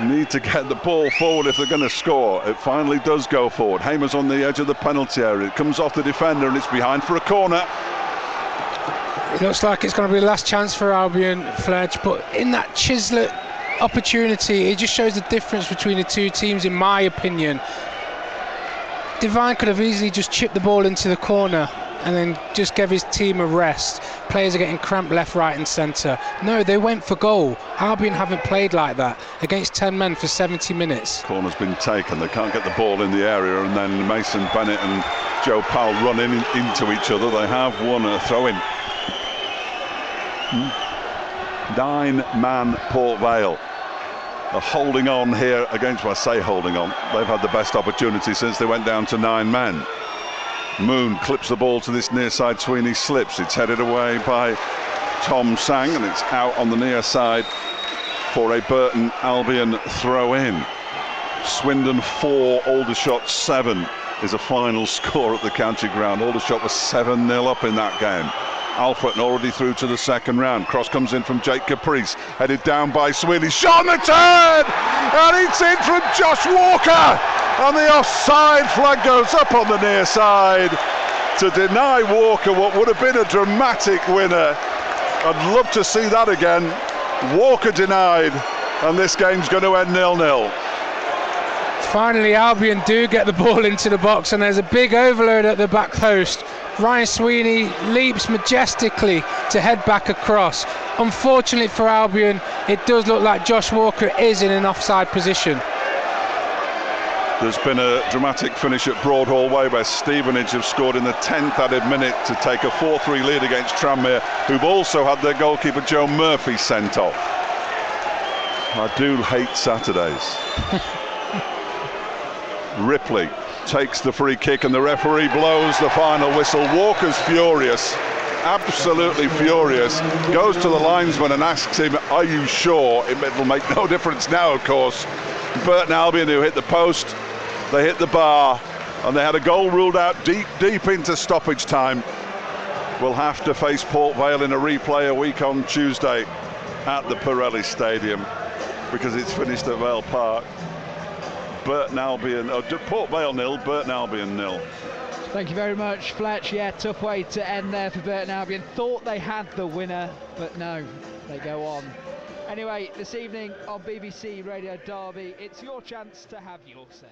Need to get the ball forward if they're going to score. It finally does go forward. Hamer's on the edge of the penalty area. It comes off the defender and it's behind for a corner. It looks like it's going to be the last chance for Albion, Fledge, but in that Chislett opportunity, it just shows the difference between the two teams, in my opinion. Devine could have easily just chipped the ball into the corner and then just gave his team a rest. Players are getting cramped left, right and centre. No, they went for goal. Albion haven't played like that against 10 men for 70 minutes. Corner's been taken. They can't get the ball in the area, and then Mason Bennett and Joe Powell run into each other. They have won a throw-in. 9-man Port Vale are holding on here against, well, I say holding on, they've had the best opportunity since they went down to 9 men. Moon clips the ball to this near side. Sweeney slips. It's headed away by Tom Sang, and it's out on the near side for a Burton Albion throw in. Swindon 4, Aldershot 7 is a final score at the county ground. Aldershot was 7-0 up in that game. Alfreton already through to the second round. Cross comes in from Jake Caprice, headed down by Sweeney. Shot on the turn, and it's in from Josh Walker, and the offside flag goes up on the near side to deny Walker what would have been a dramatic winner. I'd love to see that again. Walker denied, and this game's going to end 0-0. Finally, Albion do get the ball into the box, and there's a big overload at the back post. Ryan Sweeney leaps majestically to head back across. Unfortunately for Albion, it does look like Josh Walker is in an offside position. There's been a dramatic finish at Broadhall Way where Stevenage have scored in the 10th added minute to take a 4-3 lead against Tranmere, who've also had their goalkeeper Joe Murphy sent off. I do hate Saturdays. Ripley takes the free kick and the referee blows the final whistle. Walker's furious, absolutely furious, goes to the linesman and asks him, are you sure? It'll make no difference now, of course. Burton Albion, who hit the post, they hit the bar, and they had a goal ruled out deep into stoppage time. Will have to face Port Vale in a replay a week on Tuesday at the Pirelli Stadium, because it's finished at Vale Park. Burton Albion, Port Vale 0, Burton Albion 0. Thank you very much, Fletch. Yeah, tough way to end there for Burton Albion. Thought they had the winner, but no, they go on. Anyway, this evening on BBC Radio Derby, it's your chance to have your say.